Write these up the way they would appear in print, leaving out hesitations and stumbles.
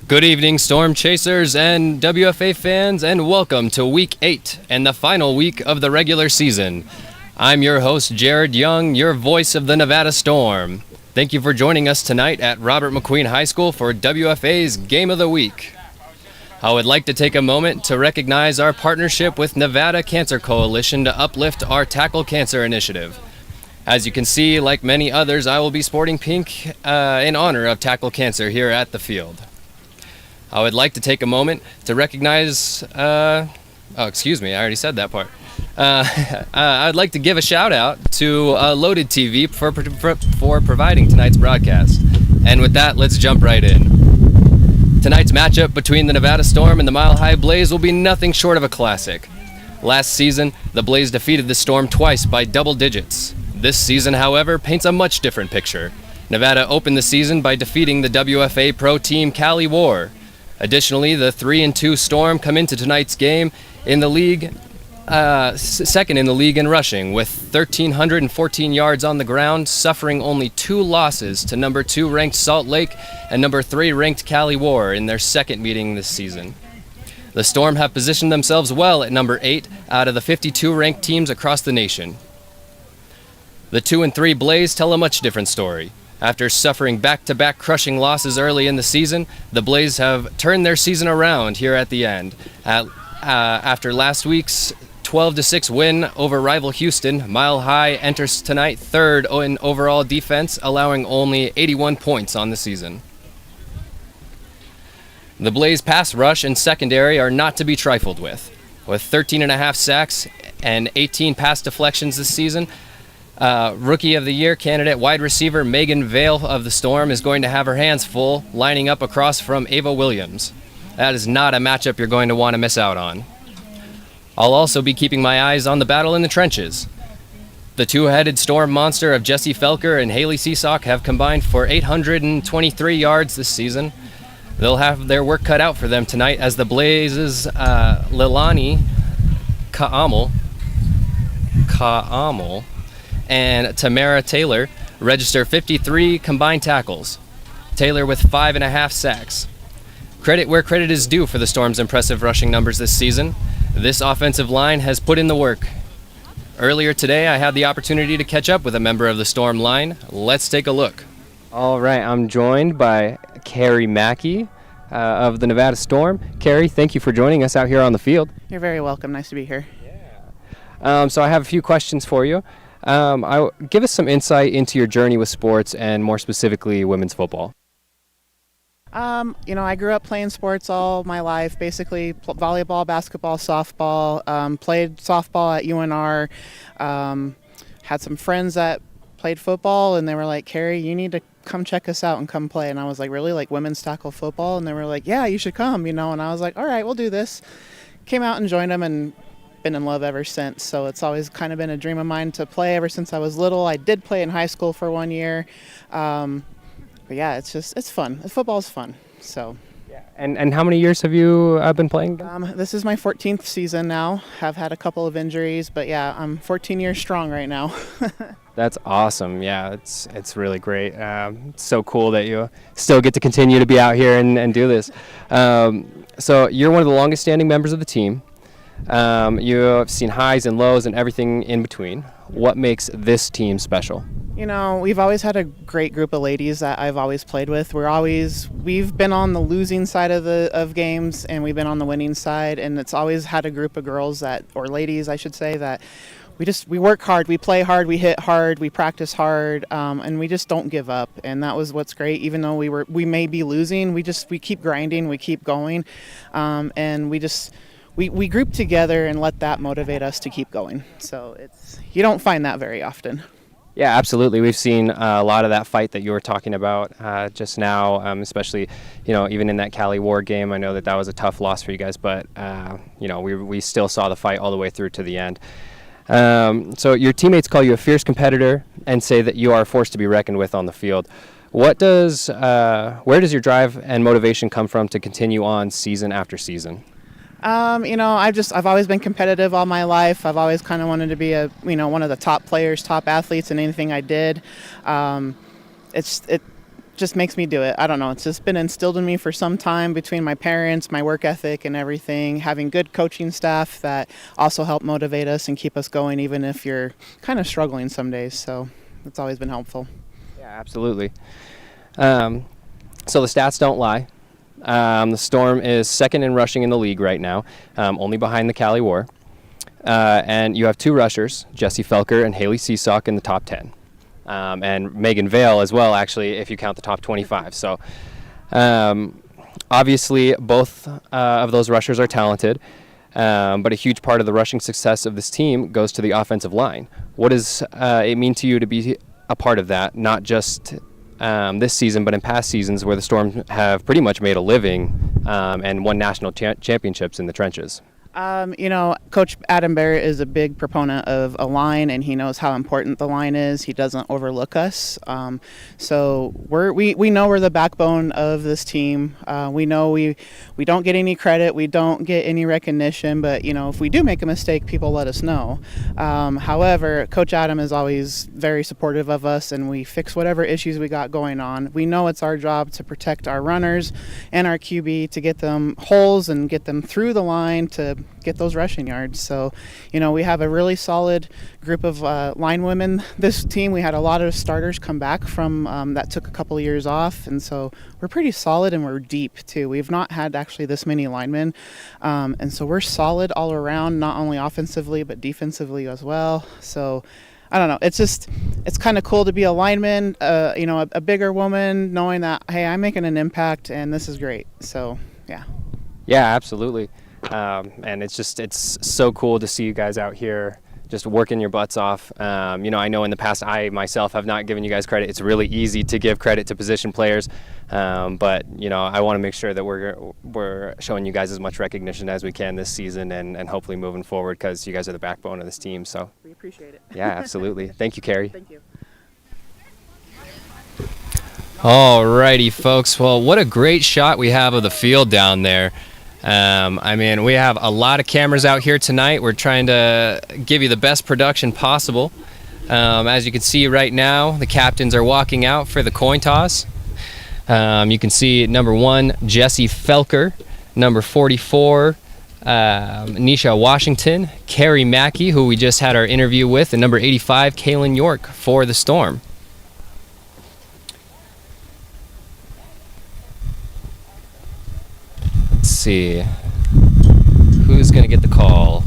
Good evening, Storm Chasers and WFA fans, and welcome to Week 8 and the final week of the regular season. I'm your host, Jared Young, your voice of the Nevada Storm. Thank you for joining us tonight at Robert McQueen High School for WFA's Game of the Week. I would like to take a moment to recognize our partnership with Nevada Cancer Coalition to uplift our Tackle Cancer initiative. As you can see, like many others, I will be sporting pink in honor of Tackle Cancer here at the field. I would like to take a moment to recognize, I already said that part. I'd like to give a shout out to Loaded TV for providing tonight's broadcast. And with that, let's jump right in. Tonight's matchup between the Nevada Storm and the Mile High Blaze will be nothing short of a classic. Last season, the Blaze defeated the Storm twice by double digits. This season, however, paints a much different picture. Nevada opened the season by defeating the WFA Pro team Cali War. Additionally, the 3-2 Storm come into tonight's game in the league, second in the league in rushing, with 1,314 yards on the ground, suffering only 2 losses to number 2 ranked Salt Lake and number 3 ranked Cali War in their second meeting this season. The Storm have positioned themselves well at number 8 out of the 52 ranked teams across the nation. The 2-3 Blaze tell a much different story. After suffering back-to-back crushing losses early in the season, the Blaze have turned their season around here at the end. After last week's 12-6 win over rival Houston, Mile High enters tonight third in overall defense, allowing only 81 points on the season. The Blaze pass rush and secondary are not to be trifled with 13.5 sacks and 18 pass deflections this season. Rookie of the Year candidate wide receiver Megan Vale of the Storm is going to have her hands full, lining up across from Ava Williams. That is not a matchup you're going to want to miss out on. I'll also be keeping my eyes on the battle in the trenches. The two-headed Storm monster of Jesse Felker and Haley Seasock have combined for 823 yards this season. They'll have their work cut out for them tonight as the Blaze's Lilani Ka'amal and Tamara Taylor register 53 combined tackles. Taylor with 5.5 sacks. Credit where credit is due for the Storm's impressive rushing numbers this season. This offensive line has put in the work. Earlier today, I had the opportunity to catch up with a member of the Storm line. Let's take a look. All right, I'm joined by Carrie Mackey of the Nevada Storm. Carrie, thank you for joining us out here on the field. You're very welcome. Nice to be here. Yeah. So I have a few questions for you. Give us some insight into your journey with sports and more specifically women's football. I grew up playing sports all my life, basically volleyball, basketball, softball, played softball at UNR, had some friends that played football and they were like, Carrie, you need to come check us out and come play. And I was like, really, like women's tackle football? And they were like, yeah, you should come, and I was like, all right, we'll do this. Came out and joined them and been in love ever since. So it's always kind of been a dream of mine to play ever since I was little. I did play in high school for 1 year. But yeah, it's fun. Football's fun. So. Yeah. And how many years have you been playing? This is my 14th season now. Have had a couple of injuries, but yeah, I'm 14 years strong right now. That's awesome. Yeah, it's really great. It's so cool that you still get to continue to be out here and do this. So you're one of the longest standing members of the team. You have seen highs and lows and everything in between. What makes this team special? We've always had a great group of ladies that I've always played with. We've been on the losing side of games and we've been on the winning side, and it's always had a group of girls or ladies, I should say, that we work hard, we play hard, we hit hard, we practice hard, and we just don't give up. And that was what's great. Even though we may be losing, we keep grinding, we keep going, and we group together and let that motivate us to keep going. So you don't find that very often. Yeah, absolutely. We've seen a lot of that fight that you were talking about just now, especially, even in that Cali War game. I know that was a tough loss for you guys, but, we still saw the fight all the way through to the end. So your teammates call you a fierce competitor and say that you are a force to be reckoned with on the field. Where does your drive and motivation come from to continue on season after season? I've always been competitive all my life. I've always kind of wanted to be one of the top players, top athletes in anything I did. just makes me do it. I don't know. It's just been instilled in me for some time between my parents, my work ethic and everything, having good coaching staff that also help motivate us and keep us going even if you're kind of struggling some days. So it's always been helpful. Yeah, absolutely. So the stats don't lie. The Storm is second in rushing in the league right now, only behind the Cali War. And you have 2 rushers, Jesse Felker and Haley Seesock, in the top 10. And Megan Vale as well, actually, if you count the top 25. So obviously both of those rushers are talented, but a huge part of the rushing success of this team goes to the offensive line. What does it mean to you to be a part of that, not just this season, but in past seasons where the Storm have pretty much made a living and won national championships in the trenches? Coach Adam Barrett is a big proponent of a line, and he knows how important the line is. He doesn't overlook us. So we know we're the backbone of this team. We know we don't get any credit. We don't get any recognition. But, if we do make a mistake, people let us know. However, Coach Adam is always very supportive of us, and we fix whatever issues we got going on. We know it's our job to protect our runners and our QB to get them holes and get them through the line to get those rushing yards. So, we have a really solid group of line women. This team, we had a lot of starters come back from that took a couple of years off, and so we're pretty solid and we're deep too. We've not had actually this many linemen, and so we're solid all around, not only offensively but defensively as well. So I don't know. It's kind of cool to be a lineman, a bigger woman, knowing that, hey, I'm making an impact and this is great. So, yeah. Yeah, absolutely. And it's so cool to see you guys out here just working your butts off. I know in the past I myself have not given you guys credit. It's really easy to give credit to position players, but I want to make sure that we're showing you guys as much recognition as we can this season and hopefully moving forward, because you guys are the backbone of this team. So we appreciate it. Yeah, absolutely. Thank you, Carrie. Thank you. Alrighty, folks. Well, what a great shot we have of the field down there. We have a lot of cameras out here tonight. We're trying to give you the best production possible. As you can see right now, the captains are walking out for the coin toss. You can see number 1, Jesse Felker, number 44, Nisha Washington, Carrie Mackey, who we just had our interview with, and number 85, Kaylin York for the Storm. Let's see who's going to get the call.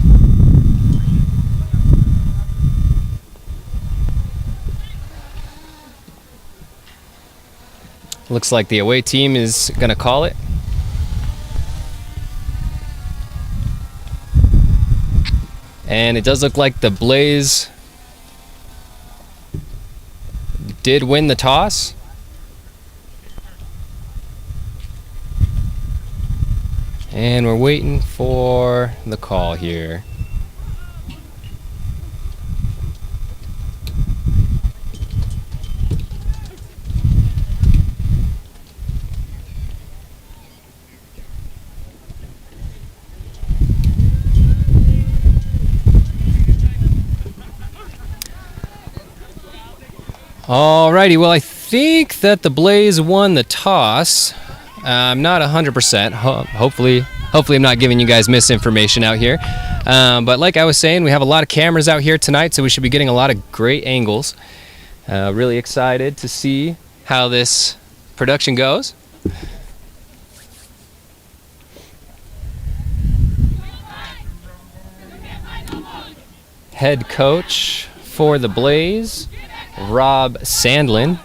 Looks like the away team is going to call it. And it does look like the Blaze did win the toss. And we're waiting for the call here. Alrighty, well, I think that the Blaze won the toss. I'm not 100%. Hopefully I'm not giving you guys misinformation out here. But like I was saying, we have a lot of cameras out here tonight, so we should be getting a lot of great angles. Really excited to see how this production goes. Head coach for the Blaze, Rob Sandlin.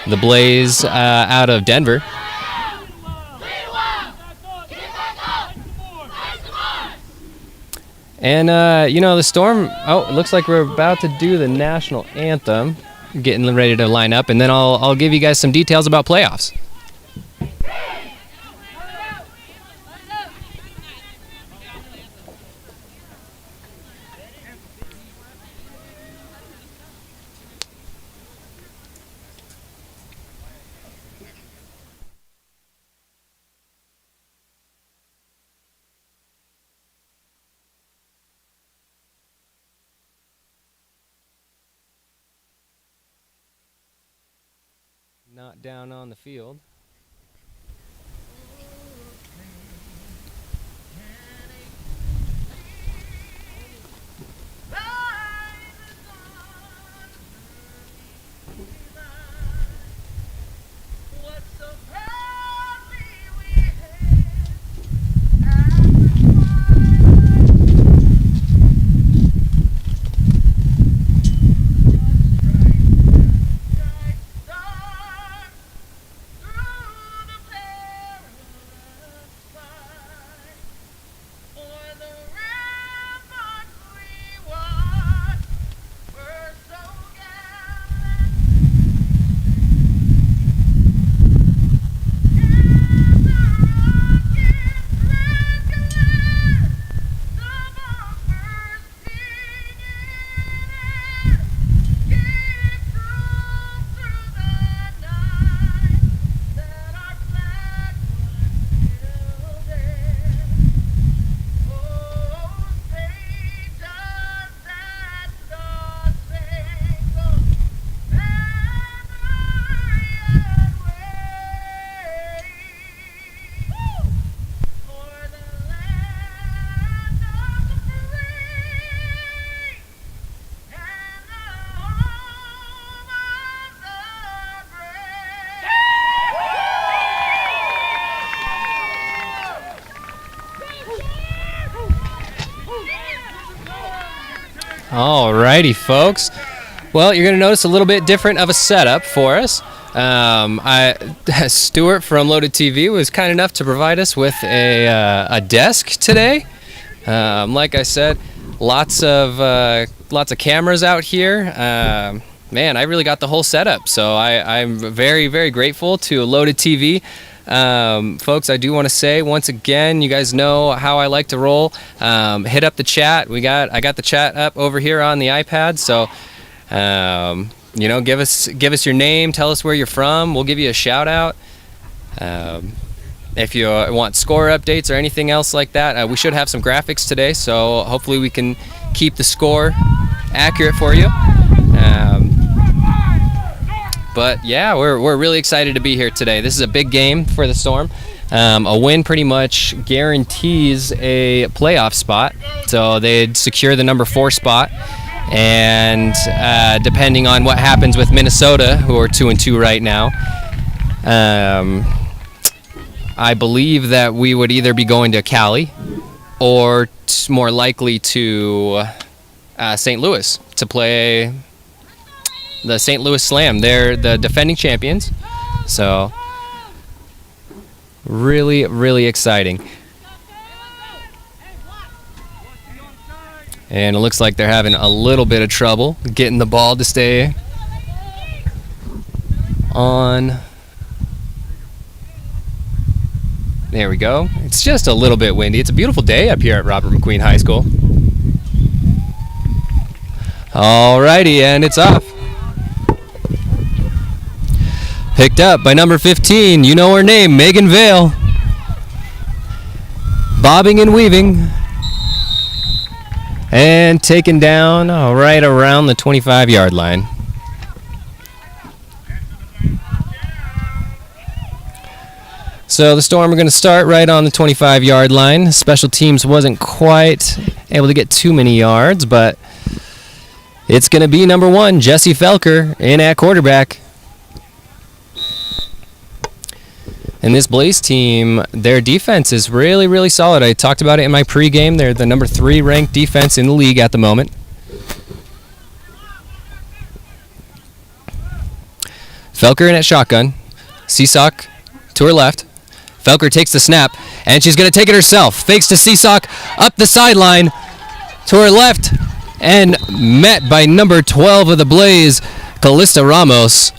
The Blaze out of Denver. And, the Storm, it looks like we're about to do the national anthem, getting ready to line up, and then I'll give you guys some details about playoffs. not down on the field. Alrighty, folks. Well, you're going to notice a little bit different of a setup for us. Stuart from Loaded TV was kind enough to provide us with a desk today. Like I said, lots of cameras out here. Man, I really got the whole setup, so I'm very, very grateful to Loaded TV. Folks, I do want to say once again, you guys know how I like to roll. Hit up the chat. I got the chat up over here on the iPad, so give us your name, tell us where you're from. We'll give you a shout out. If you want score updates or anything else like that, we should have some graphics today, so hopefully we can keep the score accurate for you. But yeah, we're really excited to be here today. This is a big game for the Storm. A win pretty much guarantees a playoff spot, so they'd secure the number 4 spot. And depending on what happens with Minnesota, who are 2-2 right now, I believe that we would either be going to Cali or more likely to St. Louis to play the St. Louis Slam. They're the defending champions, so really, really exciting. And it looks like they're having a little bit of trouble getting the ball to stay on. There we go. It's just a little bit windy. It's a beautiful day up here at Robert McQueen High School. Alrighty, and it's off. Picked up by number 15. You know her name, Megan Vale. Bobbing and weaving. And taken down right around the 25-yard line. So the Storm are going to start right on the 25-yard line. Special teams wasn't quite able to get too many yards, but it's going to be number 1, Jesse Felker, in at quarterback. And this Blaze team, their defense is really, really solid. I talked about it in my pregame. They're the number 3 ranked defense in the league at the moment. Felker in at shotgun. Seesock to her left. Felker takes the snap, and she's going to take it herself. Fakes to Seesock up the sideline to her left, and met by number 12 of the Blaze, Callista Ramos.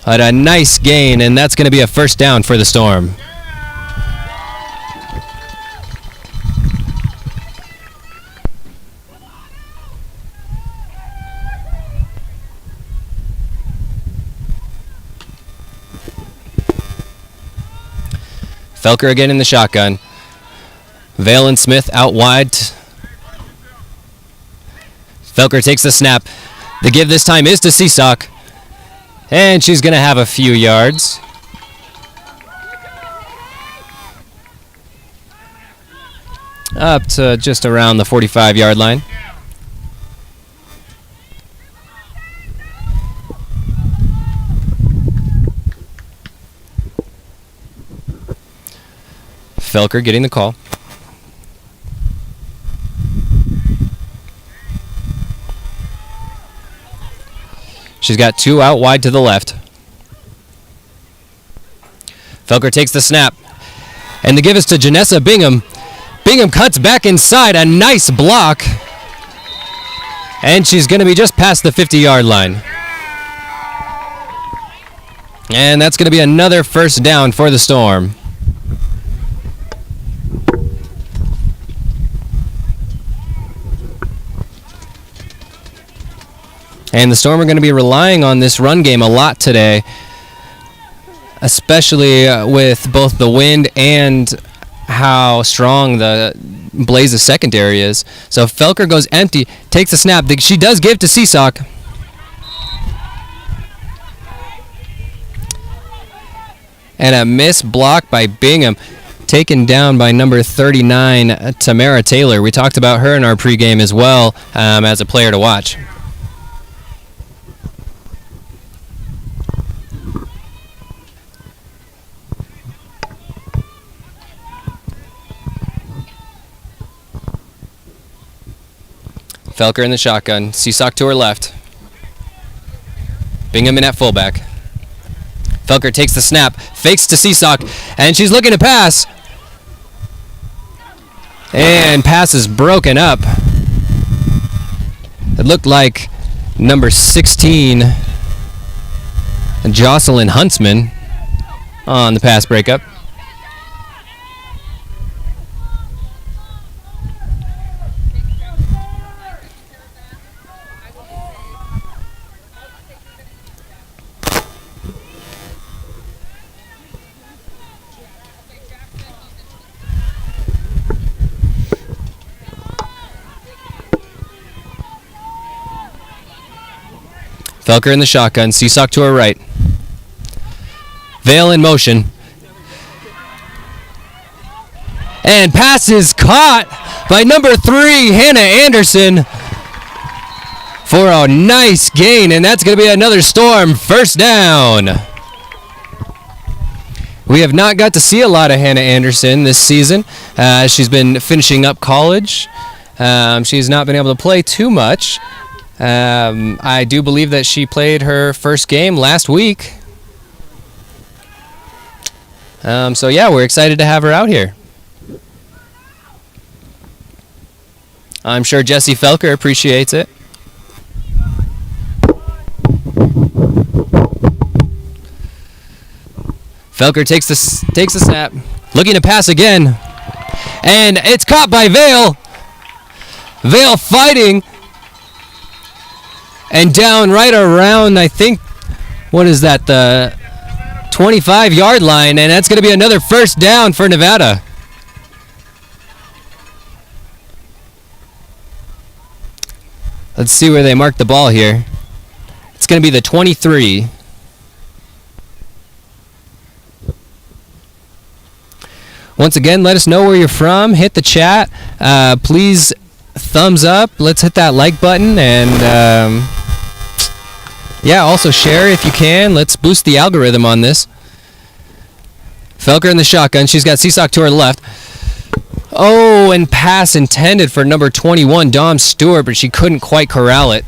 But a nice gain, and that's going to be a first down for the Storm. Felker again in the shotgun. Vale and Smith out wide. Felker takes the snap. The give this time is to Seesock. And she's going to have a few yards. Up to just around the 45-yard line. Felker getting the call. She's got 2 out wide to the left. Felker takes the snap. And the give is to Janessa Bingham. Bingham cuts back inside. A nice block. And she's going to be just past the 50-yard line. And that's going to be another first down for the Storm. And the Storm are going to be relying on this run game a lot today, especially with both the wind and how strong the Blaze's secondary is. So Felker goes empty, takes a snap. She does give to Seesock. And a missed block by Bingham, taken down by number 39, Tamara Taylor. We talked about her in our pregame as well as a player to watch. Felker in the shotgun. Seesock to her left. Bingham in at fullback. Felker takes the snap, fakes to Seesock, and she's looking to pass. And pass is broken up. It looked like number 16, Jocelyn Huntsman, on the pass breakup. Felker in the shotgun. Seesock to her right. Vale in motion. And pass is caught by number 3, Hannah Anderson, for a nice gain. And that's going to be another Storm first down. We have not got to see a lot of Hannah Anderson this season. She's been finishing up college. She's not been able to play too much. I do believe that she played her first game last week. So yeah, we're excited to have her out here. I'm sure Jesse Felker appreciates it. Felker takes the snap, looking to pass again, and it's caught by Vale. Vale fighting. And down right around, I think, what is that, the 25-yard line, and that's going to be another first down for Nevada. Let's see where they mark the ball here. It's going to be the 23. Once again, let us know where you're from. Hit the chat. Please thumbs up. Let's hit that like button, and yeah, also share if you can. Let's boost the algorithm on this. Felker in the shotgun. She's got Seesock to her left. Oh, and pass intended for number 21, Dom Stewart, but she couldn't quite corral it.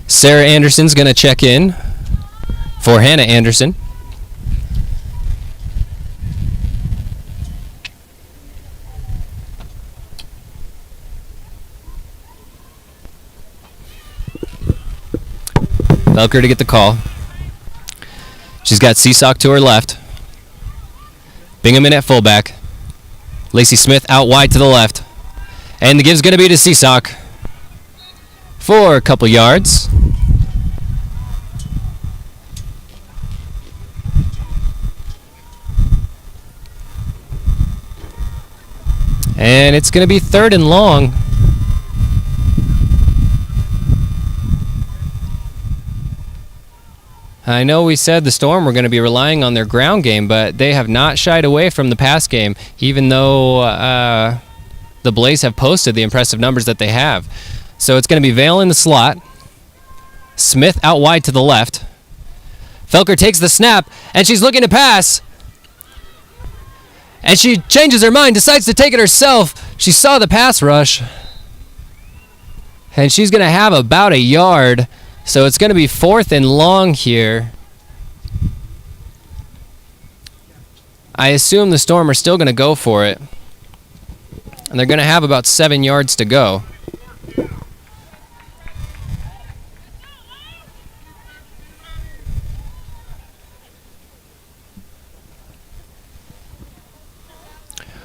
Sarah Anderson's going to check in for Hannah Anderson. Felker to get the call. She's got Seesock to her left. Bingham in at fullback. Lacey Smith out wide to the left. And the give's going to be to Seesock for a couple yards. And it's going to be 3rd and long. I know we said the Storm were going to be relying on their ground game, but they have not shied away from the pass game, even though the Blaze have posted the impressive numbers that they have. So it's going to be Vale in the slot. Smith out wide to the left. Felker takes the snap, and she's looking to pass. And she changes her mind, decides to take it herself. She saw the pass rush. And she's going to have about a yard. So it's going to be 4th and long here. I assume the Storm are still going to go for it. And they're going to have about 7 yards to go.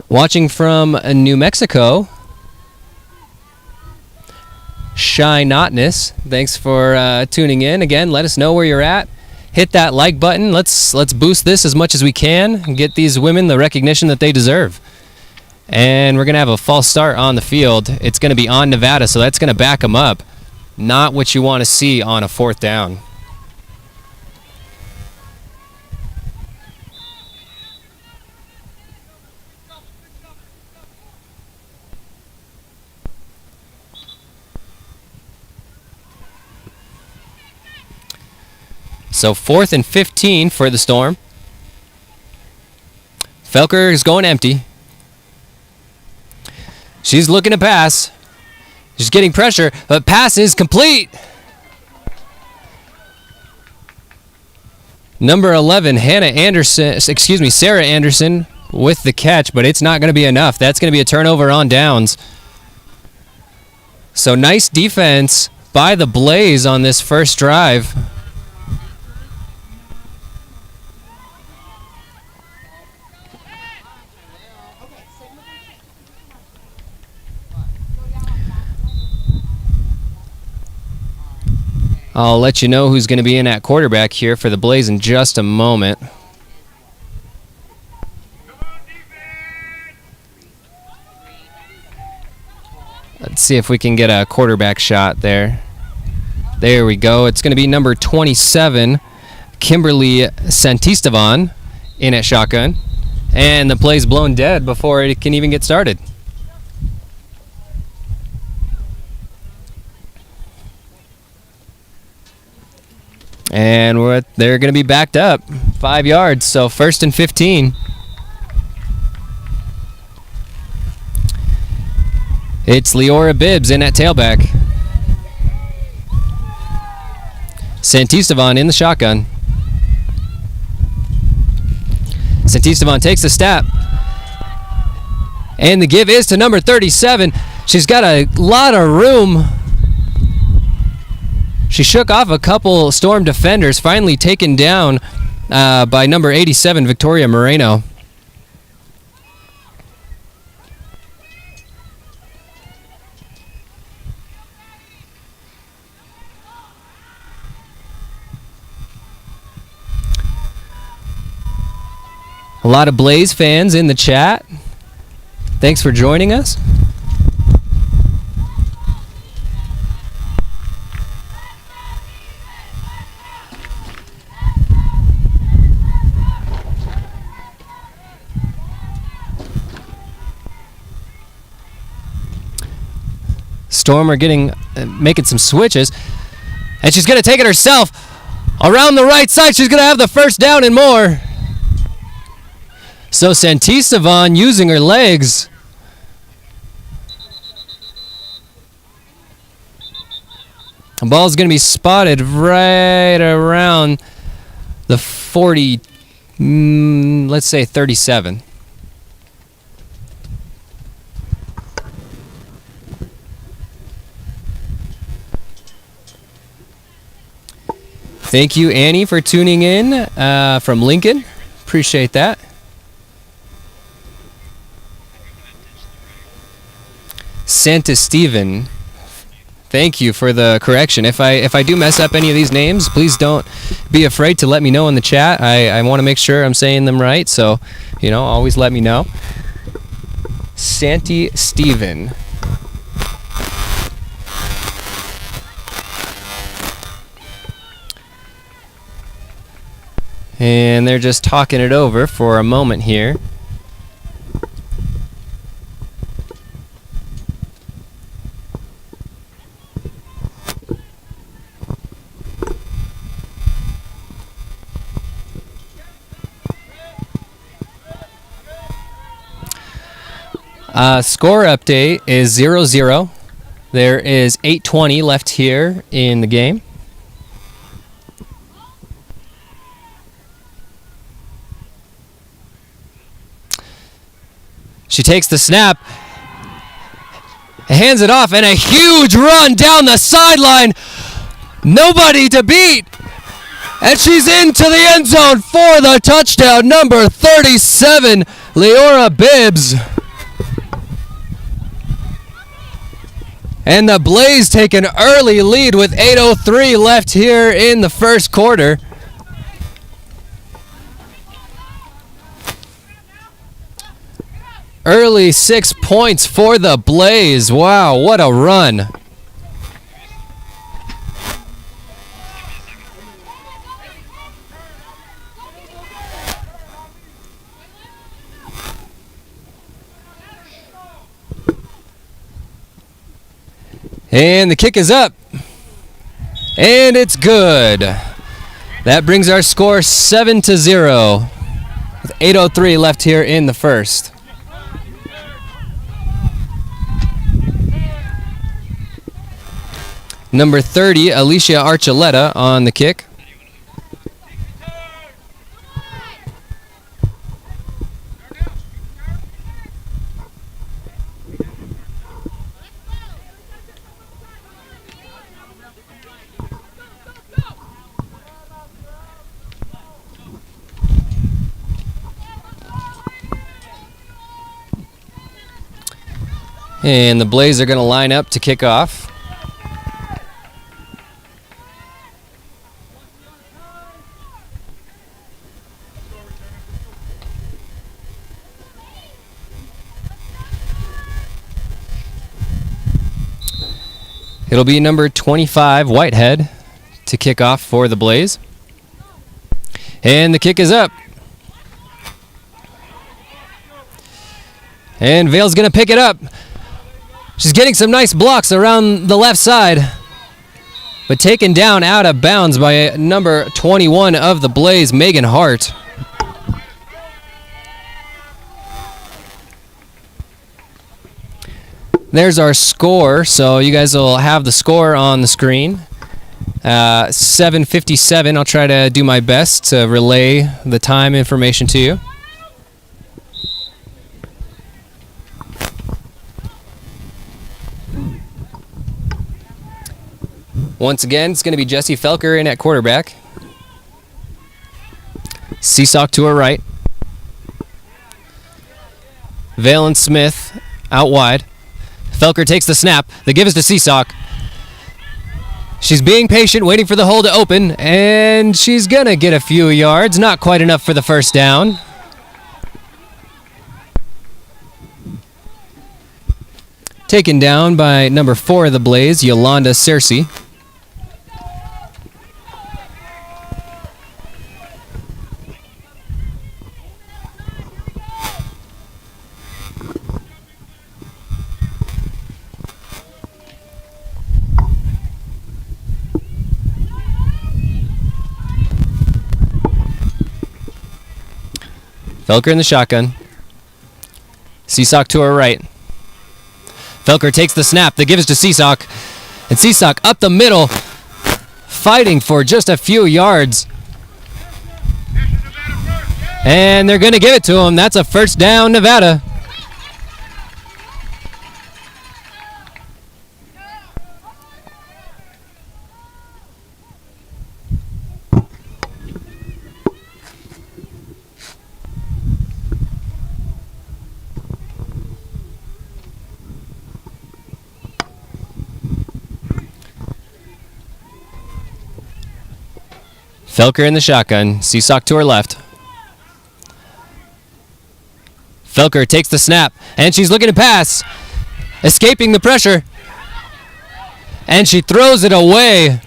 Watching from New Mexico, Shy Notness, thanks for tuning in. Again, let us know where you're at. Hit that like button. Let's boost this as much as we can and get these women the recognition that they deserve. And we're going to have a false start on the field. It's going to be on Nevada, so that's going to back them up. Not what you want to see on a 4th down. So 4th and 15 for the Storm. Felker is going empty. She's looking to pass. She's getting pressure, but pass is complete. Number 11, Sarah Anderson with the catch, but it's not going to be enough. That's going to be a turnover on downs. So nice defense by the Blaze on this first drive. I'll let you know who's going to be in at quarterback here for the Blaze in just a moment. Let's see if we can get a quarterback shot there. There we go. It's going to be number 27, Kimberly Santistevan, in at shotgun. And the play's blown dead before it can even get started. And they're going to be backed up 5 yards, so 1st and 15. It's Leora Bibbs in at tailback. Santistevan in the shotgun. Santistevan takes the snap. And the give is to number 37. She's got a lot of room. She shook off a couple Storm defenders, finally taken down by number 87, Victoria Moreno. A lot of Blaze fans in the chat. Thanks for joining us. Storm are making some switches, and she's going to take it herself around the right side. She's going to have the first down and more. So Santistevan using her legs. The ball's going to be spotted right around the 40, let's say 37. Thank you, Annie, for tuning in from Lincoln. Appreciate that. Santa Steven, thank you for the correction. If I do mess up any of these names, please don't be afraid to let me know in the chat. I want to make sure I'm saying them right, so always let me know. Santi Steven. And they're just talking it over for a moment here. Score update is 0-0. There is 8:20 left here in the game. She takes the snap, hands it off, and a huge run down the sideline. Nobody to beat. And she's into the end zone for the touchdown. Number 37, Leora Bibbs. And the Blaze take an early lead with 8:03 left here in the first quarter. Early 6 points for the Blaze. Wow, what a run. And the kick is up. And it's good. That brings our score 7-0 with 8:03 left here in the first. Number 30, Alicia Archuleta on the kick. And the Blaze are going to line up to kick off. It'll be number 25, Whitehead, to kick off for the Blaze. And the kick is up. And Vale's going to pick it up. She's getting some nice blocks around the left side, but taken down out of bounds by number 21 of the Blaze, Megan Hart. There's our score, so you guys will have the score on the screen. 7:57. I'll try to do my best to relay the time information to you. Once again, it's going to be Jessie Felker in at quarterback. Seesock to her right. Valen Smith out wide. Felker takes the snap. The give is to Seesock. She's being patient, waiting for the hole to open, and she's going to get a few yards. Not quite enough for the first down. Taken down by number 4 of the Blaze, Yolanda Cersei. Felker in the shotgun. Seesock to her right. Felker takes the snap. The give is to Seesock. And Seesock up the middle, fighting for just a few yards. And they're going to give it to him. That's a first down, Nevada. Felker in the shotgun. Seesock to her left. Felker takes the snap, and she's looking to pass, escaping the pressure, and she throws it away.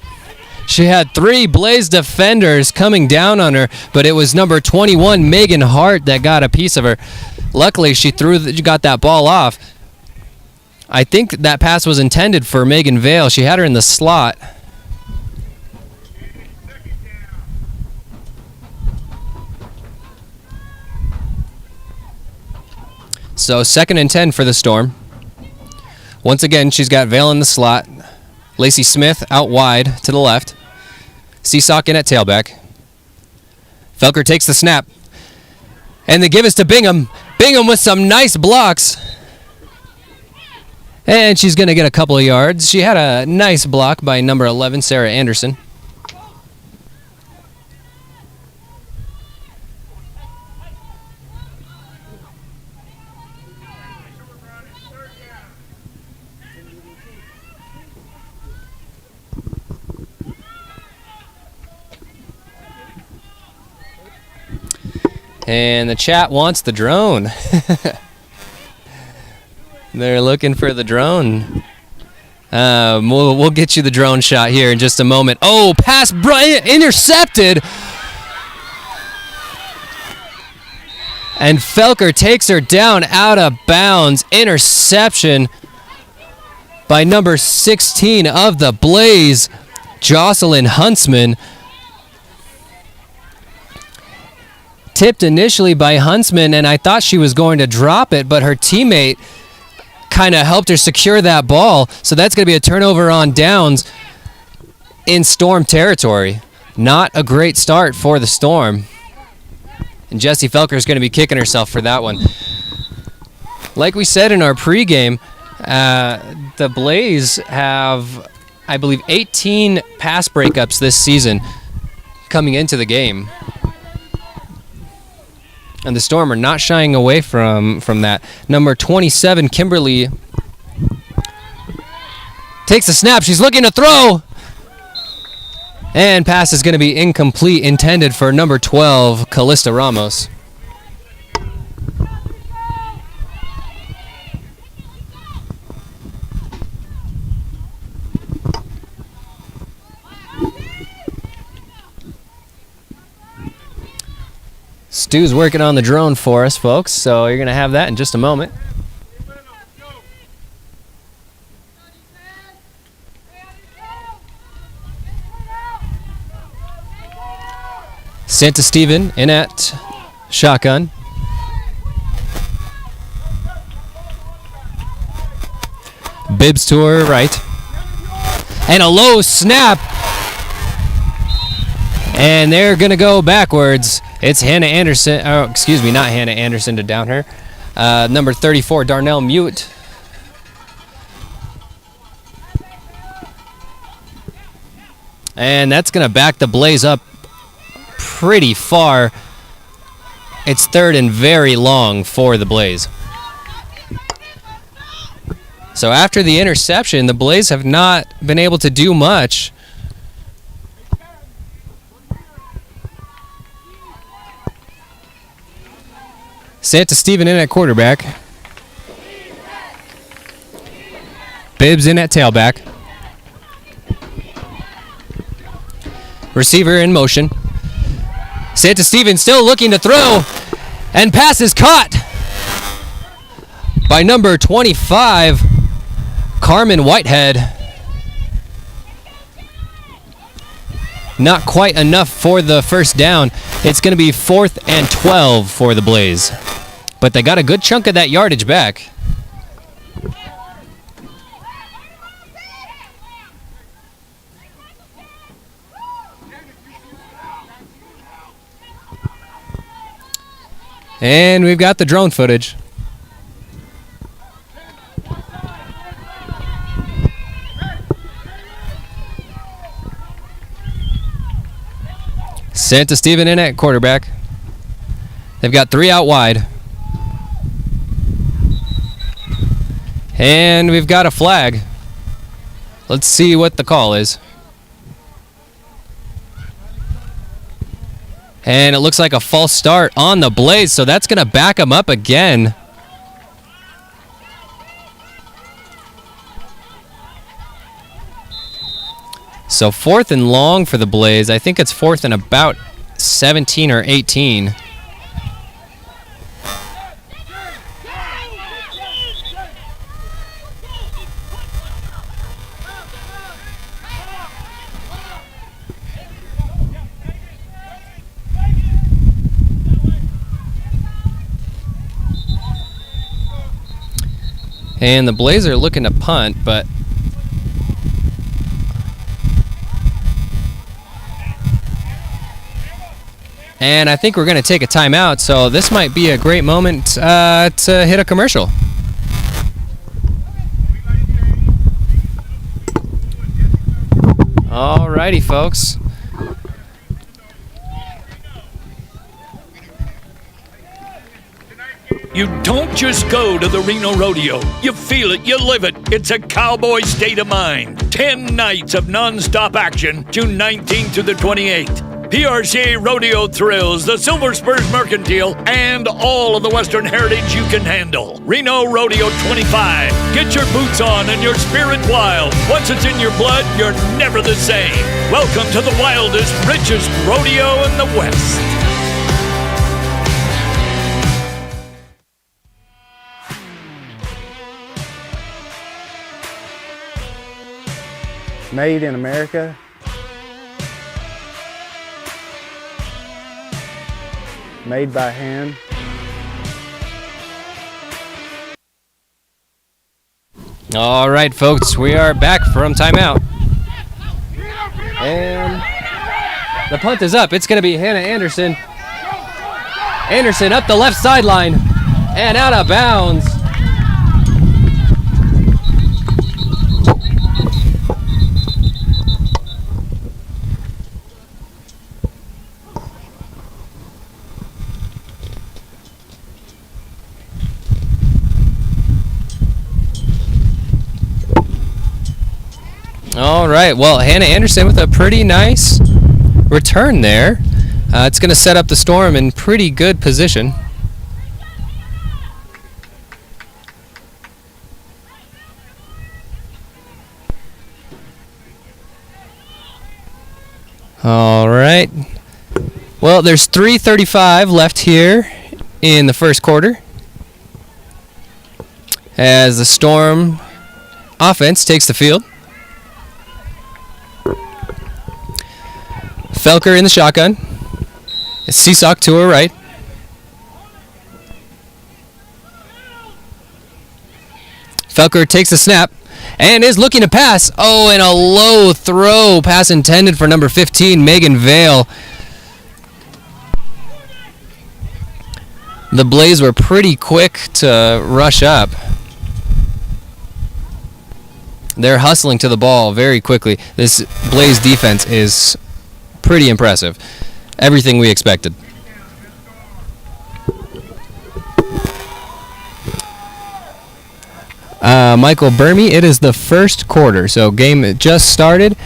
She had 3 Blaze defenders coming down on her, but it was number 21, Megan Hart, that got a piece of her. Luckily, she got that ball off. I think that pass was intended for Megan Vale. She had her in the slot. So 2nd and 10 for the Storm. Once again, she's got Vale in the slot. Lacey Smith out wide to the left. Seesock in at tailback. Felker takes the snap. And the give is to Bingham. Bingham with some nice blocks. And she's going to get a couple of yards. She had a nice block by number 11, Sarah Anderson. And the chat wants the drone. They're looking for the drone. We'll get you the drone shot here in just a moment. Oh, pass intercepted. And Felker takes her down out of bounds. Interception by number 16 of the Blaze, Jocelyn Huntsman. Tipped initially by Huntsman, and I thought she was going to drop it, but her teammate kind of helped her secure that ball. So that's going to be a turnover on downs in Storm territory. Not a great start for the Storm. And Jessie Felker is going to be kicking herself for that one. Like we said in our pregame, the Blaze have, I believe, 18 pass breakups this season coming into the game. And the Storm are not shying away from that. Number 27, Kimberly, takes a snap. She's looking to throw. And pass is going to be incomplete, intended for number 12, Callista Ramos. Stu's working on the drone for us, folks, so you're going to have that in just a moment. Santa Steven in at shotgun. Bibbs to her right. And a low snap. And they're going to go backwards. It's Hannah Anderson. Oh, excuse me, not Hannah Anderson to down her. Number 34, Darnell Mute. And that's going to back the Blaze up pretty far. It's 3rd and very long for the Blaze. So after the interception, the Blaze have not been able to do much. Santa Steven in at quarterback. Bibbs in at tailback. Receiver in motion. Santa Steven still looking to throw. And pass is caught by number 25, Carmen Whitehead. Not quite enough for the first down. It's going to be 4th and 12 for the Blaze. But they got a good chunk of that yardage back. And we've got the drone footage. Santa Steven in at quarterback. They've got 3 out wide. And we've got a flag. Let's see what the call is. And it looks like a false start on the Blaze, so that's going to back them up again. So 4th and long for the Blaze. I think it's 4th and about 17 or 18. And the Blaze are looking to punt, but and I think we're going to take a timeout, so this might be a great moment to hit a commercial. Alrighty, folks. You don't just go to the Reno Rodeo. You feel it, you live it. It's a cowboy state of mind. 10 nights of non-stop action, June 19th through the 28th. PRCA Rodeo Thrills, the Silver Spurs Mercantile, and all of the Western heritage you can handle. Reno Rodeo 25. Get your boots on and your spirit wild. Once it's in your blood, you're never the same. Welcome to the wildest, richest rodeo in the West. Made in America. Made by hand. All right, folks, we are back from timeout. And the punt is up. It's going to be Hannah Anderson. Anderson up the left sideline and out of bounds. All right, well, Hannah Anderson with a pretty nice return there. It's going to set up the Storm in pretty good position. All right. Well, there's 3:35 left here in the first quarter as the Storm offense takes the field. Felker in the shotgun. Seesock to her right. Felker takes the snap and is looking to pass. Oh, and a low throw. Pass intended for number 15, Megan Vale. The Blaze were pretty quick to rush up. They're hustling to the ball very quickly. This Blaze defense is pretty impressive. Everything we expected. Michael Burmy, it is the first quarter, so game just started.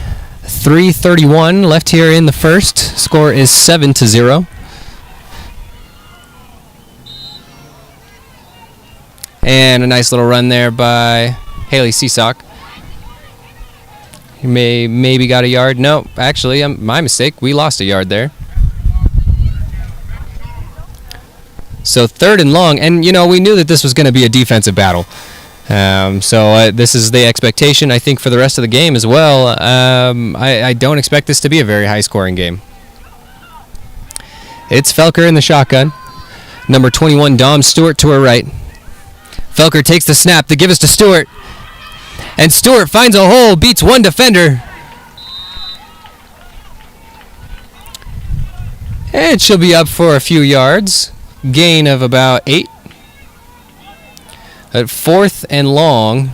3:31 left here in the first. Score is 7-0. And a nice little run there by Haley Seesock. Maybe got a yard. No, actually, my mistake. We lost a yard there. So 3rd and long, and we knew that this was going to be a defensive battle. So this is the expectation, I think, for the rest of the game as well. I don't expect this to be a very high-scoring game. It's Felker in the shotgun. Number 21, Dom Stewart to her right. Felker takes the snap. The give is to Stewart. And Stewart finds a hole, beats one defender. And she'll be up for a few yards. Gain of about 8. At 4th and long.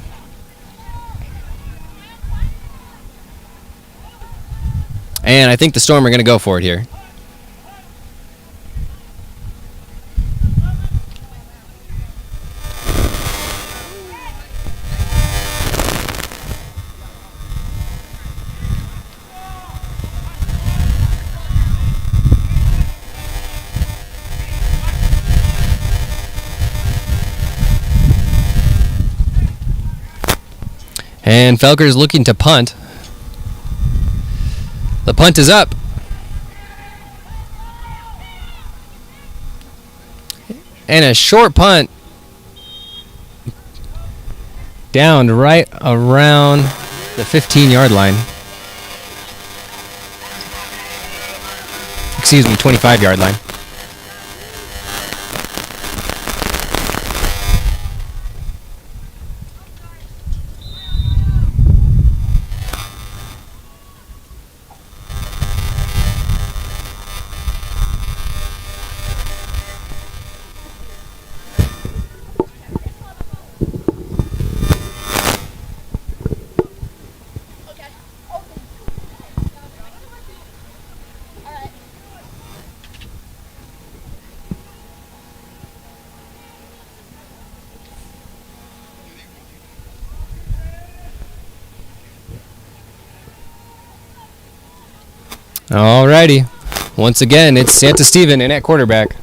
And I think the Storm are going to go for it here. And Felker's looking to punt. The punt is up. And a short punt down right around the 15-yard line. Excuse me, 25-yard line. Alrighty. Once again, it's Santa Steven in at quarterback.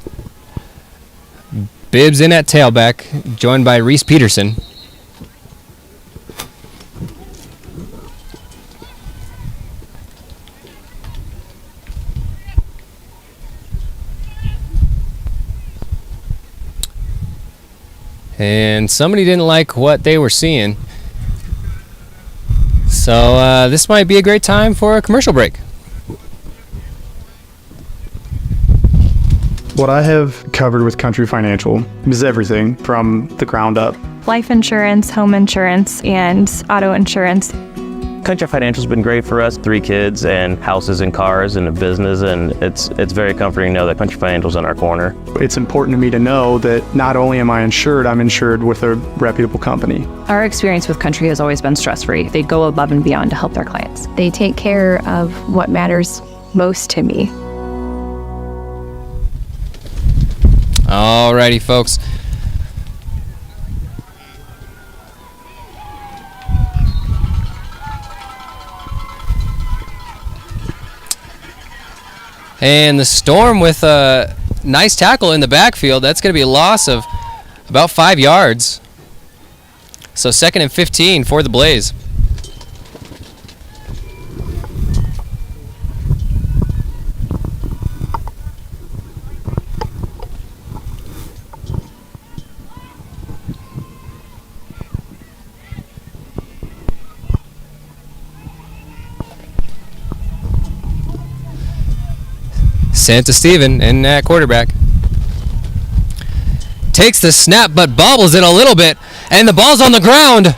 Bibbs in at tailback, joined by Reese Peterson. And somebody didn't like what they were seeing. So this might be a great time for a commercial break. What I have covered with Country Financial is everything from the ground up. Life insurance, home insurance, and auto insurance. Country Financial's been great for us. 3 kids and houses and cars and a business, and it's very comforting to know that Country Financial's in our corner. It's important to me to know that not only am I insured, I'm insured with a reputable company. Our experience with Country has always been stress-free. They go above and beyond to help their clients. They take care of what matters most to me. Alrighty, folks. And the Storm with a nice tackle in the backfield. That's going to be a loss of about 5 yards. So 2nd and 15 for the Blaze. Santa Steven in at quarterback. Takes the snap but bobbles it a little bit, and the ball's on the ground.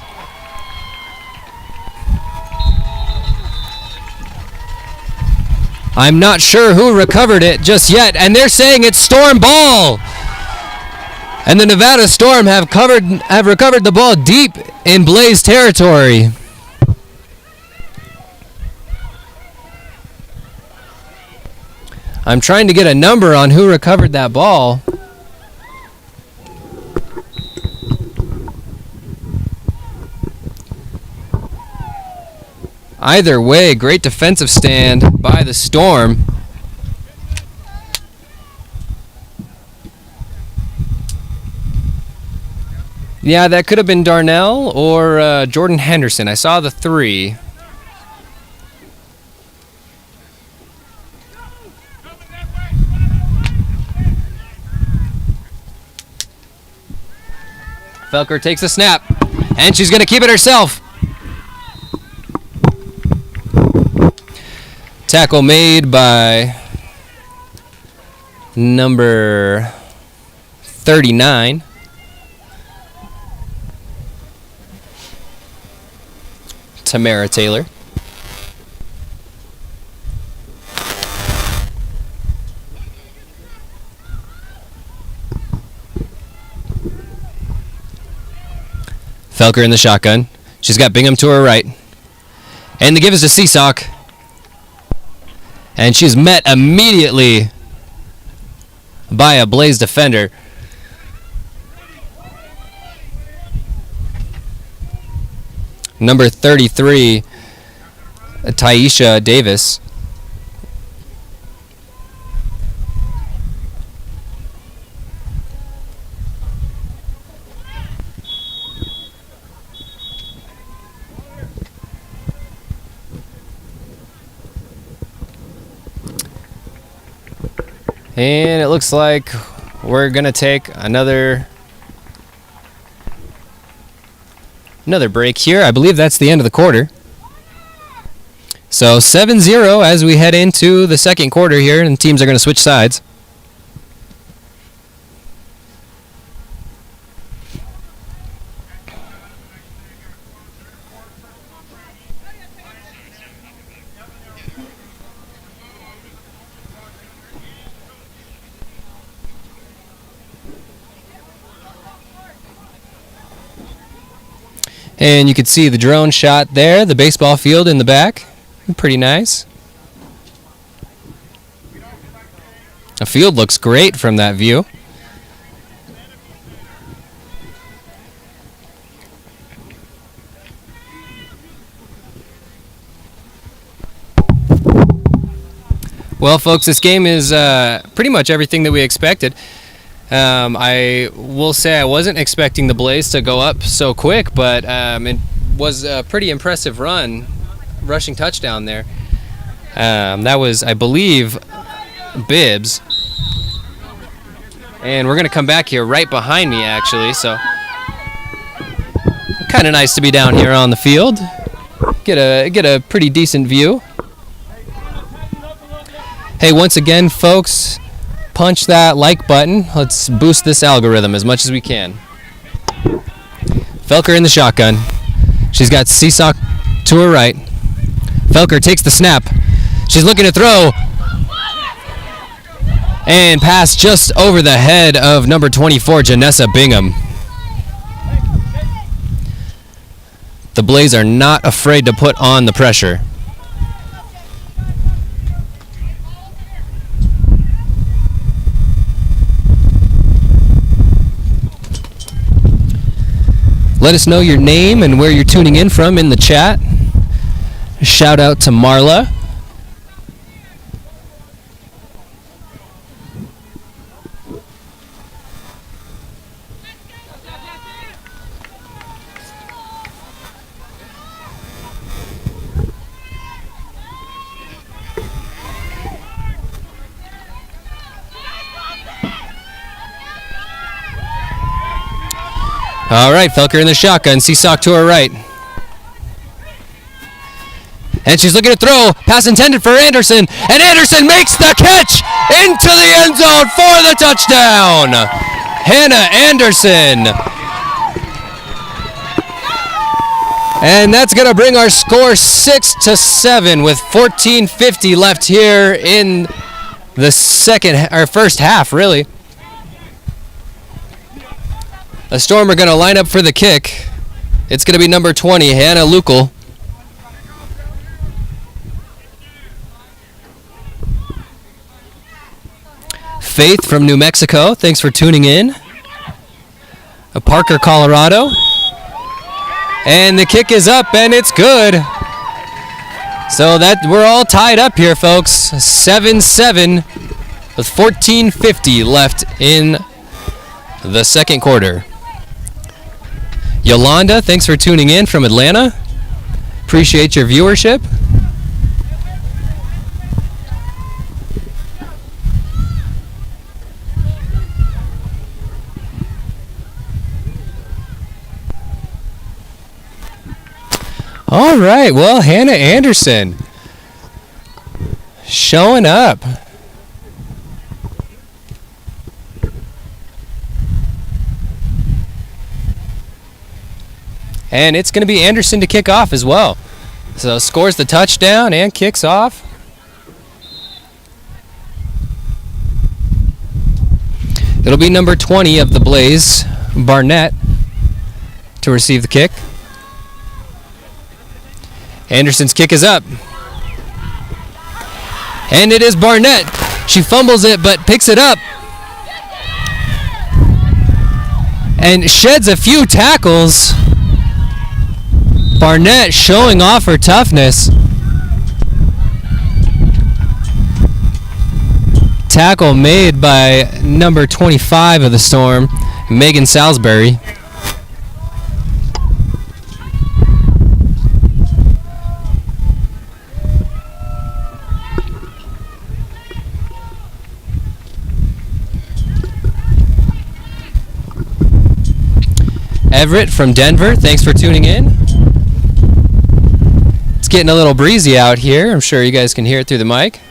I'm not sure who recovered it just yet, and they're saying it's Storm ball. And the Nevada Storm have recovered the ball deep in Blaze territory. I'm trying to get a number on who recovered that ball. Either way, great defensive stand by the Storm. Yeah, that could have been Darnell or Jordan Henderson. I saw the 3. Felker takes the snap, and she's going to keep it herself. Tackle made by number 39. Tamara Taylor. Felker in the shotgun. She's got Bingham to her right. And the give is to Seesock. And she's met immediately by a Blaze defender. Number 33, Taisha Davis. And it looks like we're going to take another break here. I believe that's the end of the quarter. So 7-0 as we head into the second quarter here, and teams are going to switch sides. And you can see the drone shot there, the baseball field in the back. Pretty nice. The field looks great from that view. Well, folks, this game is pretty much everything that we expected. I will say I wasn't expecting the Blaze to go up so quick, but it was a pretty impressive rushing touchdown there. That was, I believe, Bibbs. And we're going to come back here right behind me, actually, so kind of nice to be down here on the field. Get a pretty decent view. Hey, once again, folks, punch that like button. Let's boost this algorithm as much as we can. Felker in the shotgun. She's got Seesaw to her right. Felker takes the snap. She's looking to throw. And pass just over the head of number 24, Janessa Bingham. The Blaze are not afraid to put on the pressure. Let us know your name and where you're tuning in from in the chat. Shout out to Marla. All right, Felker in the shotgun. Seesaw to her right. And she's looking to throw. Pass intended for Anderson. And Anderson makes the catch into the end zone for the touchdown. Hannah Anderson. And that's going to bring our score 6-7 with 14:50 left here in the first half, really. The Storm are going to line up for the kick. It's going to be number 20, Hannah Lukel. Faith from New Mexico, thanks for tuning in. Parker, Colorado. And the kick is up, and it's good. So that we're all tied up here, folks. 7-7 with 14:50 left in the second quarter. Yolanda, thanks for tuning in from Atlanta. Appreciate your viewership. All right, well, Hannah Anderson showing up. And it's going to be Anderson to kick off as well. So scores the touchdown and kicks off. It'll be number 20 of the Blaze, Barnett, to receive the kick. Anderson's kick is up. And it is Barnett. She fumbles it but picks it up. And sheds a few tackles. Barnett showing off her toughness. Tackle made by number 25 of the Storm, Megan Salisbury. Everett from Denver, thanks for tuning in. It's getting a little breezy out here. I'm sure you guys can hear it through the mic.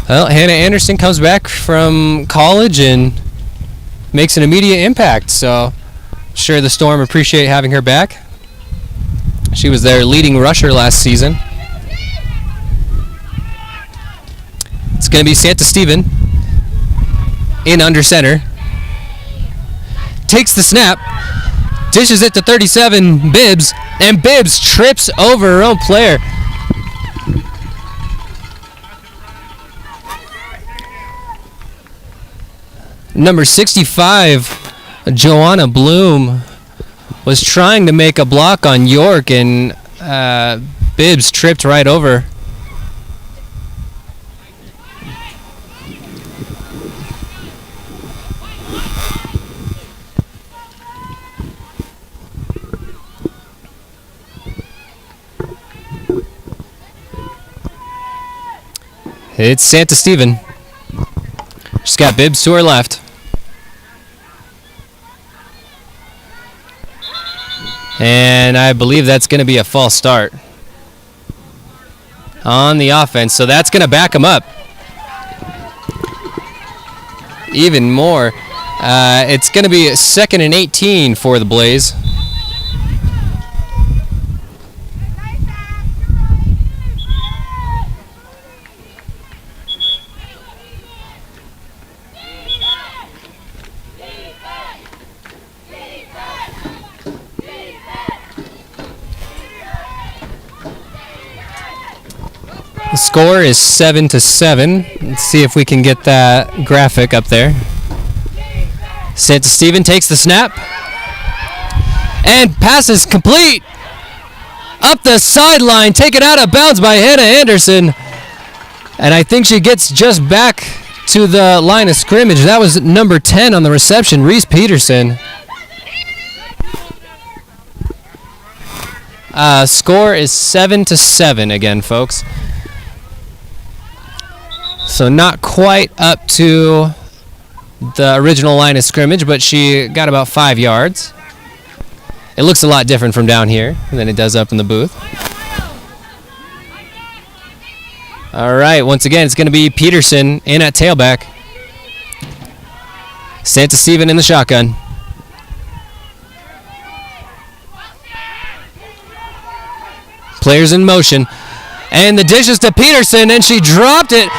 Well, Hannah Anderson comes back from college and makes an immediate impact, so I'm sure the Storm appreciate having her back. She was their leading rusher last season. It's going to be Santa Stephen in under center. Takes the snap, dishes it to 37, Bibbs, and Bibbs trips over her own player. Number 65, Joanna Bloom, was trying to make a block on York, and Bibbs tripped right over. It's Santa Stephen. She's got Bibbs to her left. And I believe that's going to be a false start on the offense. So that's going to back them up even more. It's going to be 2nd and 18 for the Blaze. The score is 7-7. Let's see if we can get that graphic up there. Santa Stephen takes the snap and passes complete up the sideline, taken out of bounds by Hannah Anderson, and I think she gets just back to the line of scrimmage. That was number 10 on the reception, Reese Peterson. Score is 7-7 again, folks. So not quite up to the original line of scrimmage, but she got about 5 yards. It looks a lot different from down here than it does up in the booth. All right, once again, it's going to be Peterson in at tailback. Santa Stephen in the shotgun. Players in motion. And the dishes to Peterson, and she dropped it.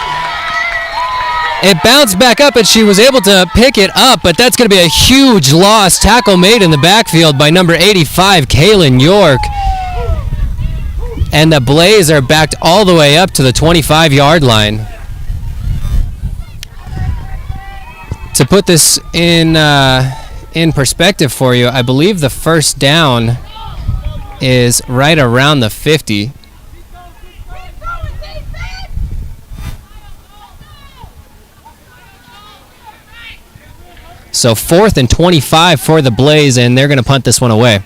It bounced back up, and she was able to pick it up, but that's going to be a huge loss. Tackle made in the backfield by number 85, Kaylin York. And the Blaze are backed all the way up to the 25-yard line. To put this in perspective for you, I believe the first down is right around the 50. So 4th and 25 for the Blaze, and they're going to punt this one away.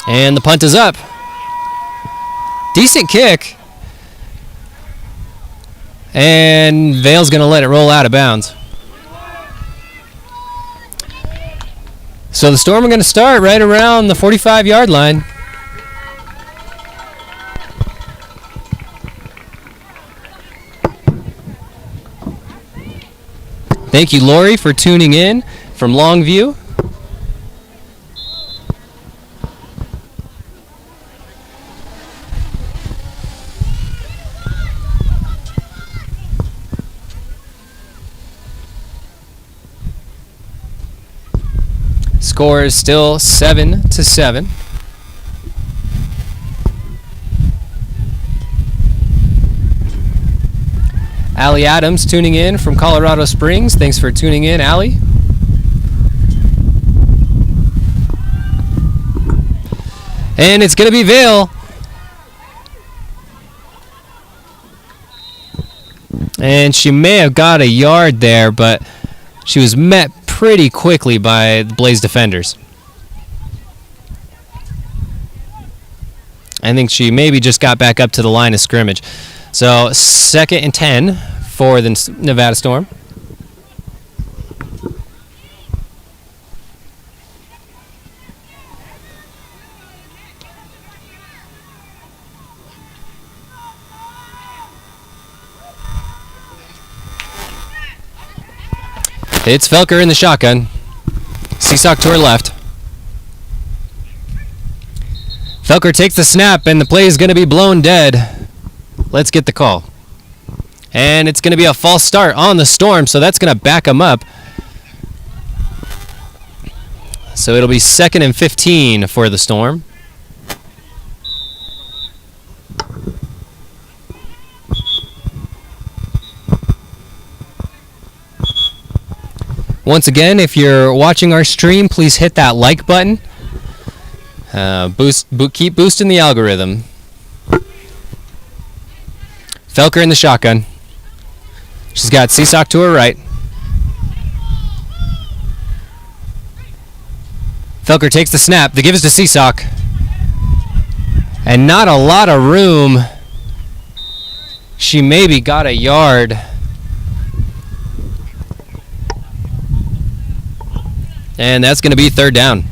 And the punt is up. Decent kick. And Vale's going to let it roll out of bounds. So the Storm are going to start right around the 45-yard line. Thank you, Lori, for tuning in from Longview. Score is still 7-7. Allie Adams tuning in from Colorado Springs. Thanks for tuning in, Allie. And it's going to be Vale. And she may have got a yard there, but she was met pretty quickly by the Blaze defenders. I think she maybe just got back up to the line of scrimmage. So 2nd and 10 for the Nevada Storm. It's Felker in the shotgun. Seesock to her left. Felker takes the snap, and the play is going to be blown dead. Let's get the call. And it's going to be a false start on the Storm, so that's going to back them up. So it'll be 2nd and 15 for the Storm. Once again, if you're watching our stream, please hit that like button. Keep boosting the algorithm. Felker in the shotgun. She's got Seesock to her right. Felker takes the snap. The give is to Seesock. And not a lot of room. She maybe got a yard. And that's going to be 3rd down.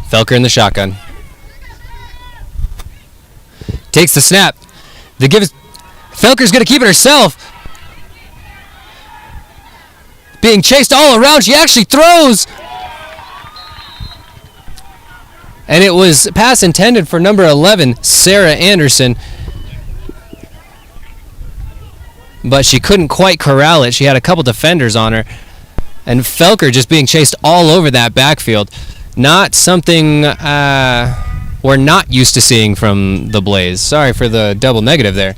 Felker in the shotgun. Takes the snap. The give is... Felker's going to keep it herself. Being chased all around. She actually throws. And it was pass intended for number 11, Sarah Anderson. But she couldn't quite corral it. She had a couple defenders on her. And Felker just being chased all over that backfield. Not something... we're not used to seeing from the Blaze. Sorry for the double negative there.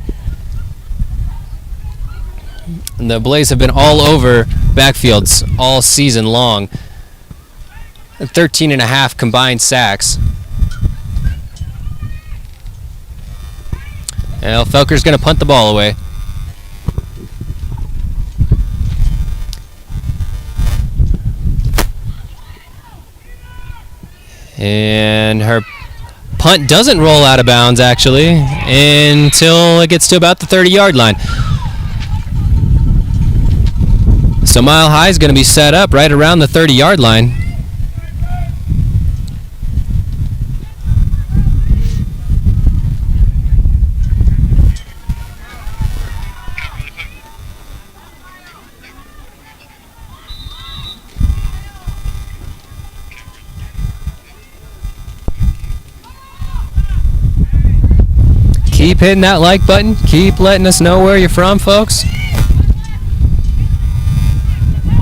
The Blaze have been all over backfields all season long. 13.5 combined sacks. Well, Felker's going to punt the ball away. And her punt doesn't roll out of bounds, actually, until it gets to about the 30-yard line. So Mile High is going to be set up right around the 30-yard line. Keep hitting that like button. Keep letting us know where you're from, folks.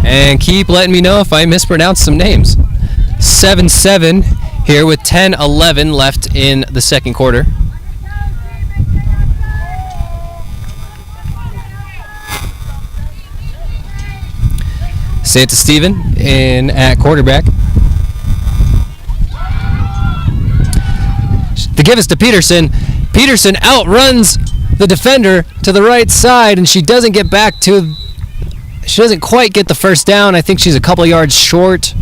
And keep letting me know if I mispronounce some names. 7-7 here with 10-11 left in the second quarter. Santa Steven in at quarterback. The give is to Peterson. Peterson outruns the defender to the right side, and she doesn't get back to... She doesn't quite get the first down. I think she's a couple yards short.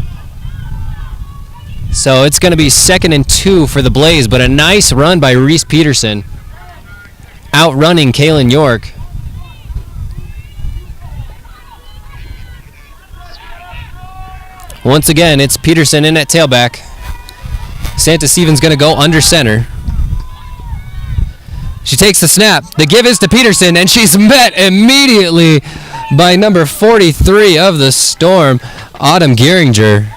So it's going to be 2nd and 2 for the Blaze, but a nice run by Reese Peterson, outrunning Kaylin York. Once again, it's Peterson in at tailback. Santa Stevens going to go under center. She takes the snap. The give is to Peterson, and she's met immediately by number 43 of the Storm, Autumn Gehringer.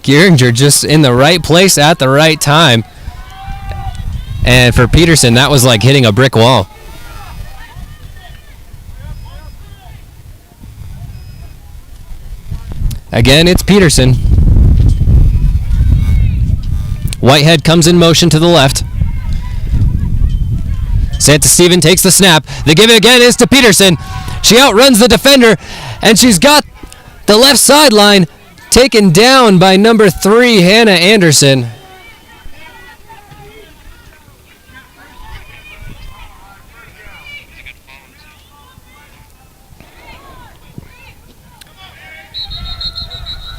Gehringer just in the right place at the right time. And for Peterson, that was like hitting a brick wall. Again, it's Peterson. Whitehead comes in motion to the left. Santa Steven takes the snap. The give it again is to Peterson. She outruns the defender, and she's got the left sideline taken down by number 3, Hannah Anderson.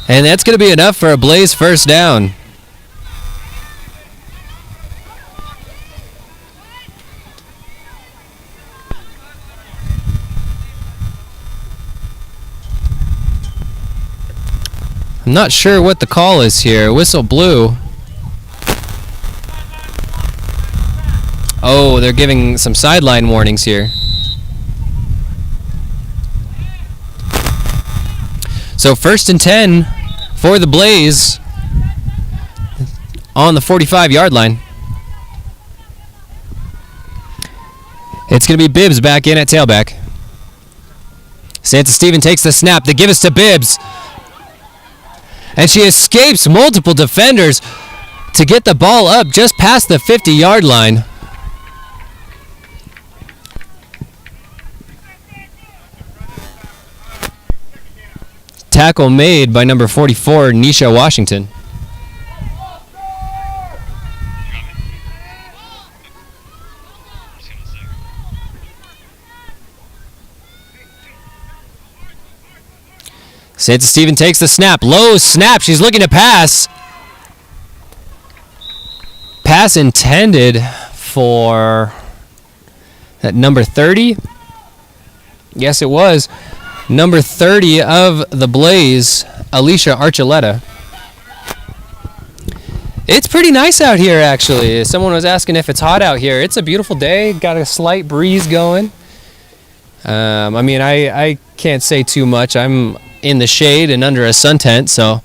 And that's going to be enough for a Blaze first down. I'm not sure what the call is here. Whistle blew. Oh, they're giving some sideline warnings here. So 1st and 10 for the Blaze on the 45-yard line. It's going to be Bibbs back in at tailback. Santa Steven takes the snap. The give is to Bibbs. And she escapes multiple defenders to get the ball up just past the 50-yard line. Tackle made by number 44, Nisha Washington. Santa Steven takes the snap. Low snap. She's looking to pass. Pass intended for that number 30. Yes, it was. Number 30 of the Blaze, Alicia Archuleta. It's pretty nice out here, actually. Someone was asking if it's hot out here. It's a beautiful day. Got a slight breeze going. I mean, I can't say too much. I'm in the shade and under a sun tent, so.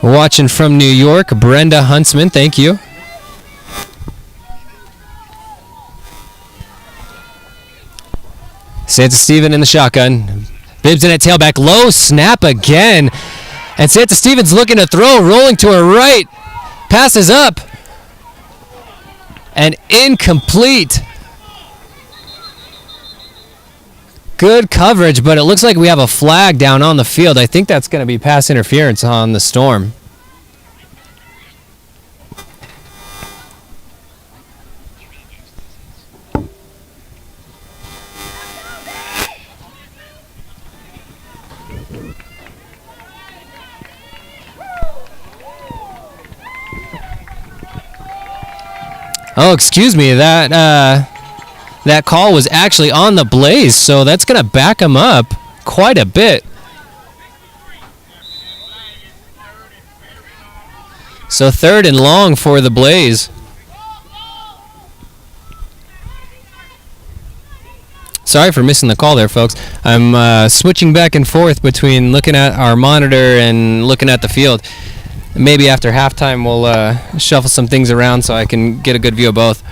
Watching from New York, Brenda Huntsman, thank you. Santa Steven in the shotgun. Bibbs in at tailback. Low snap again. And Santa Steven's looking to throw, rolling to her right. Passes up. And incomplete. Good coverage, but it looks like we have a flag down on the field. I think that's going to be pass interference on the Storm. Oh, excuse me, that call was actually on the Blaze, so that's going to back them up quite a bit. So 3rd and long for the Blaze. Sorry for missing the call there, folks. I'm switching back and forth between looking at our monitor and looking at the field. Maybe after halftime we'll shuffle some things around so I can get a good view of both.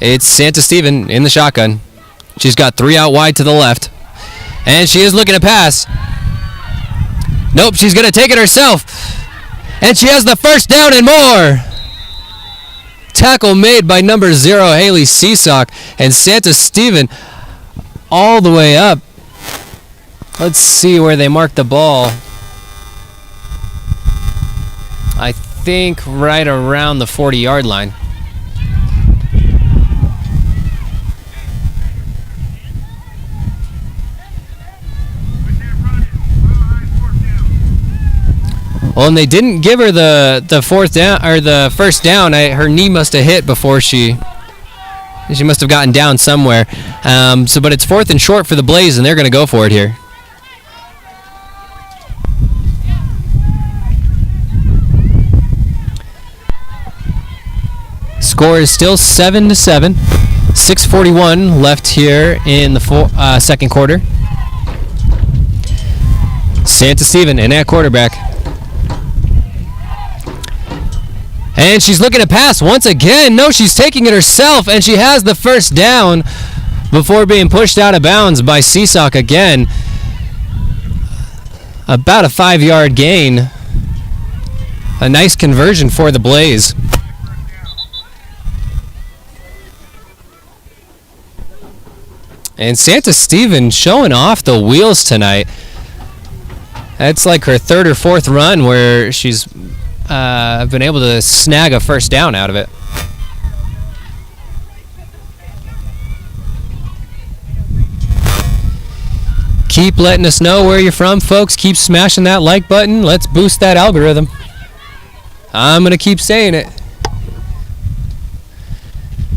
It's Santa Steven in the shotgun. She's got 3 out wide to the left. And she is looking to pass. Nope, she's going to take it herself. And she has the first down and more. Tackle made by number 0, Haley Seasock. And Santa Steven all the way up. Let's see where they marked the ball. I think right around the 40-yard line. Well, and they didn't give her the fourth down or the first down. Her knee must have hit before she must have gotten down somewhere. But it's 4th and short for the Blaze, and they're going to go for it here. Score is still 7-7. 6:41 left here in the second quarter. Santa Steven in at quarterback. And she's looking to pass once again. No, she's taking it herself, and she has the first down before being pushed out of bounds by Seasock again. About a 5-yard gain. A nice conversion for the Blaze. And Santa Stephen showing off the wheels tonight. That's like her 3rd or 4th run where she's been able to snag a first down out of it. Keep letting us know where you're from, folks. Keep smashing that like button. Let's boost that algorithm. I'm going to keep saying it.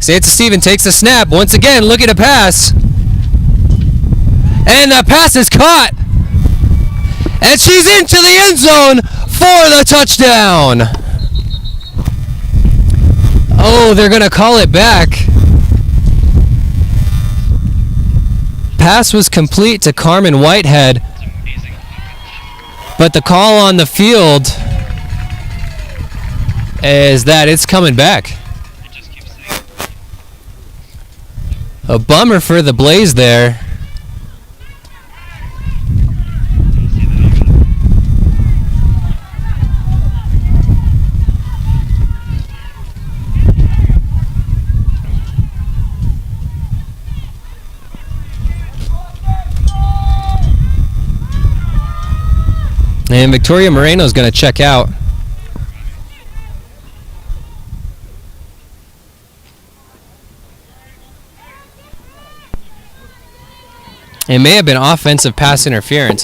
Santa Stephen takes the snap. Once again, looking to pass. And the pass is caught. And she's into the end zone for the touchdown. Oh, they're going to call it back. Pass was complete to Carmen Whitehead. But the call on the field is that it's coming back. A bummer for the Blaze there. And Victoria Moreno is going to check out. It may have been offensive pass interference.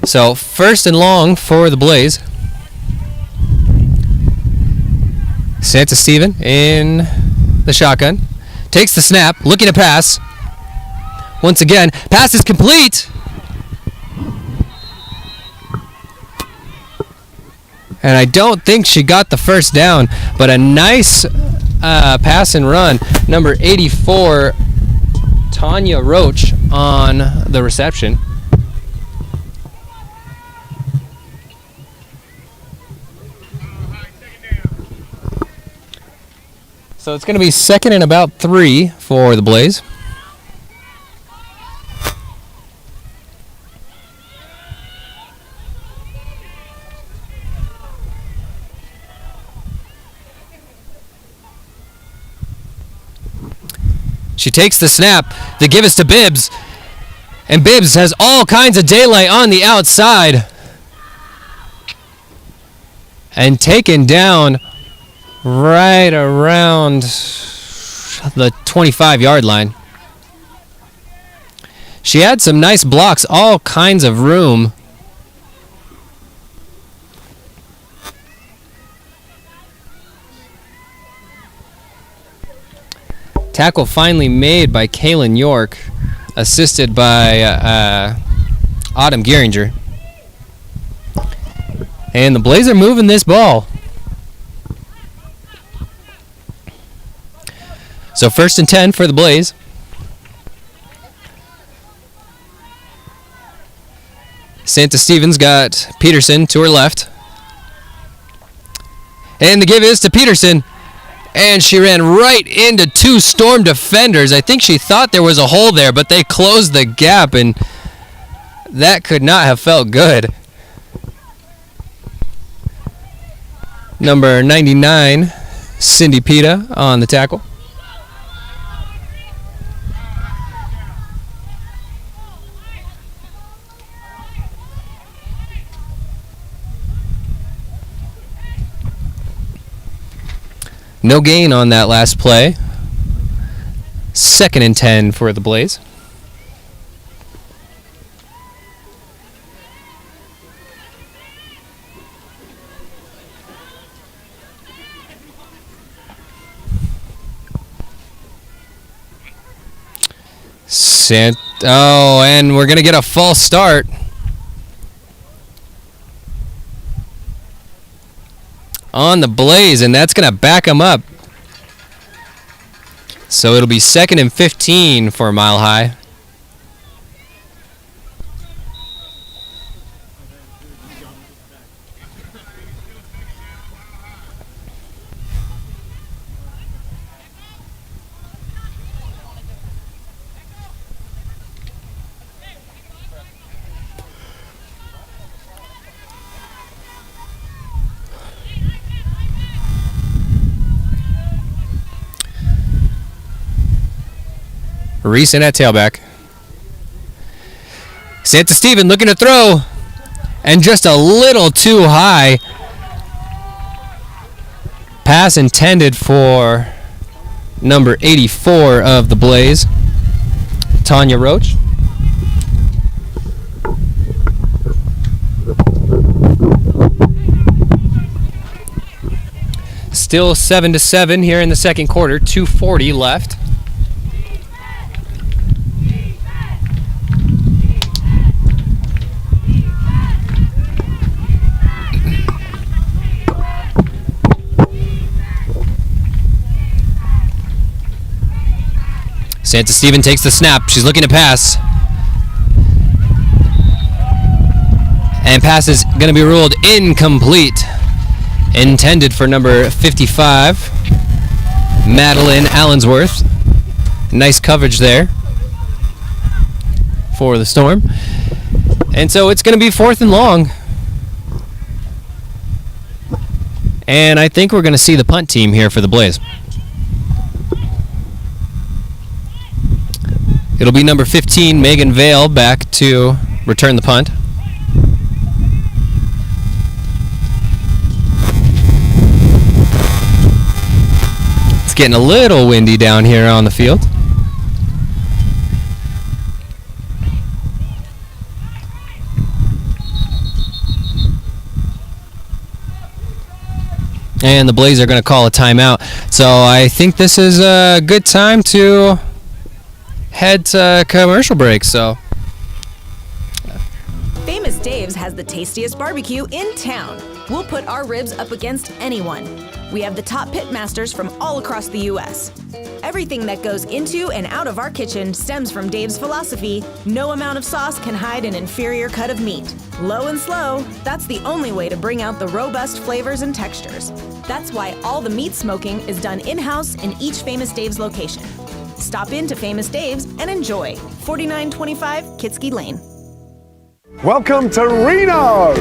So 1st and long for the Blaze. Santa Stephen in the shotgun. Takes the snap, looking to pass. Once again, pass is complete. And I don't think she got the first down, but a nice pass and run. Number 84, Tanya Roach on the reception. So it's going to be 2nd and about 3 for the Blaze. She takes the snap. The give is to Bibbs. And Bibbs has all kinds of daylight on the outside. And taken down right around the 25-yard line. She had some nice blocks, all kinds of room. Tackle finally made by Kaylin York, assisted by Autumn Geringer. And the Blaze are moving this ball. So 1st and 10 for the Blaze. Santa Stevens got Peterson to her left. And the give is to Peterson. And she ran right into 2 Storm defenders. I think she thought there was a hole there, but they closed the gap, and that could not have felt good. Number 99, Cindy Pita on the tackle. No gain on that last play. 2nd and 10 for the Blaze. Oh, and we're going to get a false start. On the Blaze, and that's going to back them up. So it'll be 2nd and 15 for Mile High. Reese in at tailback. Santa Steven looking to throw. And just a little too high. Pass intended for number 84 of the Blaze, Tanya Roach. Still 7-7 here in the second quarter, 2:40 left. Santa Steven takes the snap. She's looking to pass. And pass is going to be ruled incomplete. Intended for number 55, Madeline Allensworth. Nice coverage there for the Storm. And so it's going to be 4th and long. And I think we're going to see the punt team here for the Blaze. It'll be number 15, Megan Vale, back to return the punt. It's getting a little windy down here on the field. And the Blaze are going to call a timeout. So I think this is a good time to head to commercial break. So Famous Dave's has the tastiest barbecue in town. We'll put our ribs up against anyone. We have the top pit masters from all across the U.S. Everything that goes into and out of our kitchen stems from Dave's philosophy: no amount of sauce can hide an inferior cut of meat. Low and slow, that's the only way to bring out the robust flavors and textures. That's why all the meat smoking is done in-house in each Famous Dave's location. Stop in to Famous Dave's and enjoy. 4925 Kitski Lane. Welcome to Reno!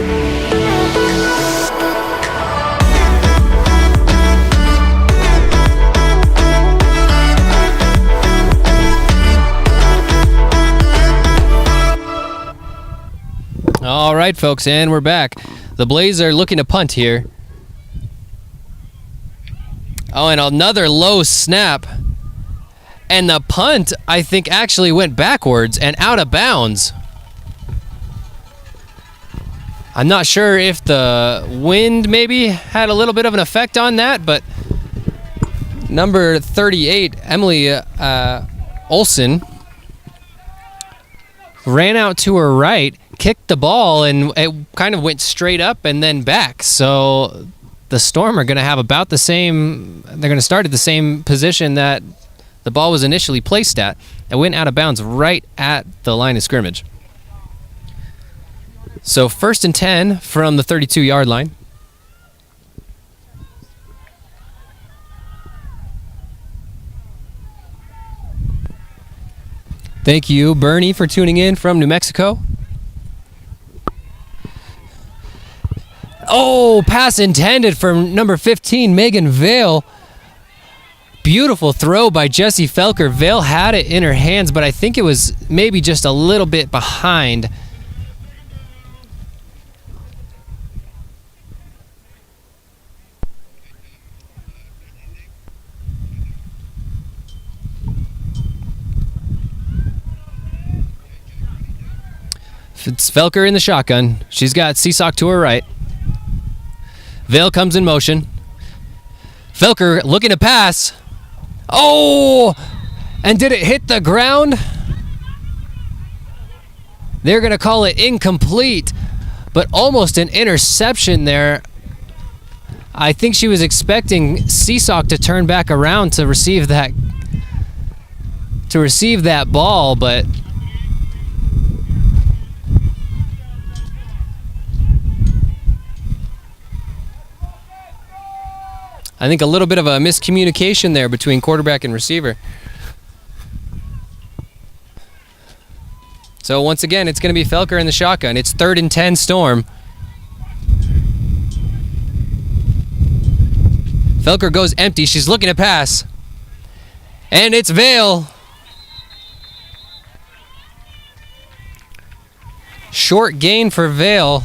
all right, folks, and we're back. The Blaze are looking to punt here. Oh, and another low snap. And the punt, I think, actually went backwards and out of bounds. I'm not sure if the wind maybe had a little bit of an effect on that, but number 38, Emily Olson, ran out to her right, kicked the ball, and it kind of went straight up and then back. So the Storm are going to have about the same, they're going to start at the same position that the ball was initially placed at. It went out of bounds right at the line of scrimmage. So 1st and 10 from the 32-yard line. Thank you, Bernie, for tuning in from New Mexico. Oh, pass intended from number 15, Megan Vale. Beautiful throw by Jessie Felker. Vale had it in her hands, but I think it was maybe just a little bit behind. It's Felker in the shotgun. She's got Seesock to her right. Vale comes in motion. Felker looking to pass. Oh! And did it hit the ground? They're going to call it incomplete, but almost an interception there. I think she was expecting Seesock to turn back around to receive that ball, but I think a little bit of a miscommunication there between quarterback and receiver. So once again, it's going to be Felker in the shotgun. It's 3rd and 10 Storm. Felker goes empty. She's looking to pass. And it's Vale. Short gain for Vail.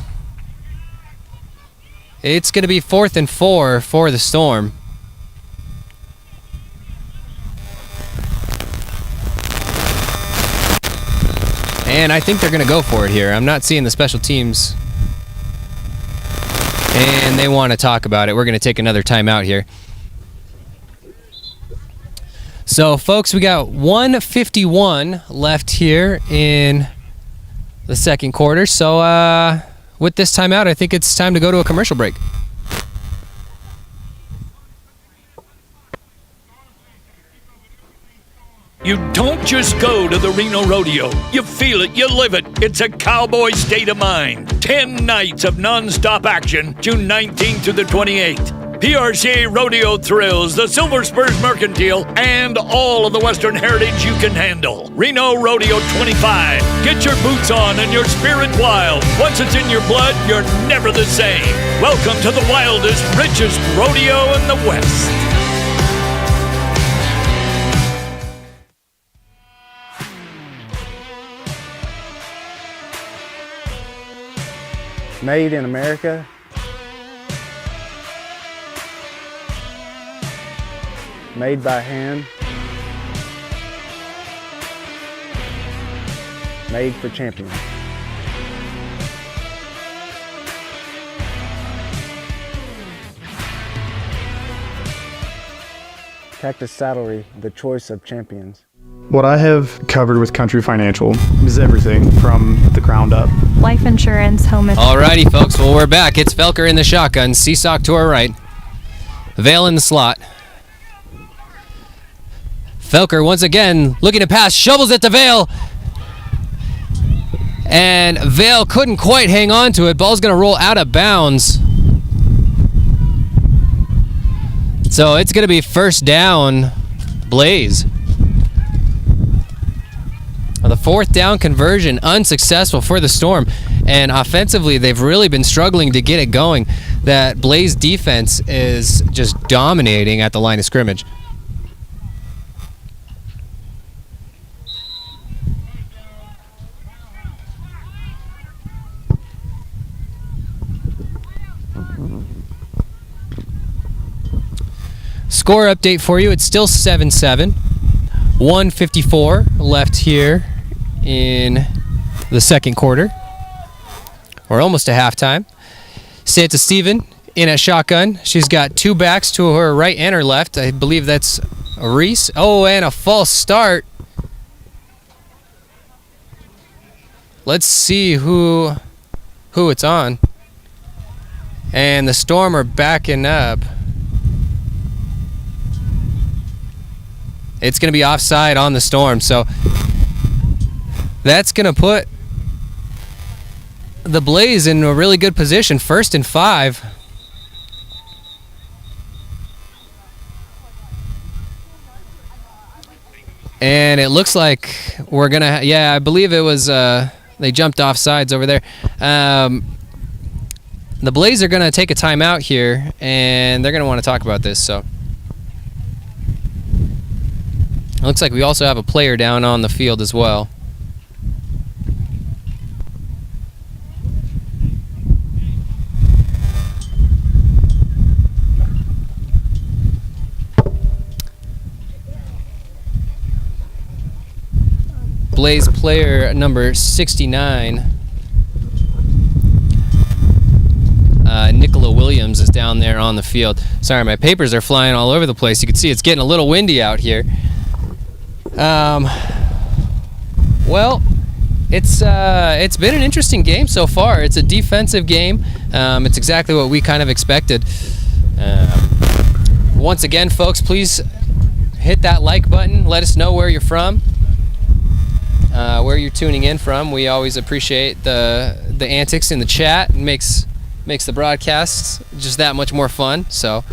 It's going to be 4th and 4 for the Storm. And I think they're going to go for it here. I'm not seeing the special teams. And they want to talk about it. We're going to take another timeout here. So, folks, we got 1:51 left here in the second quarter. So, with this timeout, I think it's time to go to a commercial break. You don't just go to the Reno Rodeo. You feel it, you live it. It's a cowboy state of mind. 10 nights of non-stop action, June 19th through the 28th. PRCA Rodeo Thrills, the Silver Spurs Mercantile, and all of the Western heritage you can handle. Reno Rodeo 25. Get your boots on and your spirit wild. Once it's in your blood, you're never the same. Welcome to the wildest, richest rodeo in the West. Made in America. Made by hand. Made for champions. Cactus Saddlery, the choice of champions. What I have covered with Country Financial is everything from the ground up. Life insurance, home insurance. Alrighty, folks. Well, we're back. It's Felker in the shotgun. Seasock to our right. Vail in the slot. Felker once again looking to pass. Shovels at the Vail. And Vail couldn't quite hang on to it. Ball's going to roll out of bounds. So it's going to be first down, Blaze. The 4th down conversion unsuccessful for the Storm, and offensively they've really been struggling to get it going. That Blaze defense is just dominating at the line of scrimmage. Score update for you, it's still 7-7. 1:54 left here in the second quarter. We're almost to halftime. Santa Steven in a shotgun. She's got 2 backs to her right and her left. I believe that's Reese. Oh, and a false start. Let's see who it's on. And the Storm are backing up. It's going to be offside on the Storm, so that's going to put the Blaze in a really good position. 1st and 5. And it looks like we're going to, I believe it was, they jumped off sides over there. The Blaze are going to take a timeout here, and they're going to want to talk about this, so. It looks like we also have a player down on the field as well. Blaze player number 69. Nicola Williams is down there on the field. Sorry, my papers are flying all over the place. You can see it's getting a little windy out here. Well, it's been an interesting game so far. It's a defensive game. It's exactly what we kind of expected. Once again, folks, please hit that like button. Let us know where you're from, where you're tuning in from. We always appreciate the antics in the chat. It makes the broadcasts just that much more fun. So.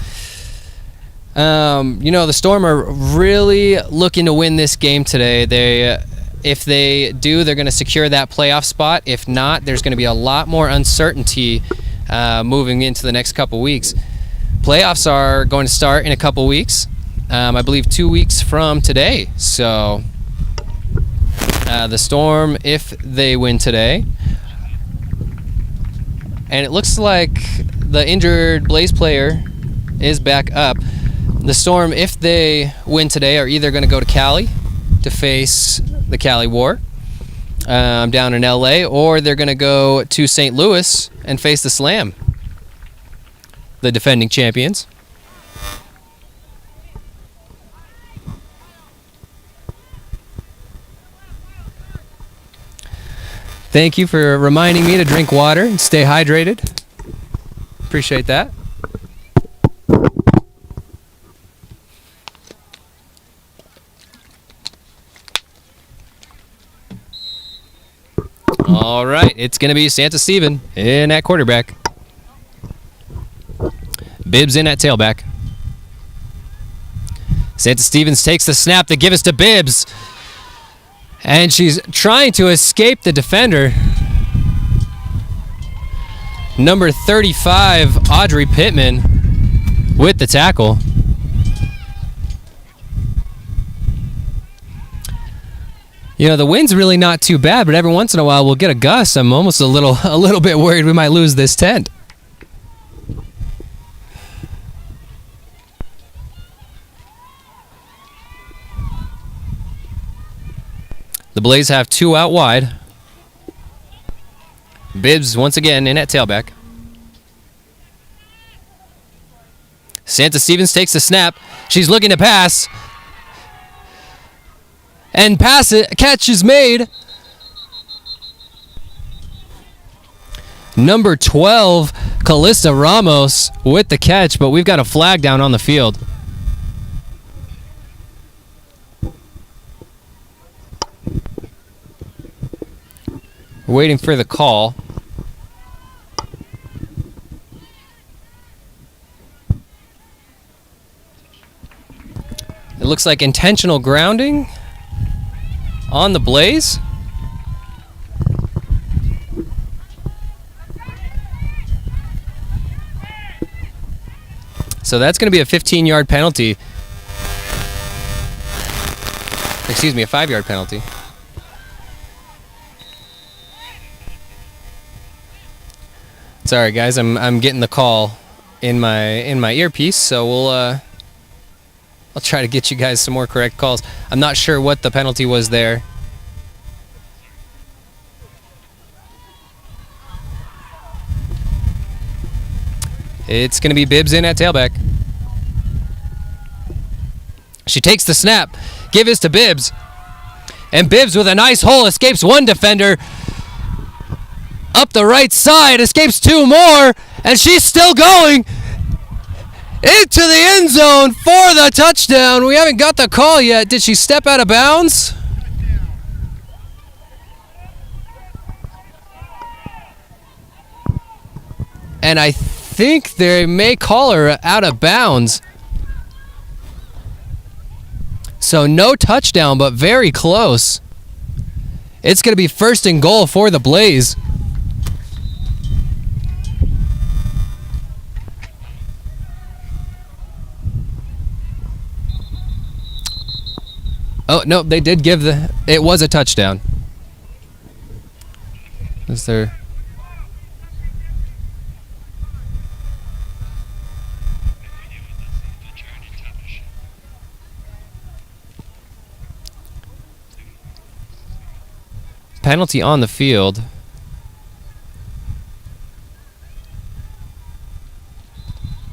The Storm are really looking to win this game today. If they do, they're going to secure that playoff spot. If not, there's going to be a lot more uncertainty moving into the next couple weeks. Playoffs are going to start in a couple weeks. I believe 2 weeks from today. So the Storm, if they win today, And it looks like the injured Blaze player is back up. The Storm, if they win today, are either going to go to Cali to face the Cali War down in LA, or they're going to go to St. Louis and face the Slam, the defending champions. Thank you for reminding me to drink water and stay hydrated. Appreciate that. All right, it's going to be Santa Steven in at quarterback. Bibbs in at tailback. Santa Stevens takes the snap to give us to Bibbs. And she's trying to escape the defender. Number 35, Audrey Pittman, with the tackle. You know, the wind's really not too bad, but every once in a while we'll get a gust. I'm almost a little bit worried we might lose this tent. The Blaze have 2 out wide. Bibbs once again in at tailback. Santa Stevens takes the snap. She's looking to pass. And catch is made. Number 12, Callista Ramos with the catch, but we've got a flag down on the field. We're waiting for the call. It looks like intentional grounding on the Blaze. So that's going to be a 15-yard penalty. Excuse me, a 5-yard penalty. Sorry guys, I'm getting the call in my earpiece, so I'll try to get you guys some more correct calls. I'm not sure what the penalty was there. It's going to be Bibbs in at tailback. She takes the snap. Give this to Bibbs. And Bibbs with a nice hole escapes one defender. Up the right side, escapes 2 more, and she's still going into the end zone for the touchdown. We haven't got the call yet. Did she step out of bounds? And I think they may call her out of bounds. So no touchdown, but very close. It's going to be 1st and goal for the Blaze. Oh, no, they did give it was a touchdown. Is there... penalty on the field.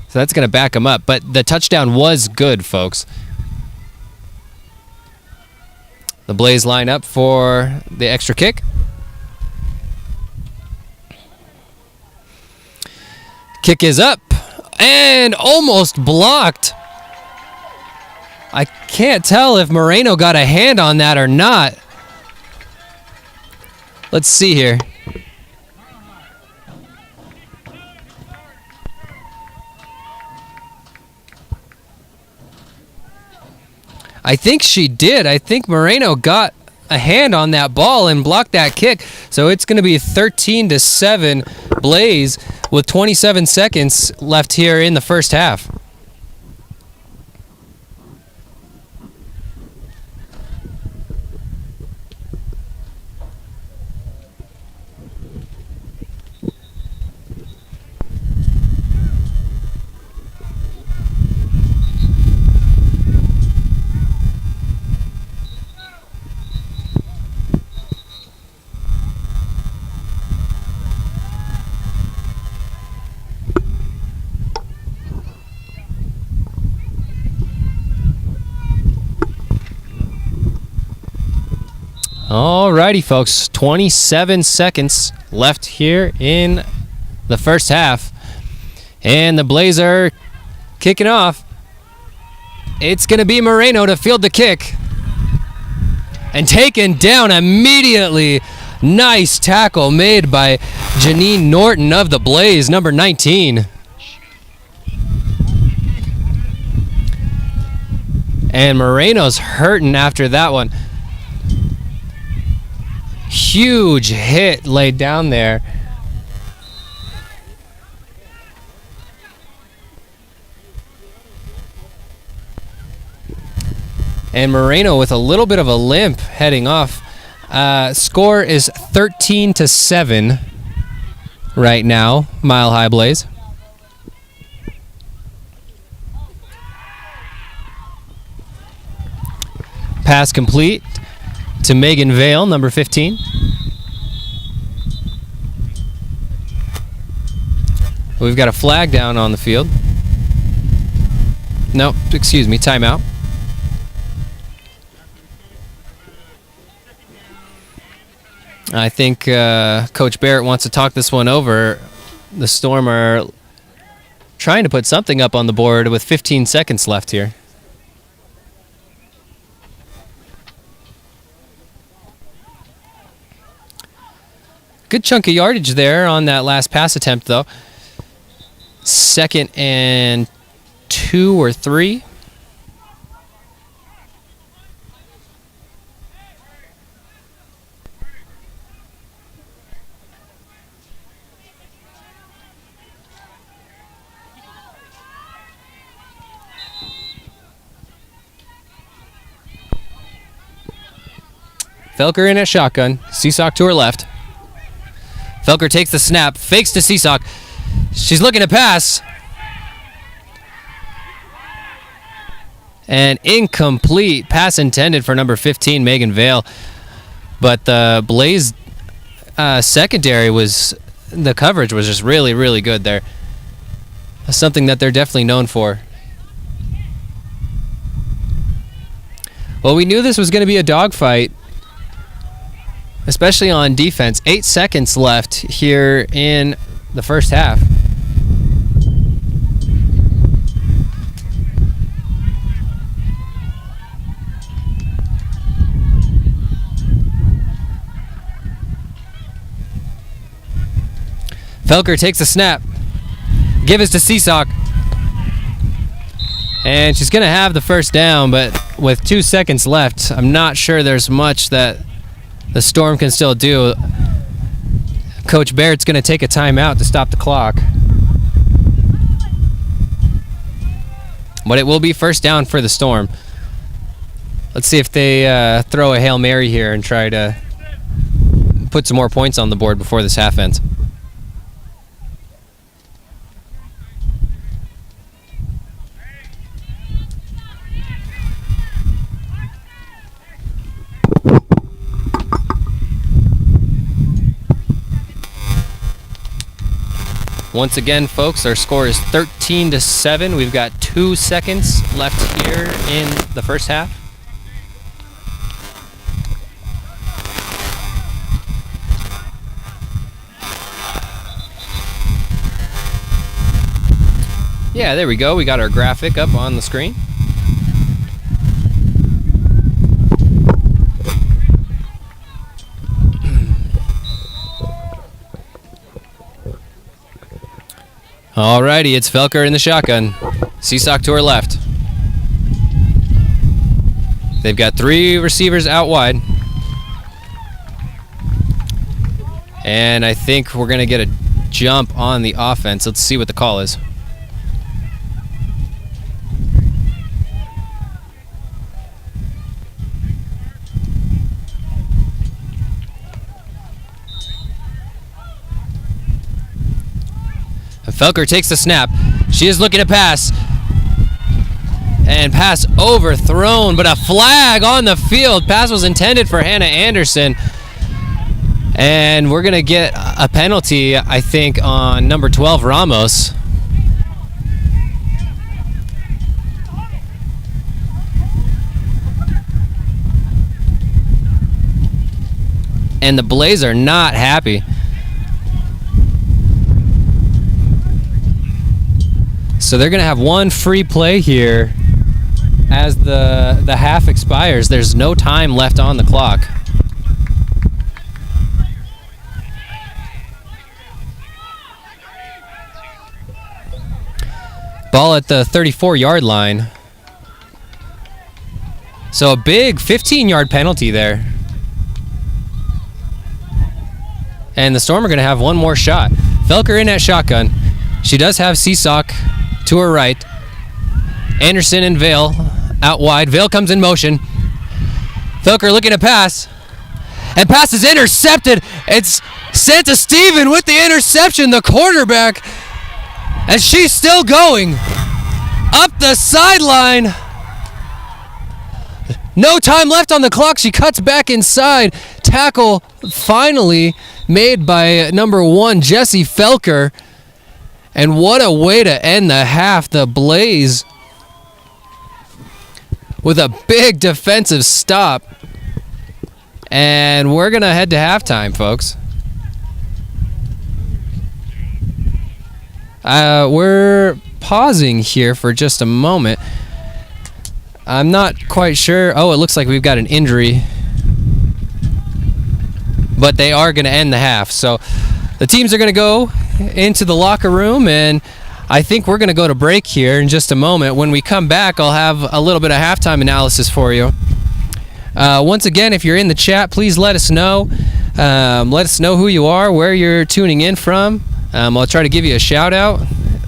So that's going to back him up, but the touchdown was good, folks. The Blaze line up for the extra kick. Kick is up and almost blocked. I can't tell if Moreno got a hand on that or not. Let's see here. I think she did. I think Moreno got a hand on that ball and blocked that kick. So it's going to be 13-7 Blaze with 27 seconds left here in the first half. Alrighty, folks. 27 seconds left here in the first half. And the Blaze are kicking off. It's going to be Moreno to field the kick. And taken down immediately. Nice tackle made by Janine Norton of the Blaze, number 19. And Moreno's hurting after that one. Huge hit laid down there. And Moreno with a little bit of a limp heading off. Score is 13-7 right now, Mile High Blaze. Pass complete to Megan Vale, number 15. We've got a flag down on the field. No, excuse me, timeout. I think Coach Barrett wants to talk this one over. The Storm are trying to put something up on the board with 15 seconds left here. Good chunk of yardage there on that last pass attempt, though. 2nd and 2 or 3. Felker in at shotgun. Seesock to her left. Felker takes the snap, fakes to Seesock. She's looking to pass. And incomplete. Pass intended for number 15, Megan Vale. But the Blaze secondary the coverage was just really, really good there. That's something that they're definitely known for. Well, we knew this was going to be a dogfight, especially on defense. 8 seconds left here in the first half. Felker takes the snap. Give it to Seesock. And she's going to have the first down, but with 2 seconds left, I'm not sure there's much that the Storm can still do. Coach Barrett's going to take a timeout to stop the clock. But it will be first down for the Storm. Let's see if they throw a Hail Mary here and try to put some more points on the board before this half ends. Once again, folks, our score is 13-7. We've got 2 seconds left here in the first half. Yeah, there we go. We got our graphic up on the screen. Alrighty, it's Felker in the shotgun. Seesock to her left. They've got 3 receivers out wide. And I think we're going to get a jump on the offense. Let's see what the call is. Felker takes the snap. She is looking to pass. And pass overthrown, but a flag on the field. Pass was intended for Hannah Anderson. And we're going to get a penalty, I think, on number 12, Ramos. and the Blaze are not happy. So they're going to have one free play here as the half expires. There's no time left on the clock. Ball at the 34-yard line. So a big 15-yard penalty there. And the Storm are going to have one more shot. Felker in at shotgun. She does have Seesock to her right. Anderson and Vale out wide. Vale comes in motion. Felker looking to pass. And pass is intercepted. It's Santa Steven with the interception, the quarterback. And she's still going up the sideline. No time left on the clock. She cuts back inside. Tackle finally made by number 1, Jessie Felker. And what a way to end the half. The Blaze with a big defensive stop. And we're going to head to halftime, folks. We're pausing here for just a moment. I'm not quite sure. Oh, it looks like we've got an injury. But they are going to end the half. So the teams are going to go into the locker room, and I think we're going to go to break here in just a moment. When we come back, I'll have a little bit of halftime analysis for you. Once again, if you're in the chat, please let us know. Let us know who you are, where you're tuning in from. I'll try to give you a shout out.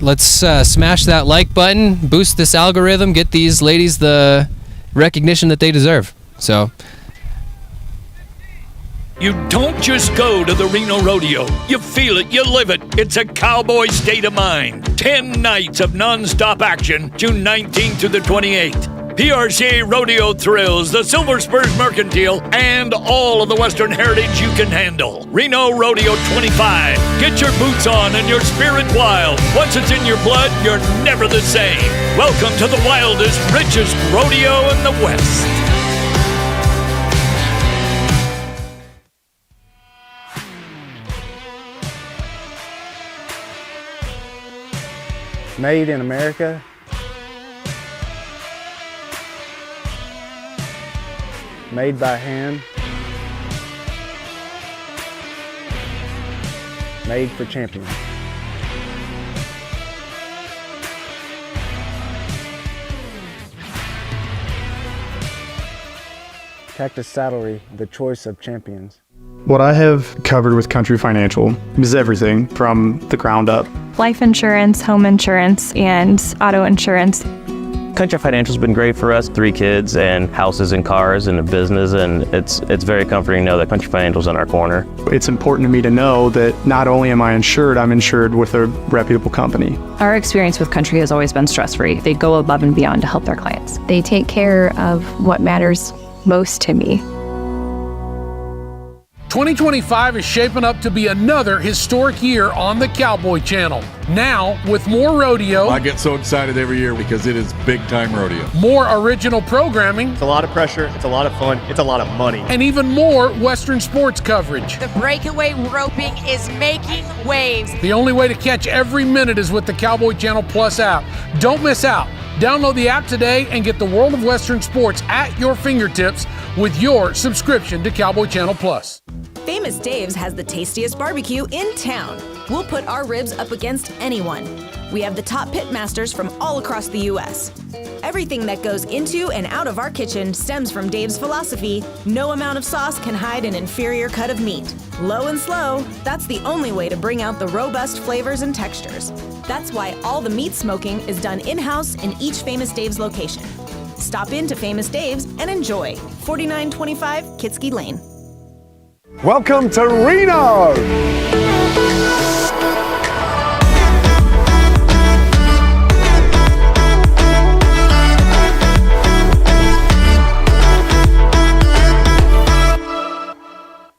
Let's smash that like button, boost this algorithm, get these ladies the recognition that they deserve. So, you don't just go to the Reno Rodeo. You feel it, you live it. It's a cowboy state of mind. 10 nights of non-stop action, June 19th to the 28th. PRCA Rodeo Thrills, the Silver Spurs Mercantile, and all of the Western heritage you can handle. Reno Rodeo 25. Get your boots on and your spirit wild. Once it's in your blood, you're never the same. Welcome to the wildest, richest rodeo in the West. Made in America. Made by hand. Made for champions. Cactus Saddlery, the choice of champions. What I have covered with Country Financial is everything from the ground up. Life insurance, home insurance, and auto insurance. Country Financial's been great for us. 3 kids and houses and cars and a business, and it's very comforting to know that Country Financial's in our corner. It's important to me to know that not only am I insured, I'm insured with a reputable company. Our experience with Country has always been stress-free. They go above and beyond to help their clients. They take care of what matters most to me. 2025 is shaping up to be another historic year on the Cowboy Channel. Now, with more rodeo. I get so excited every year because it is big time rodeo. More original programming. It's a lot of pressure, it's a lot of fun, it's a lot of money. And even more Western sports coverage. The breakaway roping is making waves. The only way to catch every minute is with the Cowboy Channel Plus app. Don't miss out. Download the app today and get the world of Western sports at your fingertips with your subscription to Cowboy Channel Plus. Famous Dave's has the tastiest barbecue in town. We'll put our ribs up against anyone. We have the top pit masters from all across the U.S. Everything that goes into and out of our kitchen stems from Dave's philosophy: no amount of sauce can hide an inferior cut of meat. Low and slow, that's the only way to bring out the robust flavors and textures. That's why all the meat smoking is done in-house in each Famous Dave's location. Stop into Famous Dave's and enjoy. 4925 Kitski Lane. Welcome to Reno!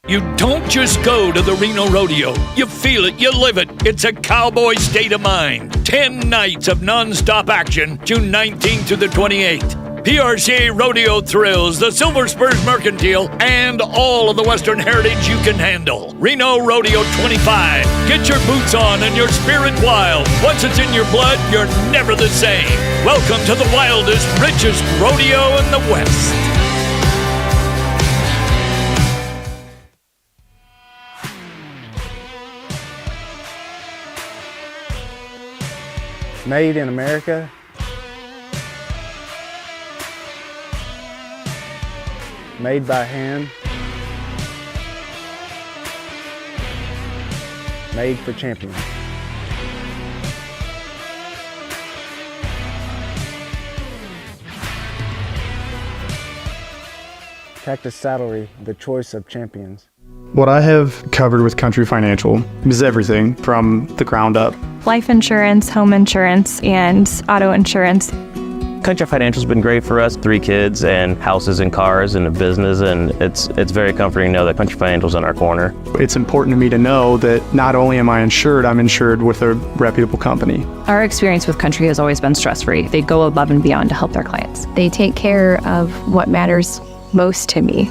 You don't just go to the Reno Rodeo. You feel it, you live it. It's a cowboy state of mind. 10 nights of non-stop action, June 19th to the 28th. PRCA Rodeo Thrills, the Silver Spurs Mercantile, and all of the Western heritage you can handle. Reno Rodeo 25. Get your boots on and your spirit wild. Once it's in your blood, you're never the same. Welcome to the wildest, richest rodeo in the West. Made in America. Made by hand. Made for champions. Cactus Saddlery, the choice of champions. What I have covered with Country Financial is everything from the ground up. Life insurance, home insurance, and auto insurance. Country Financial's been great for us. 3 kids and houses and cars and a business, and it's very comforting to know that Country Financial's in our corner. It's important to me to know that not only am I insured, I'm insured with a reputable company. Our experience with Country has always been stress-free. They go above and beyond to help their clients. They take care of what matters most to me.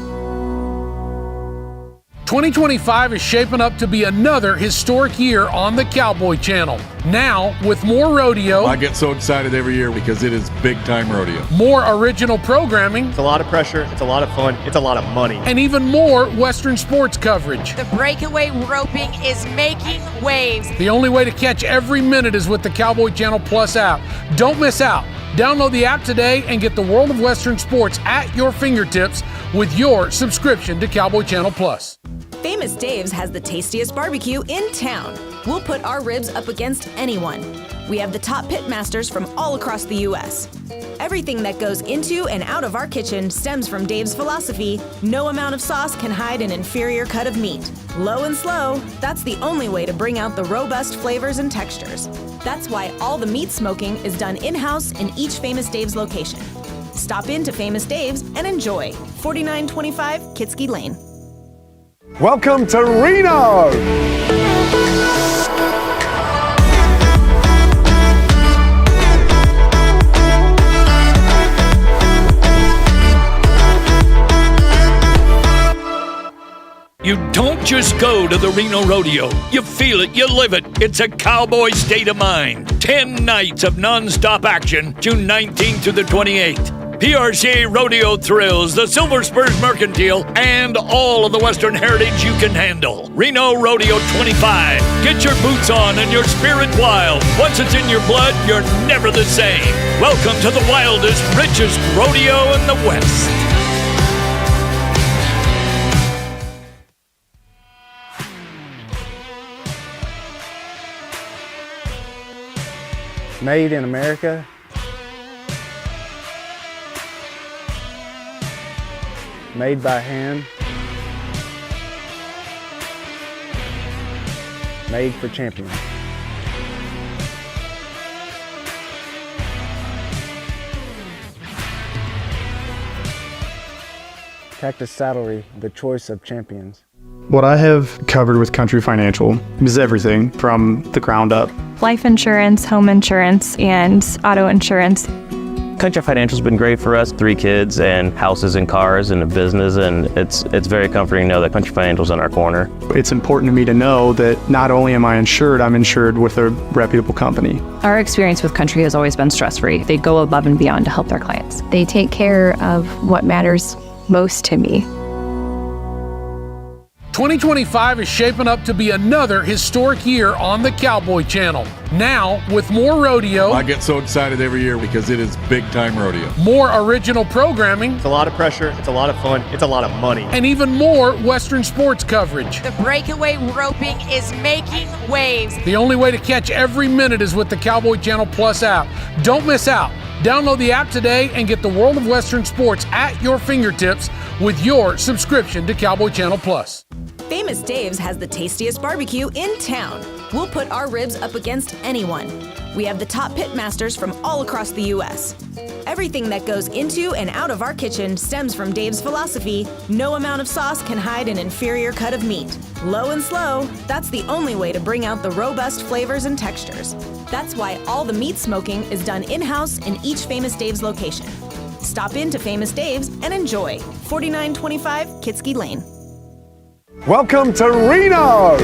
2025 is shaping up to be another historic year on the Cowboy Channel. Now, with more rodeo, I get so excited every year because it is big time rodeo. more original programming, It's a lot of pressure, it's a lot of fun, it's a lot of money. and even more Western sports coverage. The breakaway roping is making waves. The only way to catch every minute is with the Cowboy Channel Plus app. Don't miss out. Download the app today and get the world of Western sports at your fingertips with your subscription to Cowboy Channel Plus. Famous Dave's has the tastiest barbecue in town. We'll put our ribs up against anyone. We have the top pit masters from all across the U.S. Everything that goes into and out of our kitchen stems from Dave's philosophy: no amount of sauce can hide an inferior cut of meat. Low and slow, that's the only way to bring out the robust flavors and textures. That's why all the meat smoking is done in-house in each Famous Dave's location. Stop into Famous Dave's and enjoy. 4925 Kitski Lane. Welcome to Reno! You don't just go to the Reno Rodeo. You feel it, you live it. It's a cowboy state of mind. 10 nights of non-stop action, June 19th to the 28th. PRCA Rodeo Thrills, the Silver Spurs Mercantile, and all of the Western heritage you can handle. Reno Rodeo 25. Get your boots on and your spirit wild. Once it's in your blood, you're never the same. Welcome to the wildest, richest rodeo in the West. Made in America. Made by hand. Made for champions. Cactus Saddlery, the choice of champions. What I have covered with Country Financial is everything from the ground up. Life insurance, home insurance, and auto insurance. Country Financial's been great for us. 3 kids and houses and cars and a business, and it's very comforting to know that Country Financial's in our corner. It's important to me to know that not only am I insured, I'm insured with a reputable company. Our experience with Country has always been stress-free. They go above and beyond to help their clients. They take care of what matters most to me. 2025 is shaping up to be another historic year on the Cowboy Channel. Now, with more rodeo, I get so excited every year because it is big time rodeo. more original programming, It's a lot of pressure, it's a lot of fun, it's a lot of money. and even more Western sports coverage. The breakaway roping is making waves. The only way to catch every minute is with the Cowboy Channel Plus app. Don't miss out. Download the app today and get the world of Western sports at your fingertips with your subscription to Cowboy Channel Plus. Famous Dave's has the tastiest barbecue in town. We'll put our ribs up against anyone. We have the top pit masters from all across the U.S. Everything that goes into and out of our kitchen stems from Dave's philosophy: no amount of sauce can hide an inferior cut of meat. Low and slow, that's the only way to bring out the robust flavors and textures. That's why all the meat smoking is done in-house in each Famous Dave's location. Stop in to Famous Dave's and enjoy. 4925 Kitski Lane. Welcome to Reno!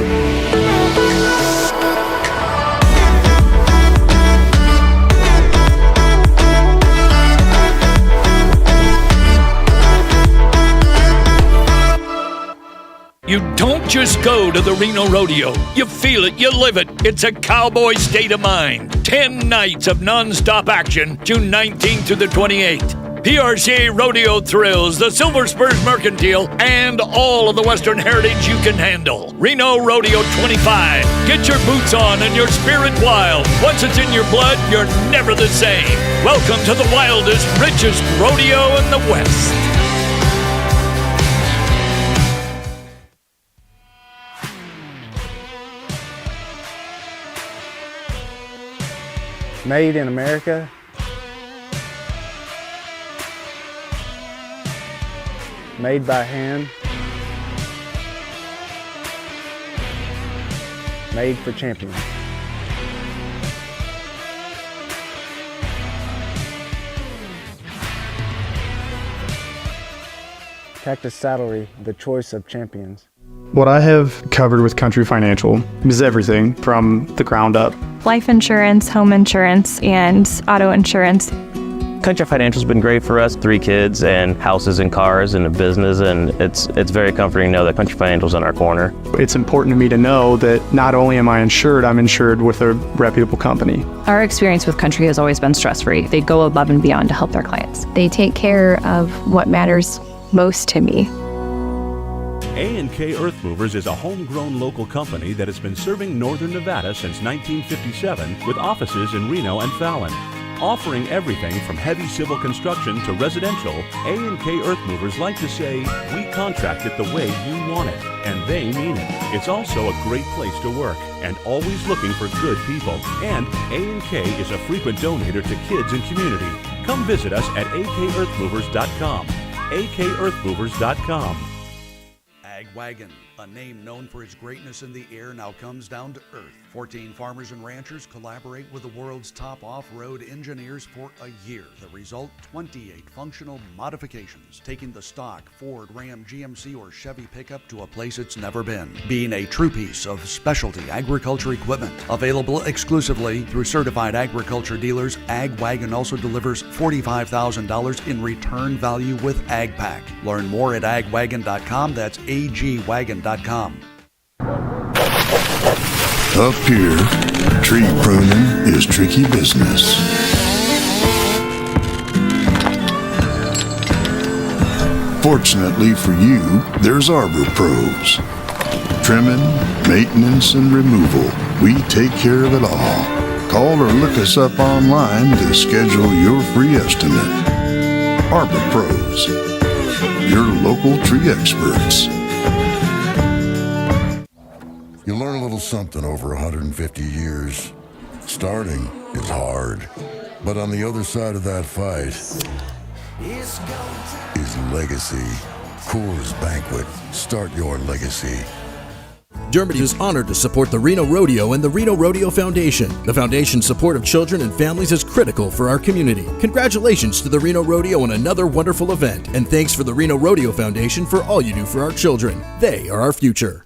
You don't just go to the Reno Rodeo. You feel it, you live it. It's a cowboy state of mind. 10 nights of non-stop action, June 19th through the 28th. PRCA Rodeo Thrills, the Silver Spurs Mercantile, and all of the Western heritage you can handle. Reno Rodeo 25. Get your boots on and your spirit wild. Once it's in your blood, you're never the same. Welcome to the wildest, richest rodeo in the West. Made in America. Made by hand. Made for champions. Cactus Saddlery, the choice of champions. What I have covered with Country Financial is everything from the ground up. Life insurance, home insurance, and auto insurance. Country Financial's been great for us. 3 kids and houses and cars and a business, and it's very comforting to know that Country Financial's in our corner. It's important to me to know that not only am I insured, I'm insured with a reputable company. Our experience with Country has always been stress-free. They go above and beyond to help their clients. They take care of what matters most to me. A&K Earth Movers is a homegrown local company that has been serving northern Nevada since 1957 with offices in Reno and Fallon. Offering everything from heavy civil construction to residential, A&K Earth Movers like to say, we contract it the way you want it, and they mean it. It's also a great place to work and always looking for good people. And A&K is a frequent donator to kids and community. Come visit us at akearthmovers.com. akearthmovers.com. Ag Wagon, a name known for its greatness in the air, now comes down to earth. 14 farmers and ranchers collaborate with the world's top off-road engineers for a year. The result, 28 functional modifications, taking the stock Ford, Ram, GMC, or Chevy pickup to a place it's never been. Being a true piece of specialty agriculture equipment. Available exclusively through certified agriculture dealers, Ag Wagon also delivers $45,000 in return value with Ag Pack. Learn more at agwagon.com. That's agwagon.com. Up here, tree pruning is tricky business. Fortunately for you, there's Arbor Pros. Trimming, maintenance, and removal, we take care of it all. Call or look us up online to schedule your free estimate. Arbor Pros, your local tree experts. You learn a little something over 150 years. Starting is hard. But on the other side of that fight is legacy. Coors Banquet. Start your legacy. Dermody is honored to support the Reno Rodeo and the Reno Rodeo Foundation. The foundation's support of children and families is critical for our community. Congratulations to the Reno Rodeo on another wonderful event, and thanks for the Reno Rodeo Foundation for all you do for our children. They are our future.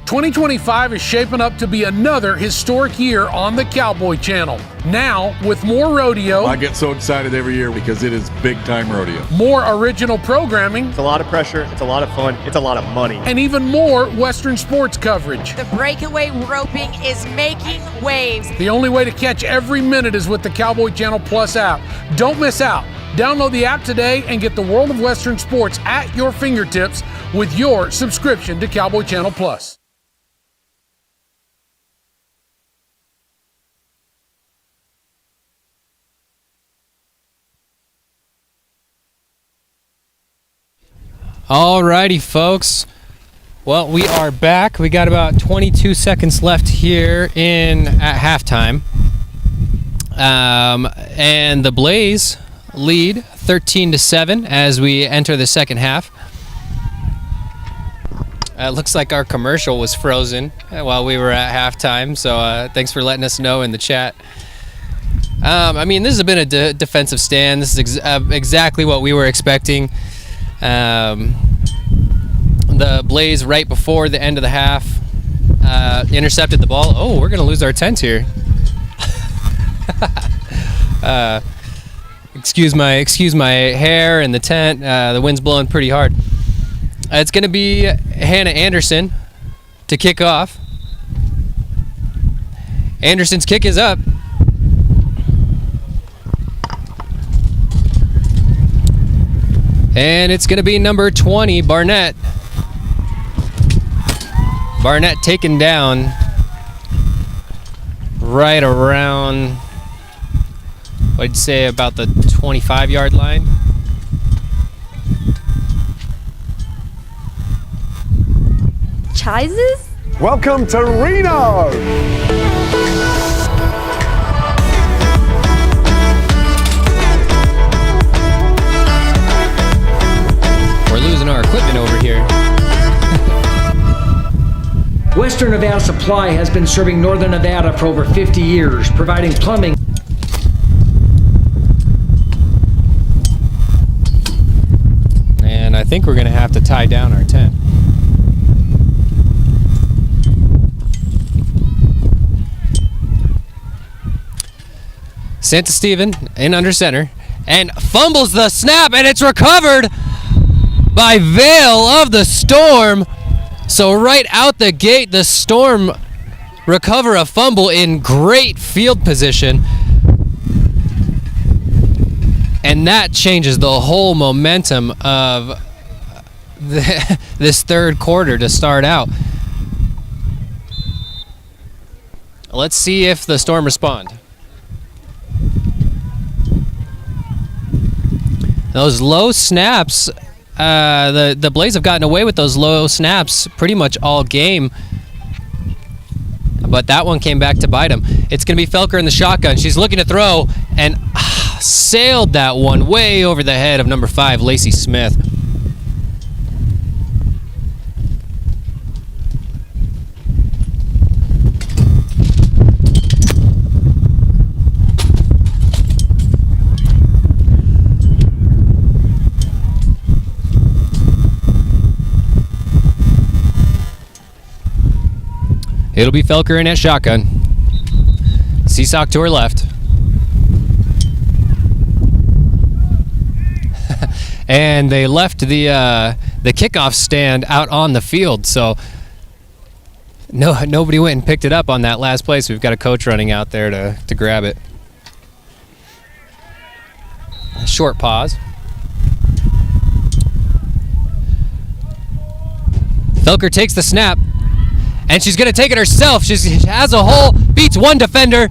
2025 is shaping up to be another historic year on the Cowboy Channel. Now, with more rodeo, I get so excited every year because it is big time rodeo. more original programming, It's a lot of pressure. It's a lot of fun. It's a lot of money. and even more Western sports coverage. The breakaway roping is making waves. The only way to catch every minute is with the Cowboy Channel Plus app. Don't miss out. Download the app today and get the world of Western sports at your fingertips with your subscription to Cowboy Channel Plus. Alrighty, folks. Well, we are back. We got about 22 seconds left here at halftime. And the Blaze lead 13-7 as we enter the second half. It looks like our commercial was frozen while we were at halftime, so thanks for letting us know in the chat. I mean, this has been a defensive stand. This is exactly what we were expecting. The Blaze right before the end of the half intercepted the ball. Oh, we're gonna lose our tent here. Excuse my hair and the tent. The wind's blowing pretty hard. It's gonna be Hannah Anderson to kick off. Anderson's kick is up. And it's going to be number 20, Barnett. Barnett taken down right around, what'd you say, about the 25-yard line? Chises? Welcome to Reno! We're losing our equipment over here. Western Nevada Supply has been serving Northern Nevada for over 50 years, providing plumbing. And I think we're going to have to tie down our tent. Santa Stephen in under center and fumbles the snap, and it's recovered by Veil of the Storm. So right out the gate, the Storm recover a fumble in great field position. And that changes the whole momentum of this third quarter to start out. Let's see if the Storm respond. Those low snaps, the Blaze have gotten away with those low snaps pretty much all game. But that one came back to bite him. It's going to be Felker in the shotgun. She's looking to throw and sailed that one way over the head of number 5, Lacey Smith. It'll be Felker in at shotgun. Seesock to her left. And they left the kickoff stand out on the field, so nobody went and picked it up on that last play, so we've got a coach running out there to grab it. A short pause. Felker takes the snap. And she's going to take it herself. She has a hole, beats one defender.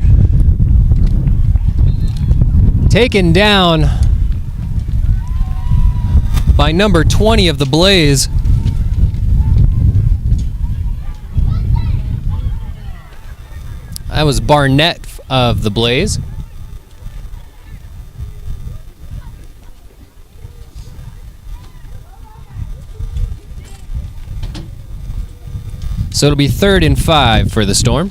Taken down by number 20 of the Blaze. That was Barnett of the Blaze. So it'll be 3rd and 5 for the Storm.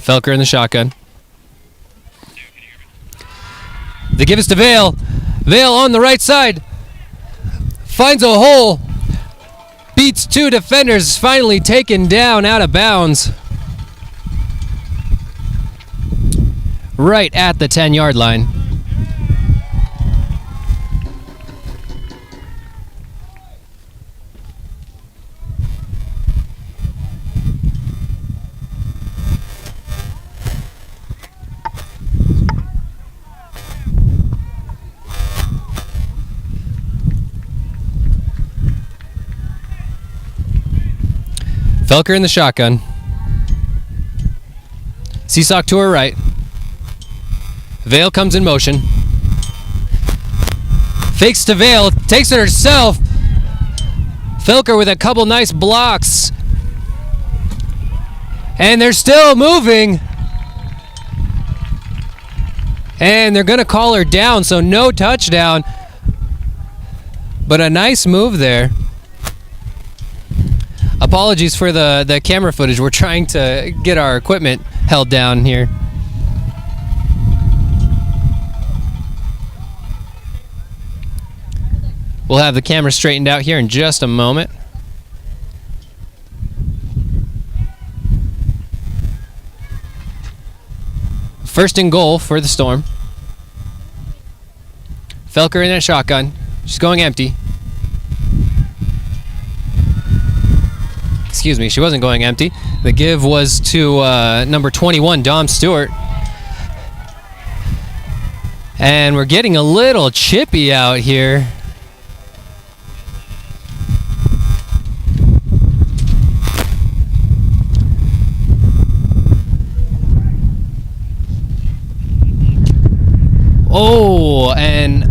Felker in the shotgun. The give is to Vale. Vale on the right side. Finds a hole. Beats 2 defenders. Finally taken down out of bounds. Right at the 10-yard line. Felker in the shotgun. Seesock to her right. Vale comes in motion. Fakes to Vale. Takes it herself. Felker with a couple nice blocks. And they're still moving. And they're going to call her down, so no touchdown. But a nice move there. Apologies for the camera footage. We're trying to get our equipment held down here. We'll have the camera straightened out here in just a moment. First and goal for the Storm. Felker in that shotgun. She's going empty. Excuse me, she wasn't going empty. The give was to number 21, Dom Stewart. And we're getting a little chippy out here. Oh, and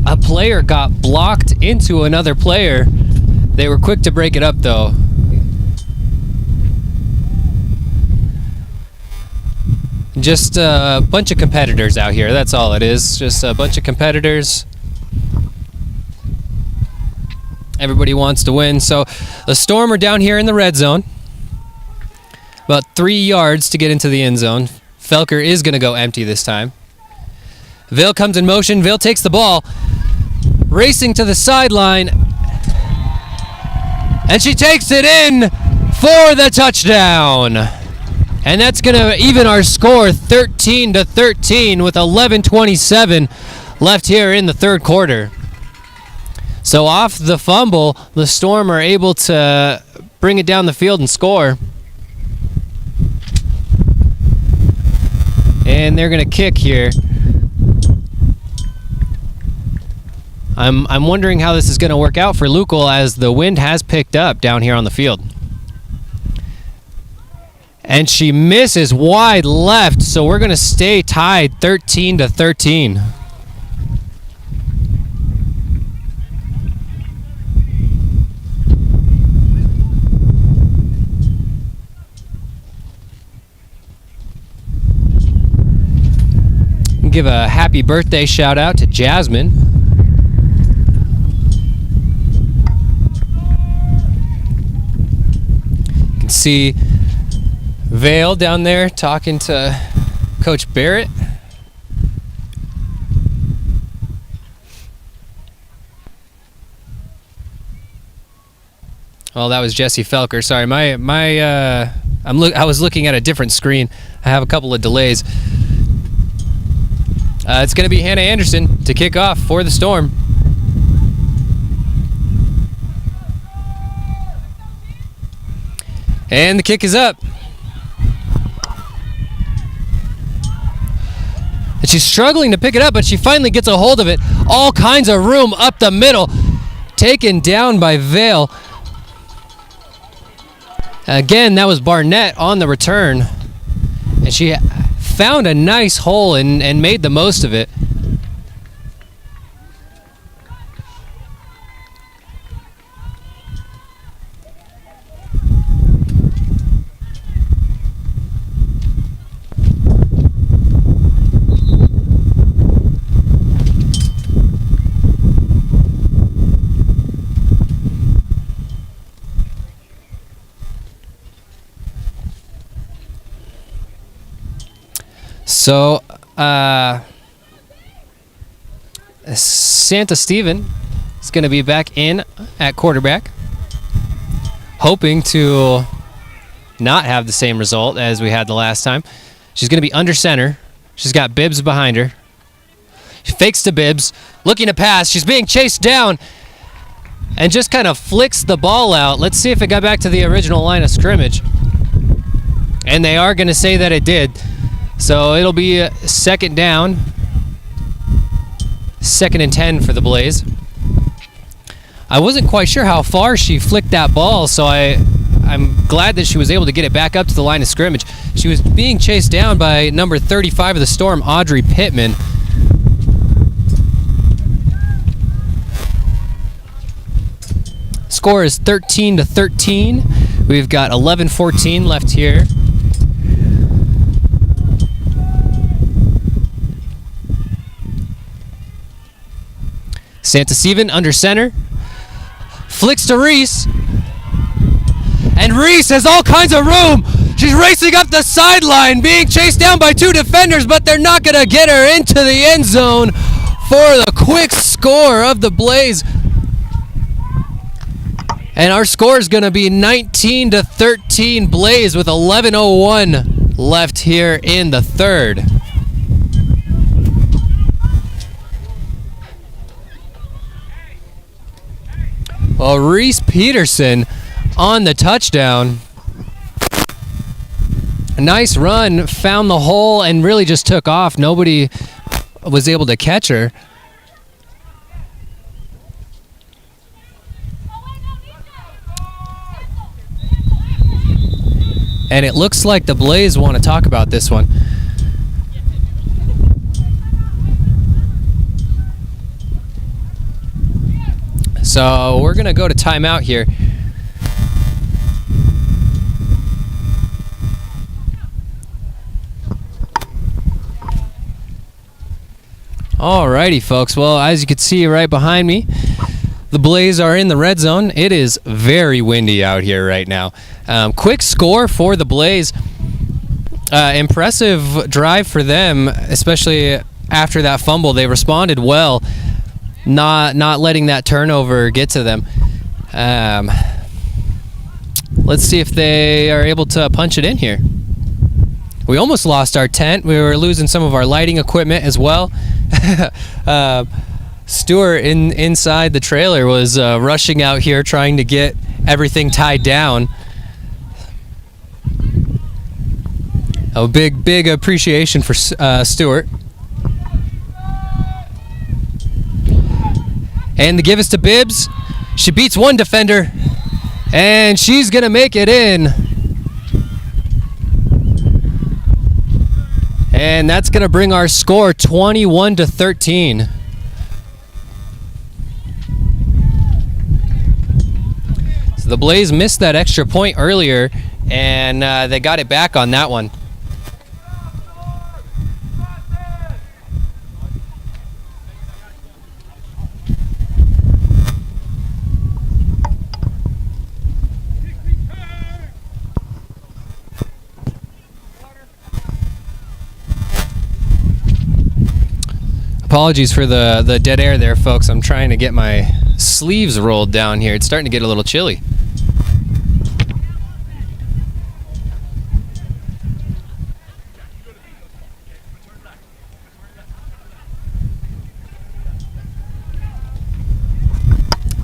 a player got blocked into another player. They were quick to break it up, though. Just a bunch of competitors out here. That's all it is. Just a bunch of competitors. Everybody wants to win. So the Storm are down here in the red zone. About 3 yards to get into the end zone. Felker is going to go empty this time. Vale comes in motion. Vale takes the ball. Racing to the sideline. And she takes it in for the touchdown. And that's going to even our score 13-13 with 11:27 left here in the third quarter. So off the fumble, the Storm are able to bring it down the field and score. And they're going to kick here. I'm wondering how this is going to work out for Lucal as the wind has picked up down here on the field. And she misses wide left, so we're going to stay tied 13-13. Give a happy birthday shout out to Jasmine. You can see Vale down there talking to Coach Barrett. Oh, that was Jesse Felker. Sorry, I was looking at a different screen. I have a couple of delays. It's going to be Hannah Anderson to kick off for the Storm. And the kick is up. And she's struggling to pick it up, but she finally gets a hold of it. All kinds of room up the middle. Taken down by Vale. Again, that was Barnett on the return. And she found a nice hole and made the most of it. So, Santa Steven is going to be back in at quarterback, hoping to not have the same result as we had the last time. She's going to be under center. She's got Bibbs behind her. She fakes to Bibbs, looking to pass. She's being chased down and just kind of flicks the ball out. Let's see if it got back to the original line of scrimmage. And they are going to say that it did. So it'll be a second down. 2nd and 10 for the Blaze. I wasn't quite sure how far she flicked that ball, so I'm glad that she was able to get it back up to the line of scrimmage. She was being chased down by number 35 of the Storm, Audrey Pittman. Score is 13-13. We've got 11:14 left here. Santa Steven under center. Flicks to Reese. And Reese has all kinds of room. She's racing up the sideline, being chased down by 2 defenders, but they're not going to get her into the end zone for the quick score of the Blaze. And our score is going to be 19-13 Blaze with 11:01 left here in the third. Well, Reese Peterson on the touchdown. A nice run, found the hole, and really just took off. Nobody was able to catch her. And it looks like the Blaze want to talk about this one. So we're going to go to timeout here. Alrighty, folks. Well, as you can see right behind me, the Blaze are in the red zone. It is very windy out here right now. Quick score for the Blaze. Impressive drive for them, especially after that fumble. They responded well, not letting that turnover get to them. Let's see if they are able to punch it in here. We almost lost our tent. We were losing some of our lighting equipment as well. Stuart inside the trailer was rushing out here trying to get everything tied down. A big appreciation for Stuart. And the give is to Bibbs. She beats one defender, and she's going to make it in. And that's going to bring our score 21-13. So the Blaze missed that extra point earlier, and they got it back on that one. Apologies for the dead air there, folks. I'm trying to get my sleeves rolled down here. It's starting to get a little chilly.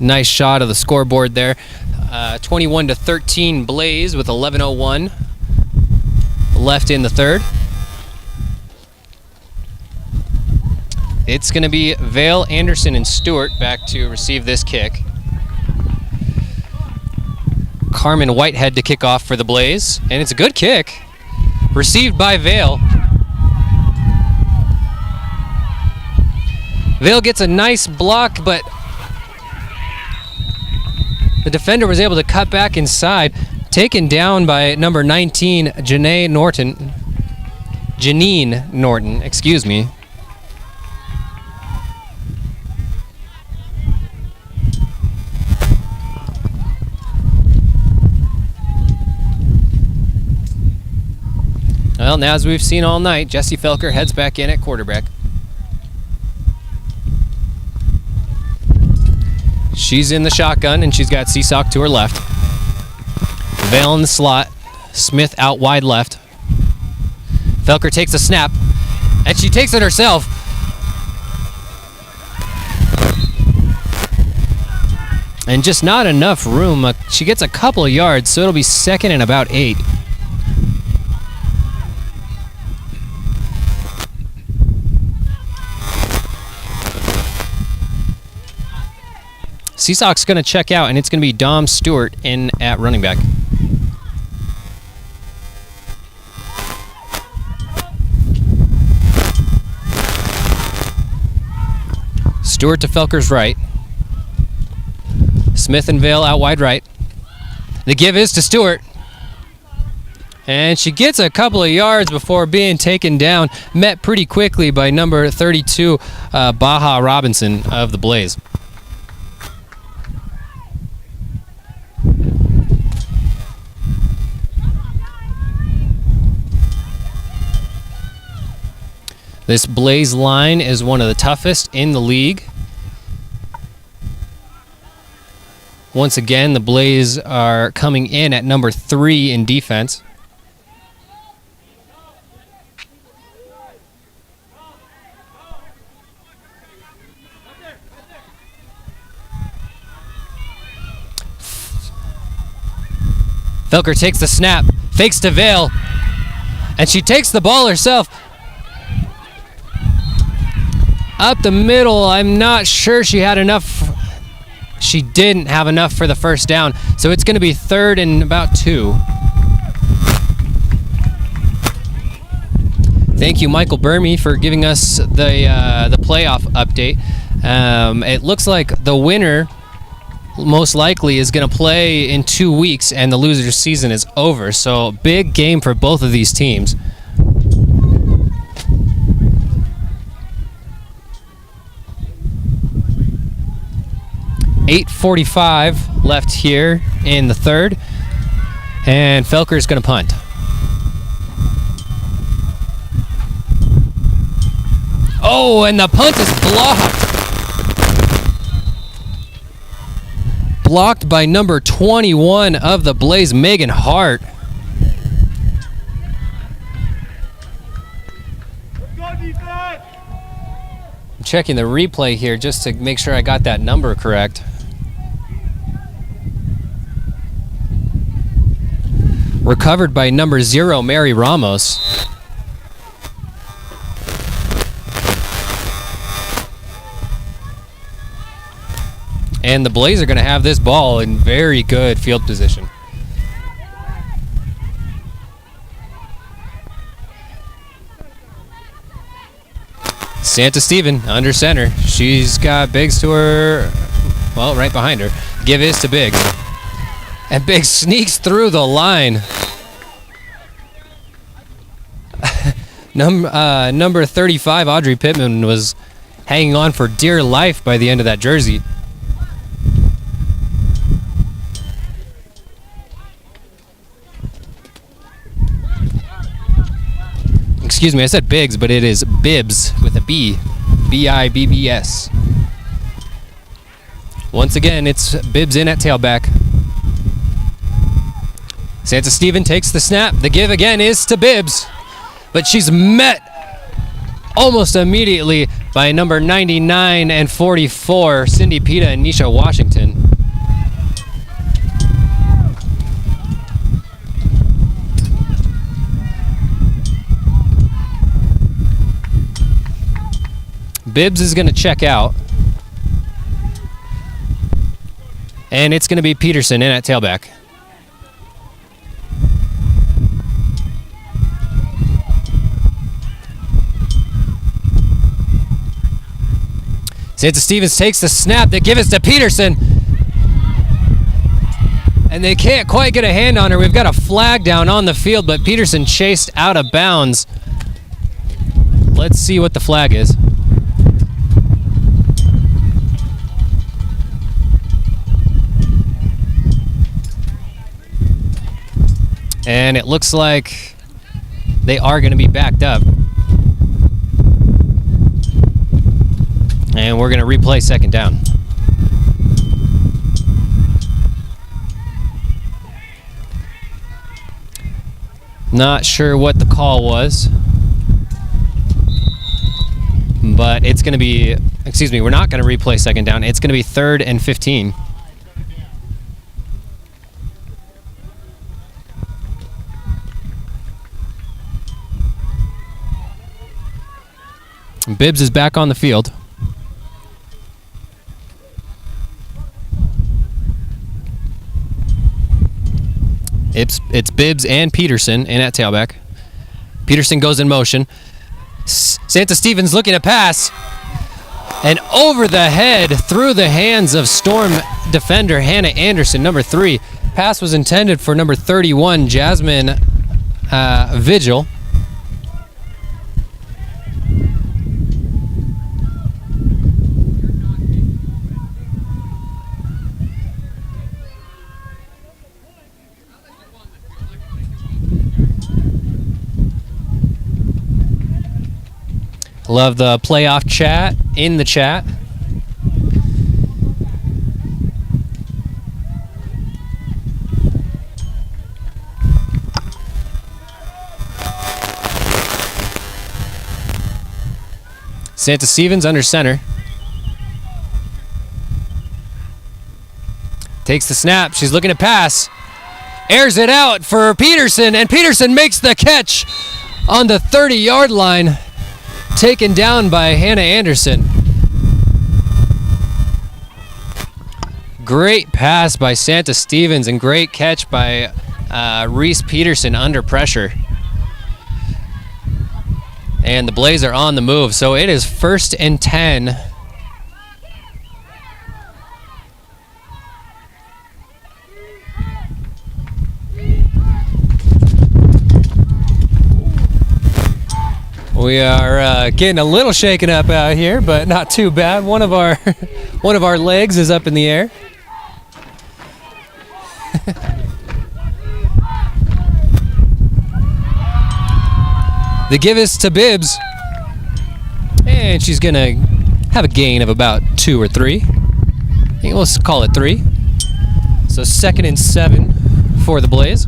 Nice shot of the scoreboard there. 21-13 Blaze with 11:01 left in the third. It's going to be Vale, Anderson, and Stewart back to receive this kick. Carmen Whitehead to kick off for the Blaze, and it's a good kick. Received by Vale. Vale gets a nice block, but the defender was able to cut back inside. Taken down by number 19, Janine Norton, excuse me. Well, now as we've seen all night, Jesse Felker heads back in at quarterback. She's in the shotgun, and she's got Seesock to her left. Vale in the slot. Smith out wide left. Felker takes a snap, and she takes it herself. And just not enough room. She gets a couple of yards, so it'll be second and about 8. Seesock's going to check out, and it's going to be Dom Stewart in at running back. Stewart to Felker's right. Smith and Vale out wide right. The give is to Stewart. And she gets a couple of yards before being taken down. Met pretty quickly by number 32, Baja Robinson of the Blaze. This Blaze line is one of the toughest in the league. Once again, the Blaze are coming in at number 3 in defense. Felker takes the snap, fakes to Vale, and she takes the ball herself. Up the middle, I'm not sure she had enough. She didn't have enough for the first down, so it's going to be 3rd and about 2. Thank you, Michael Burmy, for giving us the playoff update. It looks like the winner most likely is going to play in 2 weeks, and the loser's season is over. So big game for both of these teams. .8:45 left here in the 3rd, and Felker's going to punt. Oh, and the punt is blocked. Blocked by number 21 of the Blaze, Megan Hart. I'm checking the replay here just to make sure I got that number correct. Recovered by number 0, Mary Ramos. And the Blaze are going to have this ball in very good field position. Santa Steven under center. She's got Biggs to her, well, right behind her. Give is to Biggs. And Biggs sneaks through the line. Number 35, Audrey Pittman, was hanging on for dear life by the end of that jersey. Excuse me, I said Biggs, but it is Bibbs with a B. B-I-B-B-S. Once again, it's Bibbs in at tailback. Santa Steven takes the snap. The give again is to Bibbs, but she's met almost immediately by number 99 and 44, Cindy Pita and Nisha Washington. Bibbs is going to check out. And it's going to be Peterson in at tailback. Santa Stevens takes the snap. They give it to Peterson. And they can't quite get a hand on her. We've got a flag down on the field, but Peterson chased out of bounds. Let's see what the flag is. And it looks like they are going to be backed up. And we're going to replay second down. Not sure what the call was. But it's going to be, excuse me, we're not going to replay second down. It's going to be 3rd and 15. Bibbs is back on the field. It's Bibbs and Peterson in at tailback. Peterson goes in motion. Santa Stevens looking to pass. And over the head, through the hands of Storm defender Hannah Anderson, number 3. Pass was intended for number 31, Jasmine Vigil. Love the playoff chat in the chat. Santa Stevens under center. Takes the snap. She's looking to pass. Airs it out for Peterson, and Peterson makes the catch on the 30-yard line. Taken down by Hannah Anderson. Great pass by Santa Stevens and great catch by Reese Peterson under pressure. And the Blaze are on the move, so it is 1st and 10. We are getting a little shaken up out here, but not too bad. One of our legs is up in the air. The give is to Bibbs, and she's gonna have a gain of about 2 or 3. I think let's call it 3. So 2nd and 7 for the Blaze.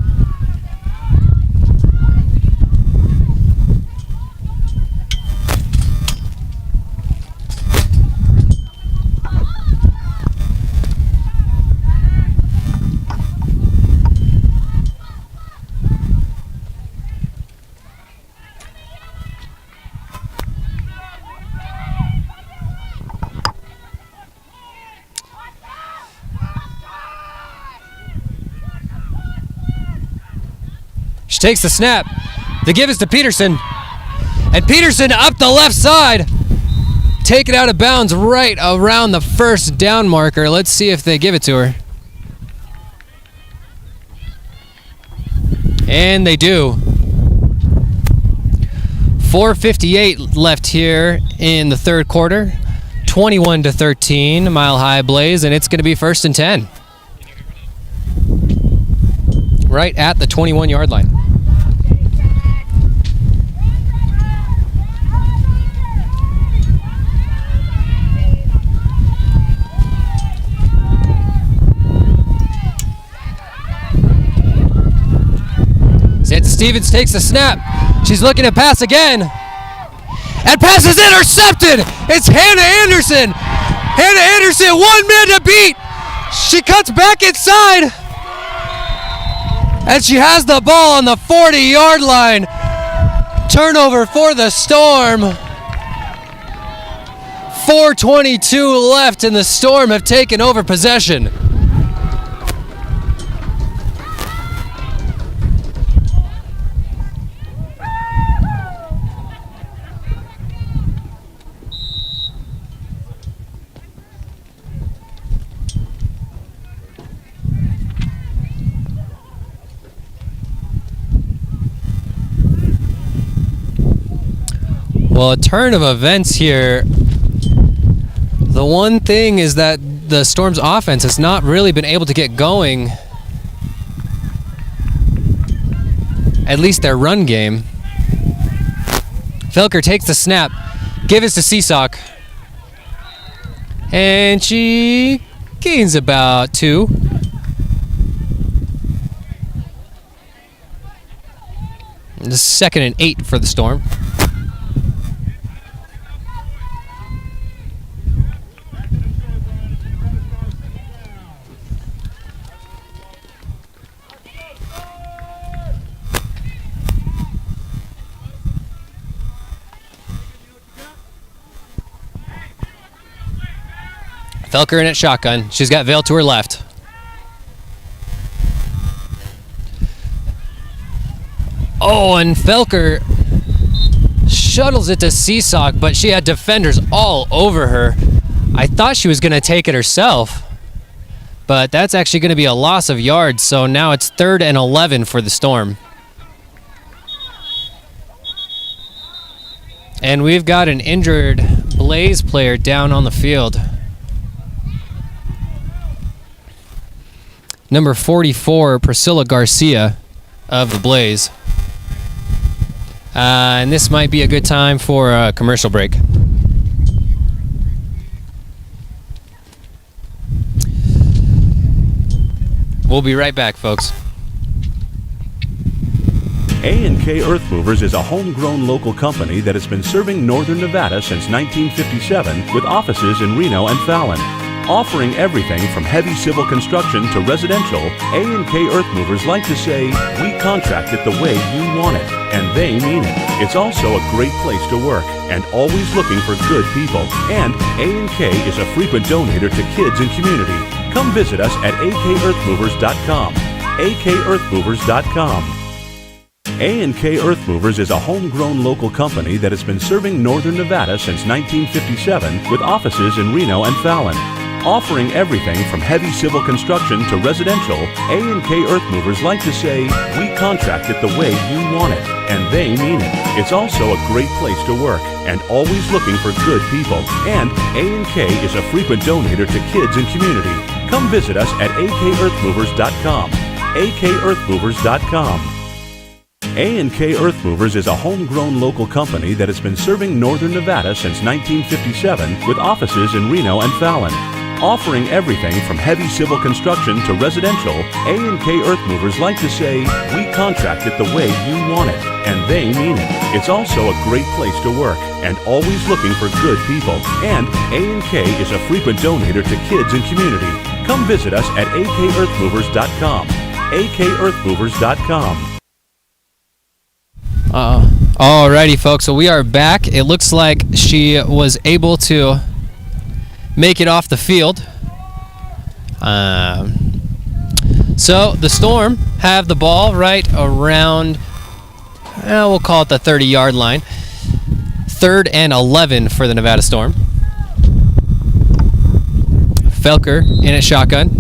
She takes the snap. The give is to Peterson. And Peterson up the left side. Taken out of bounds right around the 1st down marker. Let's see if they give it to her. And they do. 4:58 left here in the 3rd quarter. 21-13, Mile High Blaze, and it's going to be 1st and 10. Right at the 21-yard line. Santa Stevens takes the snap. She's looking to pass again. And pass is intercepted. It's Hannah Anderson. Hannah Anderson, 1 man to beat. She cuts back inside. And she has the ball on the 40-yard line. Turnover for the Storm. 4:22 left, and the Storm have taken over possession. Well, a turn of events here. The one thing is that the Storm's offense has not really been able to get going. At least their run game. Felker takes the snap. Give it to Seesock. And she gains about 2. This is 2nd and 8 for the Storm. Felker in at shotgun. She's got Vale to her left. Oh, and Felker shuttles it to Seesaw, but she had defenders all over her. I thought she was going to take it herself, but that's actually going to be a loss of yards, so now it's 3rd and 11 for the Storm. And we've got an injured Blaze player down on the field. Number 44, Priscilla Garcia of the Blaze. And this might be a good time for a commercial break. We'll be right back, folks. A&K Earth Movers is a homegrown local company that has been serving northern Nevada since 1957 with offices in Reno and Fallon. Offering everything from heavy civil construction to residential, A&K Earth Movers like to say, we contract it the way you want it, and they mean it. It's also a great place to work, and always looking for good people. And A&K is a frequent donator to kids and community. Come visit us at akearthmovers.com. akearthmovers.com. A&K Earth Movers is a homegrown local company that has been serving northern Nevada since 1957 with offices in Reno and Fallon. Offering everything from heavy civil construction to residential, A&K Earth Movers like to say, we contract it the way you want it, and they mean it. It's also a great place to work, and always looking for good people. And A&K is a frequent donator to kids and community. Come visit us at akearthmovers.com. akearthmovers.com. A&K Earth Movers is a homegrown local company that has been serving northern Nevada since 1957 with offices in Reno and Fallon. Offering everything from heavy civil construction to residential, A&K Earth Movers like to say, we contract it the way you want it, and they mean it. It's also a great place to work, and always looking for good people. And A&K is a frequent donator to kids and community. Come visit us at akearthmovers.com. akearthmovers.com. Alrighty, folks, so we are back. It looks like she was able to make it off the field. So the Storm have the ball right around, we'll call it the 30-yard line. 3rd and 11 for the Nevada Storm. Felker in at shotgun.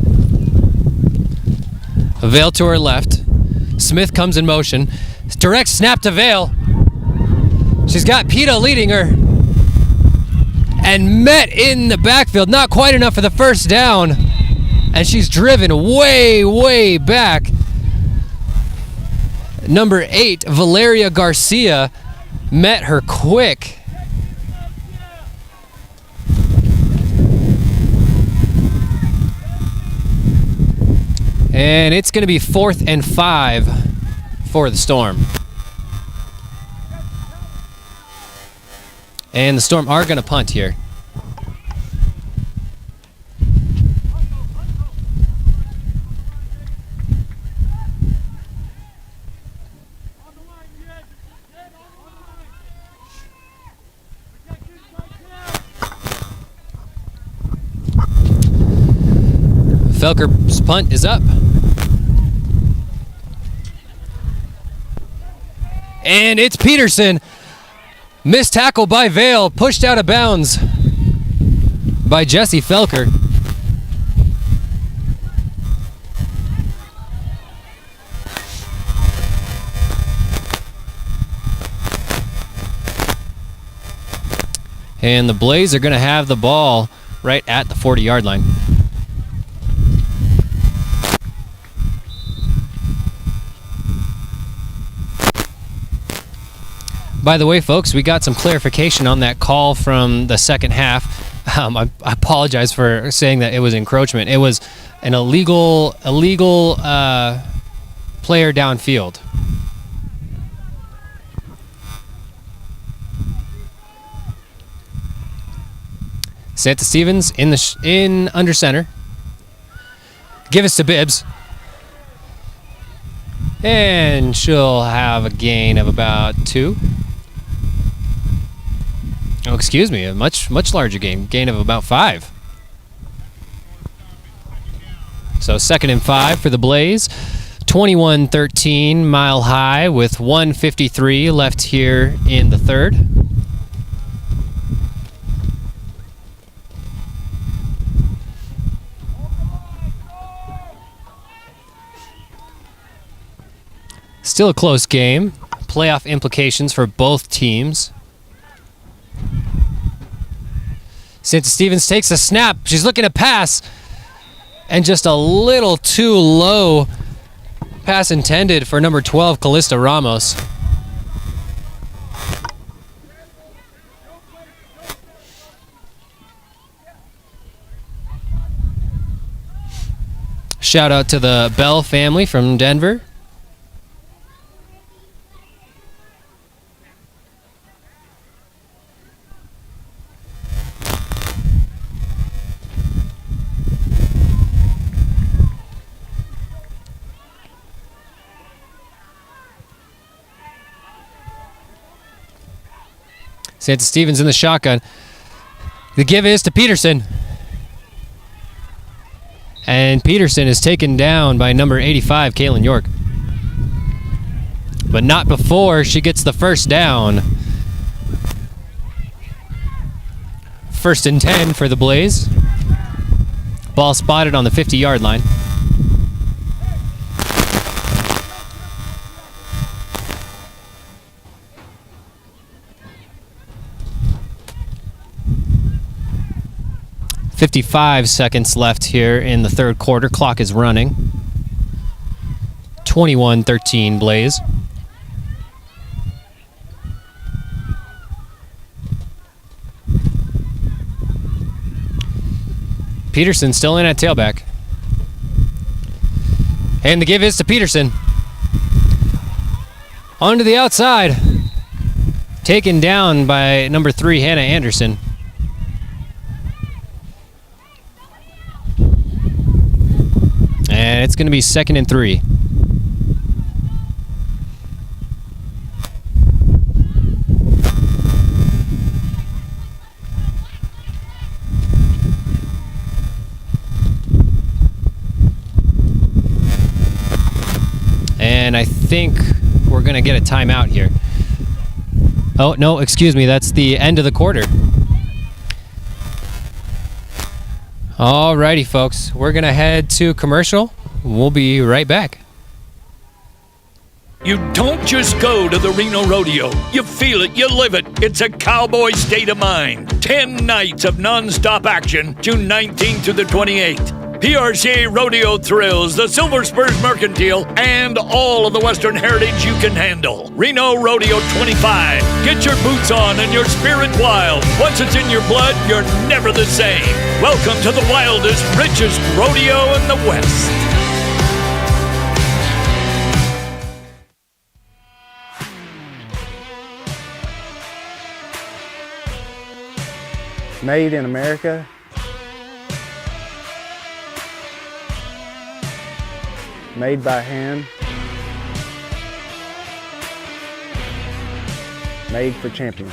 Vale to her left. Smith comes in motion. Direct snap to Vale. She's got Peta leading her. And met in the backfield. Not quite enough for the first down. And she's driven way, way back. Number 8, Valeria Garcia, met her quick. And it's going to be 4th and 5 for the Storm. And the Storm are going to punt here. Felker's punt is up. And it's Peterson. Missed tackle by Vale, pushed out of bounds by Jesse Felker. And the Blaze are going to have the ball right at the 40-yard line. By the way, folks, we got some clarification on that call from the second half. I apologize for saying that it was encroachment. It was an illegal player downfield. Santa Stevens in under center. Give us to Bibbs. And she'll have a gain of about 2. Oh, excuse me, a much larger gain of about 5. So 2nd and 5 for the Blaze. 21-13 Mile High with 1:53 left here in the third. Still a close game. Playoff implications for both teams. Santa Stevens takes a snap. She's looking to pass. And just a little too low. Pass intended for number 12, Callista Ramos. Shout out to the Bell family from Denver. Santa Stevens in the shotgun. The give is to Peterson. And Peterson is taken down by number 85, Kaylin York. But not before she gets the first down. 1st and 10 for the Blaze. Ball spotted on the 50-yard line. .55 seconds left here in the third quarter. Clock is running. 21-13 Blaze. Peterson still in at tailback. And the give is to Peterson. Onto the outside. Taken down by number 3, Hannah Anderson. And it's going to be 2nd and 3. And I think we're going to get a timeout here. Oh, no, excuse me. That's the end of the quarter. Alrighty, folks. We're going to head to commercial. We'll be right back. You don't just go to the Reno Rodeo. You feel it, you live it. It's a cowboy state of mind. 10 nights of non-stop action, June 19th to the 28th. PRCA Rodeo thrills, the Silver Spurs Mercantile, and all of the Western heritage you can handle. Reno Rodeo 25. Get your boots on and your spirit wild. Once it's in your blood, you're never the same. Welcome to the wildest, richest rodeo in the West. Made in America. Made by hand. Made for champions.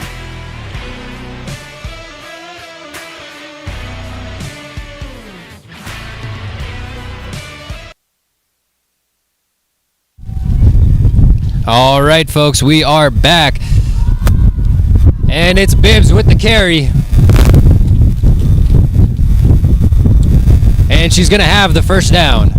All right, folks, we are back. And it's Bibbs with the carry. And she's going to have the first down.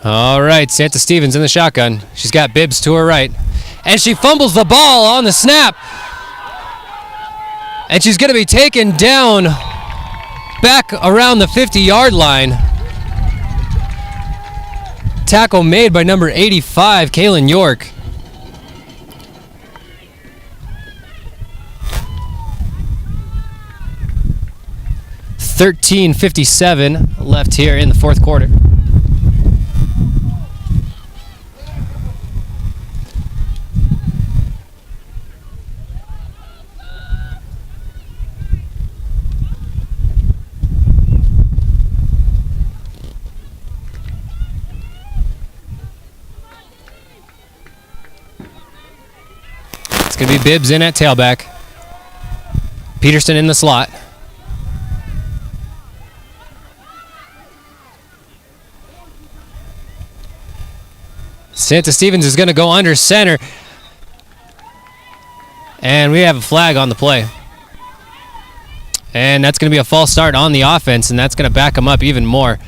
All right, Santa Stevens in the shotgun. She's got Bibbs to her right. And she fumbles the ball on the snap. And she's going to be taken down back around the 50-yard line. tackle made by number 85, Kaylin York. $13:57 left here in the fourth quarter. It's going to be Bibbs in at tailback. Peterson in the slot. Santa Stevens is going to go under center. And we have a flag on the play. And that's going to be a false start on the offense, and that's going to back them up even more.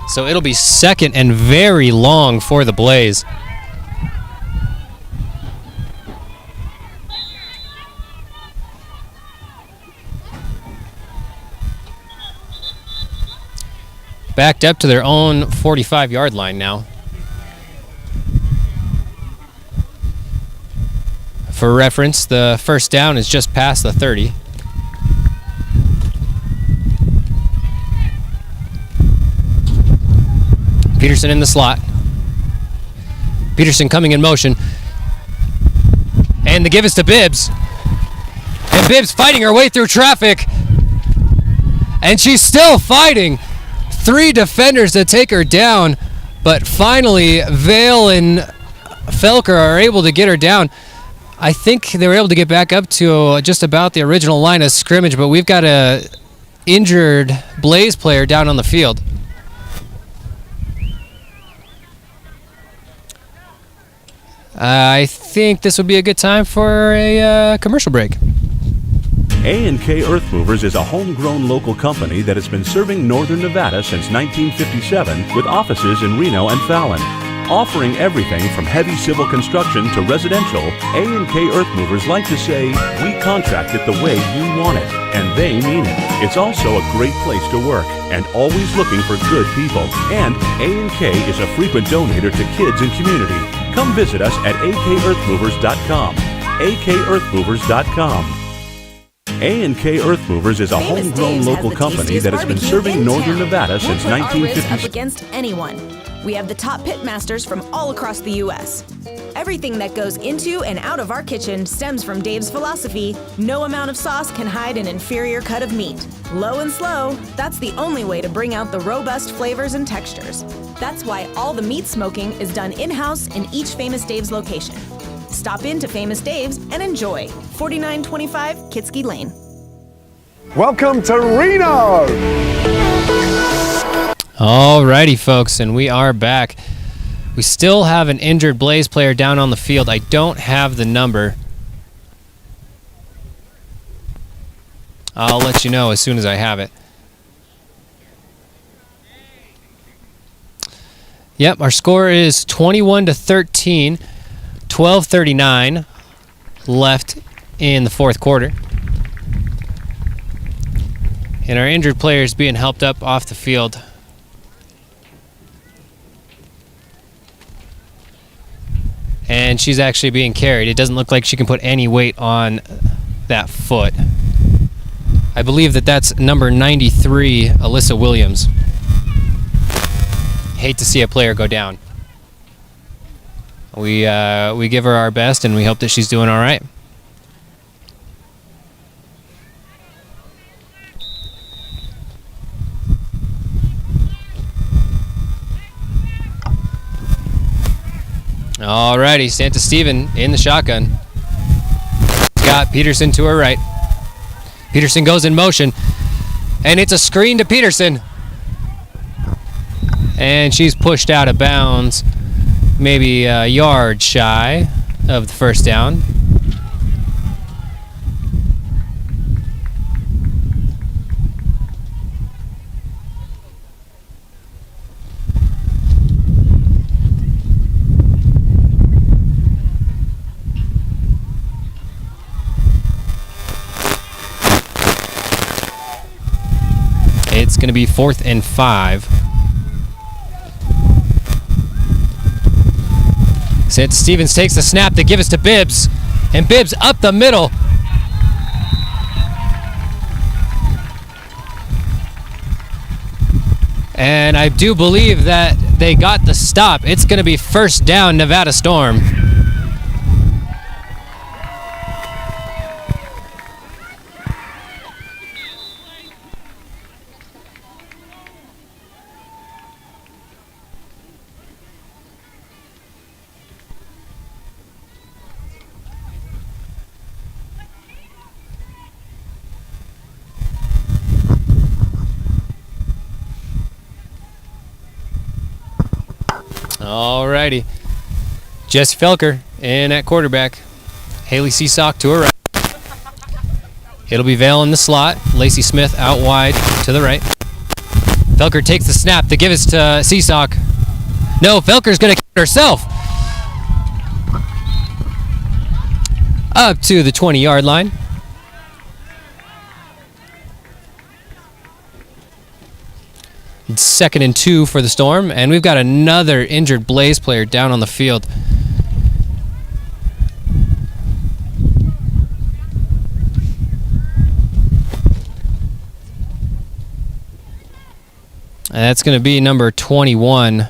So it'll be second and very long for the Blaze. Backed up to their own 45-yard line now. For reference, the first down is just past the 30. Peterson in the slot. Peterson coming in motion. And the give is to Bibbs. And Bibbs fighting her way through traffic. And she's still fighting. 3 defenders that take her down. But finally, Vale and Felker are able to get her down. I think they were able to get back up to just about the original line of scrimmage, but we've got a injured Blaze player down on the field. I think this would be a good time for a commercial break. A&K Earth Movers is a homegrown local company that has been serving northern Nevada since 1957 with offices in Reno and Fallon. Offering everything from heavy civil construction to residential, A&K Earth Movers like to say, we contract it the way you want it, and they mean it. It's also a great place to work and always looking for good people. And A&K is a frequent donator to kids and community. Come visit us at akearthmovers.com. akearthmovers.com. A&K Earth Movers is a homegrown local company that has been serving northern Nevada since 1950. Up against anyone. We have the top pit masters from all across the U.S. Everything that goes into and out of our kitchen stems from Dave's philosophy: no amount of sauce can hide an inferior cut of meat. Low and slow, that's the only way to bring out the robust flavors and textures. That's why all the meat smoking is done in-house in each Famous Dave's location. Stop in to Famous Dave's and enjoy. 4925 Kitski Lane. Welcome to Reno! Alrighty, folks, and we are back. We still have an injured Blaze player down on the field. I don't have the number. I'll let you know as soon as I have it. Yep, our score is 21-13, 12:39 left in the fourth quarter. And our injured player is being helped up off the field. And she's actually being carried. It doesn't look like she can put any weight on that foot. I believe that that's number 93, Alyssa Williams. Hate to see a player go down. We give her our best, and we hope that she's doing all right. Alrighty, Santa Steven in the shotgun. Got Peterson to her right. Peterson goes in motion, and it's a screen to Peterson. And she's pushed out of bounds, maybe a yard shy of the first down. It's going to be 4th and 5. St. Stevens takes the snap to give us to Bibbs. And Bibbs up the middle. And I do believe that they got the stop. It's going to be first down, Nevada Storm. Alrighty. Jesse Felker in at quarterback. Haley Seasock to her right. It'll be Vale in the slot. Lacey Smith out wide to the right. Felker takes the snap to give it to Seasock. No, Felker's going to kick it herself. Up to the 20-yard line. It's 2nd and 2 for the Storm, and we've got another injured Blaze player down on the field. And that's going to be number 21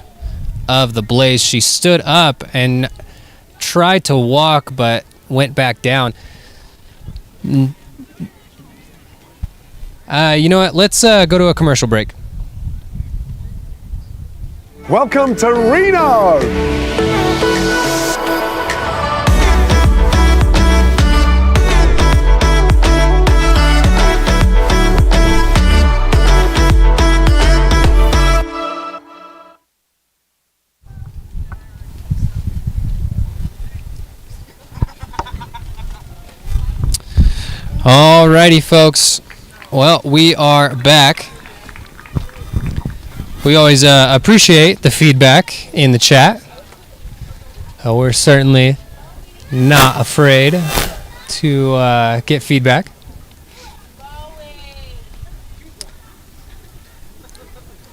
of the Blaze. She stood up and tried to walk, but went back down. You know what? Let's go to a commercial break. Welcome to Reno! Alrighty, folks. Well, we are back. We always appreciate the feedback in the chat. We're certainly not afraid to get feedback.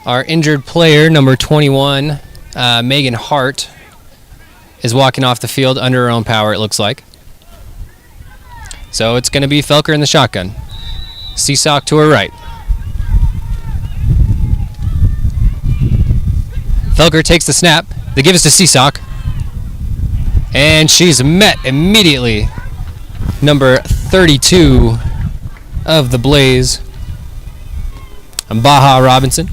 Our injured player, number 21, Megan Hart, is walking off the field under her own power, it looks like. So it's going to be Felker in the shotgun. Seasock to her right. Felker takes the snap. They give us to Seasock. And she's met immediately. Number 32 of the Blaze, Baja Robinson.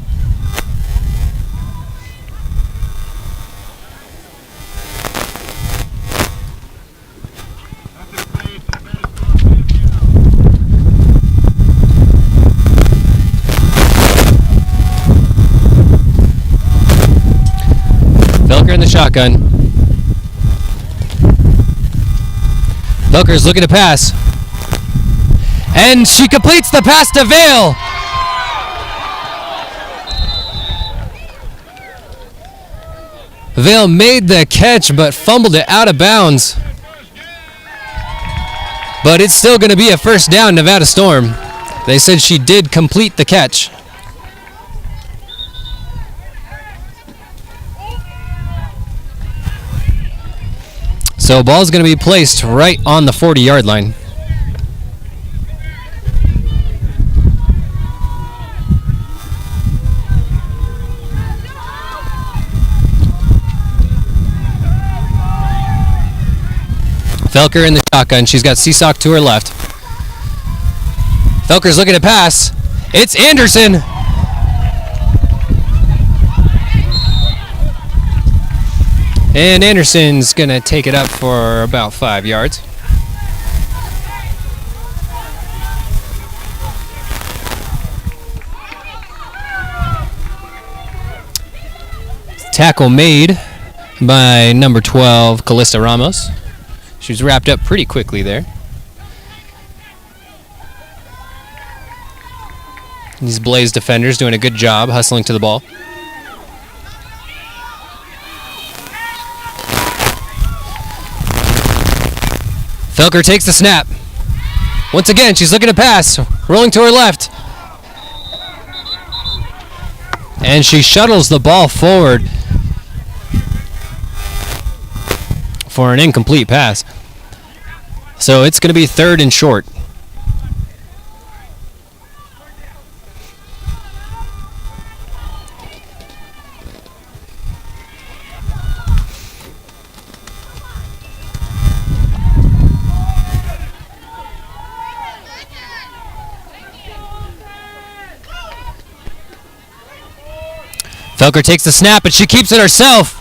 Felker in the shotgun. Felker's looking to pass. And she completes the pass to Vale. Vale made the catch but fumbled it out of bounds. But it's still going to be a first down, Nevada Storm. They said she did complete the catch. So ball's going to be placed right on the 40-yard line. Felker in the shotgun. She's got Seasock to her left. Felker's looking to pass. It's Anderson. And Anderson's going to take it up for about 5 yards. Tackle made by number 12, Callista Ramos. She was wrapped up pretty quickly there. These Blaze defenders doing a good job hustling to the ball. Felker takes the snap. Once again, she's looking to pass. Rolling to her left. and she shuttles the ball forward for an incomplete pass. So it's going to be 3rd and short. Felker takes the snap, and she keeps it herself.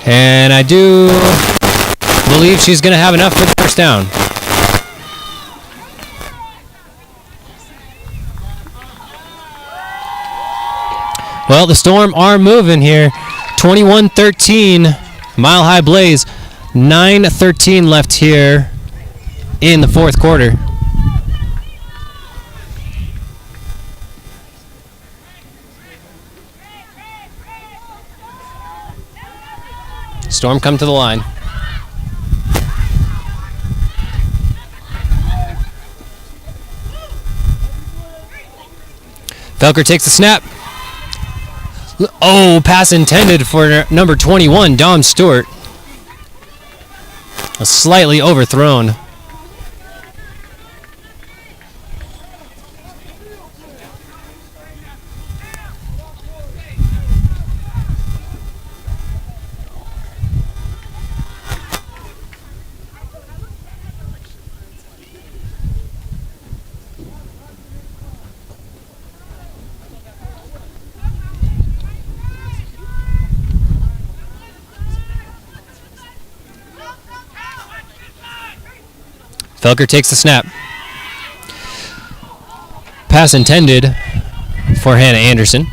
And I do believe she's going to have enough for the first down. Well, the Storm are moving here. 21-13, Mile High Blaze. 9:13 left here in the 4th quarter. Storm come to the line. Felker takes the snap. Oh, pass intended for number 21, Dom Stewart. Slightly overthrown. Felker takes the snap. Pass intended for Hannah Anderson.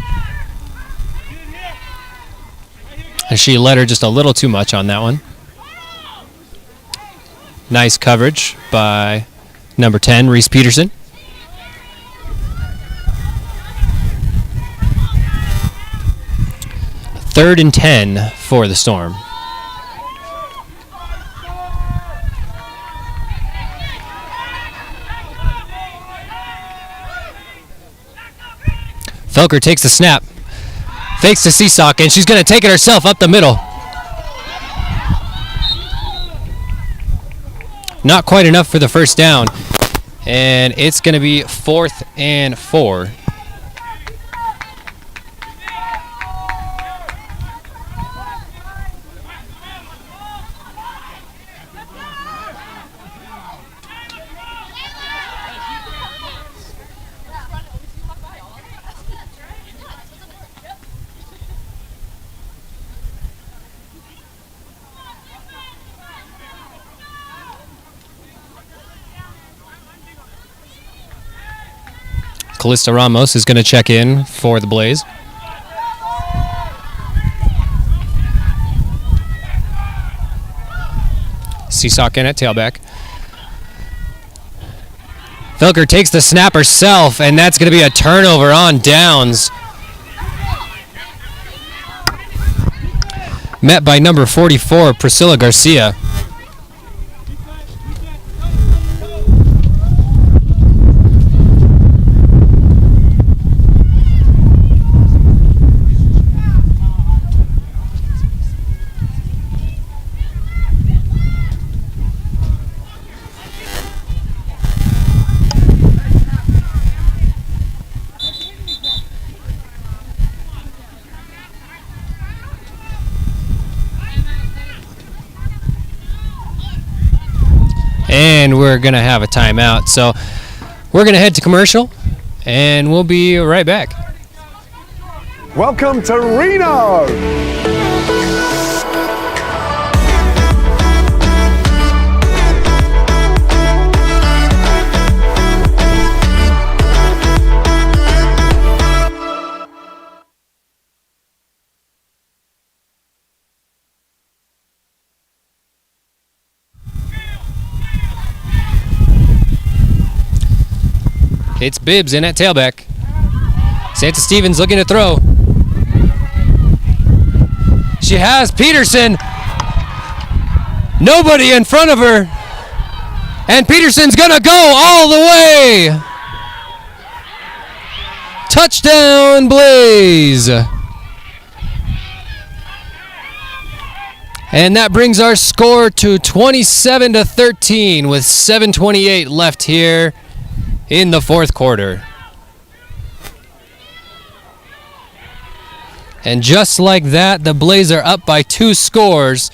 As she led her just a little too much on that one. Nice coverage by number 10, Reese Peterson. Third and 10 for the Storm. Felker takes the snap, fakes to Seesock, and she's going to take it herself up the middle. Not quite enough for the first down, and it's going to be 4th and 4. Callista Ramos is going to check in for the Blaze. Seesock in at tailback. Felker takes the snap herself, and that's going to be a turnover on downs. Met by number 44, Priscilla Garcia. And we're going to have a timeout. So we're going to head to commercial, and we'll be right back. Welcome to Reno! It's Bibbs in at tailback. Santa Stevens looking to throw. She has Peterson. Nobody in front of her. And Peterson's going to go all the way. Touchdown, Blaze! And that brings our score to 27-13 with 7:28 left here in the fourth quarter. And just like that, the Blaze are up by 2 scores.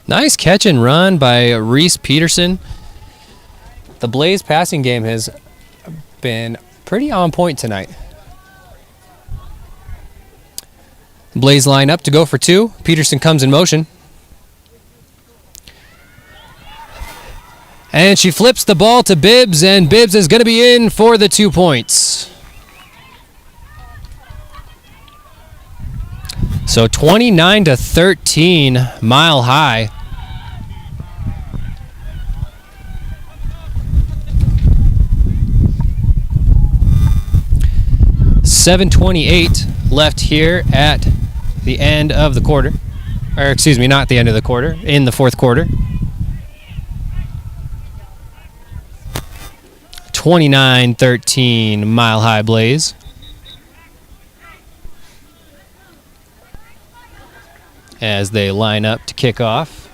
Nice catch and run by Reese Peterson. The Blaze passing game has been pretty on point tonight. Blaze line up to go for 2. Peterson comes in motion. And she flips the ball to Bibbs, and Bibbs is going to be in for the 2 points. So 29-13, Mile High. .728 left here at the end of the quarter. Or excuse me, not the end of the quarter, in the fourth quarter. 29-13 Mile High Blaze. As they line up to kick off.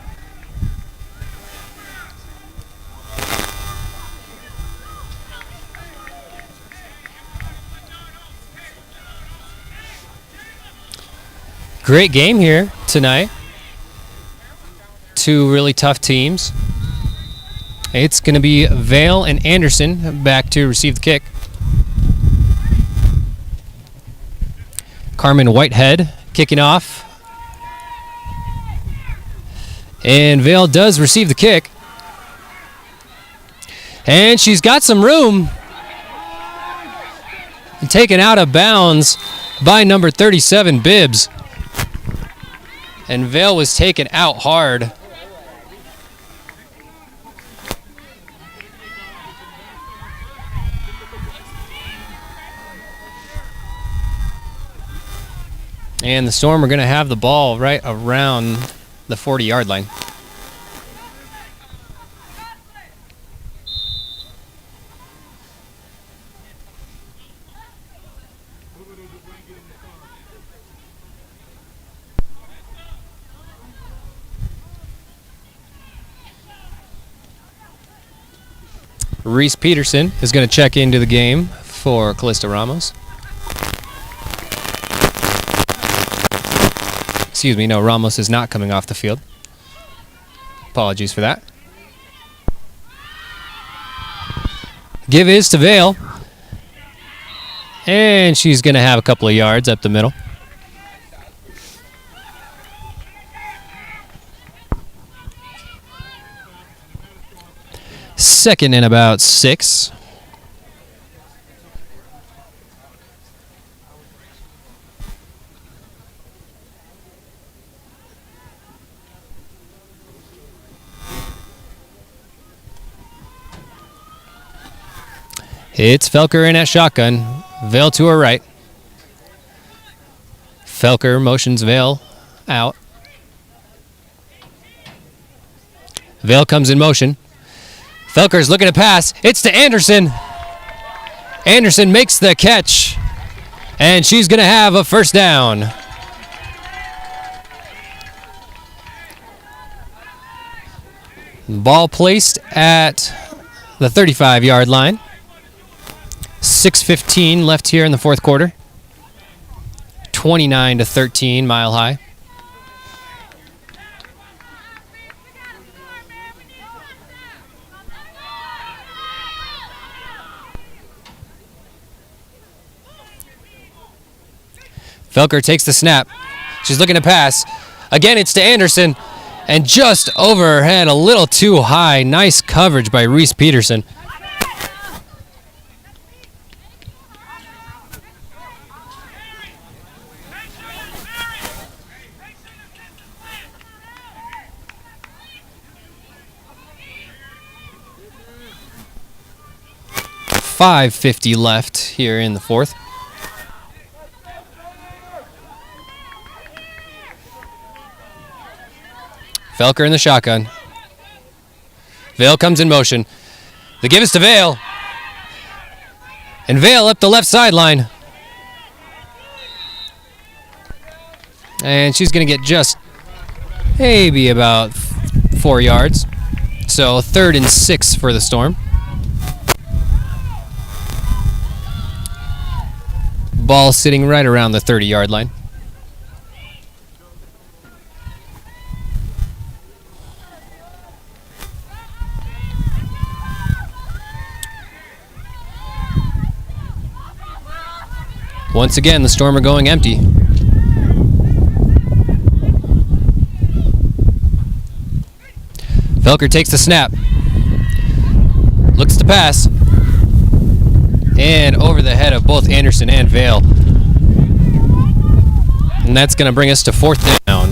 Great game here tonight. 2 really tough teams. It's going to be Vale and Anderson back to receive the kick. Carmen Whitehead kicking off. And Vale does receive the kick. And she's got some room. And taken out of bounds by number 37, Bibbs. And Vale was taken out hard. And the Storm are going to have the ball right around the 40-yard line. Reese Peterson is going to check into the game for Callista Ramos. Excuse me, no, Ramos is not coming off the field. Apologies for that. Give is to Vale. And she's going to have a couple of yards up the middle. Second and about 6. It's Felker in at shotgun. Vale to her right. Felker motions Vale out. Vale comes in motion. Felker's looking to pass. It's to Anderson. Anderson makes the catch. And she's going to have a first down. Ball placed at the 35-yard line. 6:15 left here in the fourth quarter. 29-13 Mile High. Felker takes the snap. She's looking to pass. Again, it's to Anderson. And just over her head, a little too high. Nice coverage by Reese Peterson. 5:50 left here in the fourth. Felker in the shotgun. Vale comes in motion. The give is to Vale. And Vale up the left sideline. And she's going to get just maybe about 4 yards. So 3rd and 6 for the Storm. Ball sitting right around the 30-yard line. Once again, the Storm are going empty. Felker takes the snap. Looks to pass. And over the head of both Anderson and Vale. And that's going to bring us to 4th down.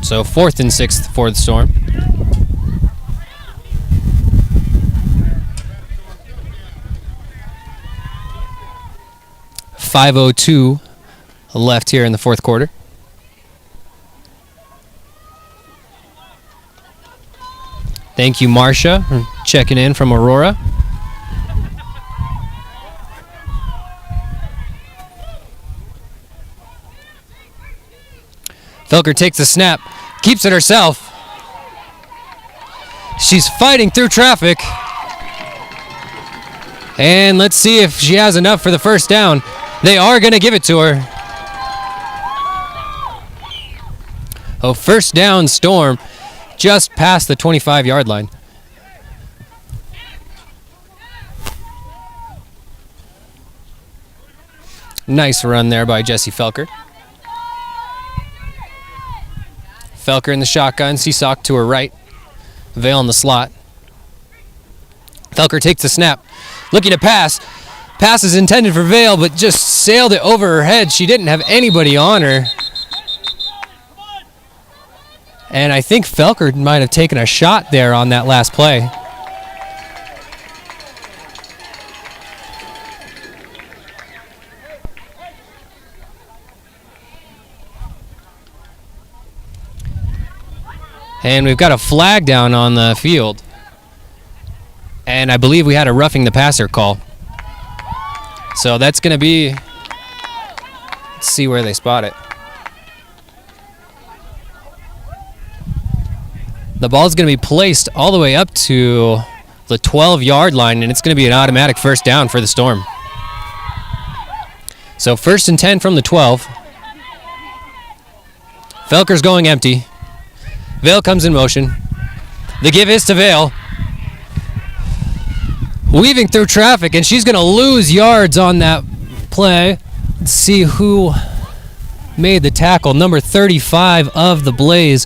So 4th and 6th for the Storm. .502 left here in the fourth quarter. Thank you, Marcia, for checking in from Aurora. Felker takes the snap, keeps it herself. She's fighting through traffic. And let's see if she has enough for the first down. They are going to give it to her. Oh, first down, Storm, just past the 25-yard line. Nice run there by Jesse Felker. Felker in the shotgun, Seesock to her right. Vale in the slot. Felker takes the snap, looking to pass. Pass is intended for Vale, but just sailed it over her head. She didn't have anybody on her. And I think Felker might have taken a shot there on that last play. And we've got a flag down on the field. And I believe we had a roughing the passer call. So that's going to be, let's see where they spot it. The ball's going to be placed all the way up to the 12-yard line, and it's going to be an automatic first down for the Storm. So 1st and 10 from the 12. Felker's going empty. Vale comes in motion. The give is to Vale. Weaving through traffic, and she's going to lose yards on that play. Let's see who made the tackle. Number 35 of the Blaze.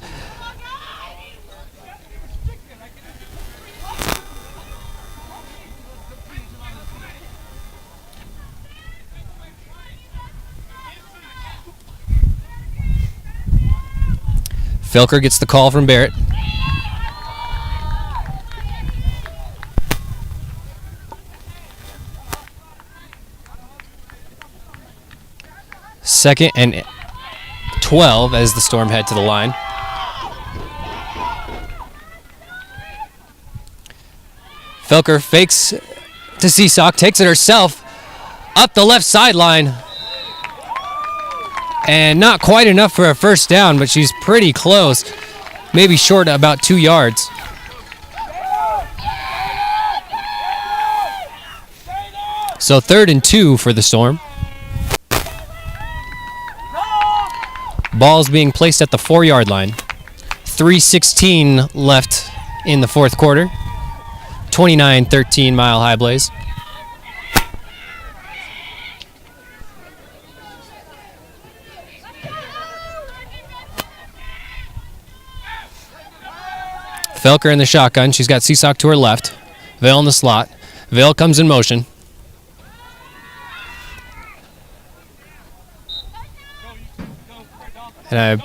Felker gets the call from Barrett. Second and 12 as the Storm head to the line. Felker fakes to Seesock, takes it herself up the left sideline. And not quite enough for a first down, but she's pretty close. Maybe short about 2 yards. So 3rd and 2 for the Storm. Ball's being placed at the 4-yard line. 3:16 left in the fourth quarter. 29-13 Mile High Blaze. Felker in the shotgun. She's got Seesock to her left. Vale in the slot. Vale comes in motion. And I'm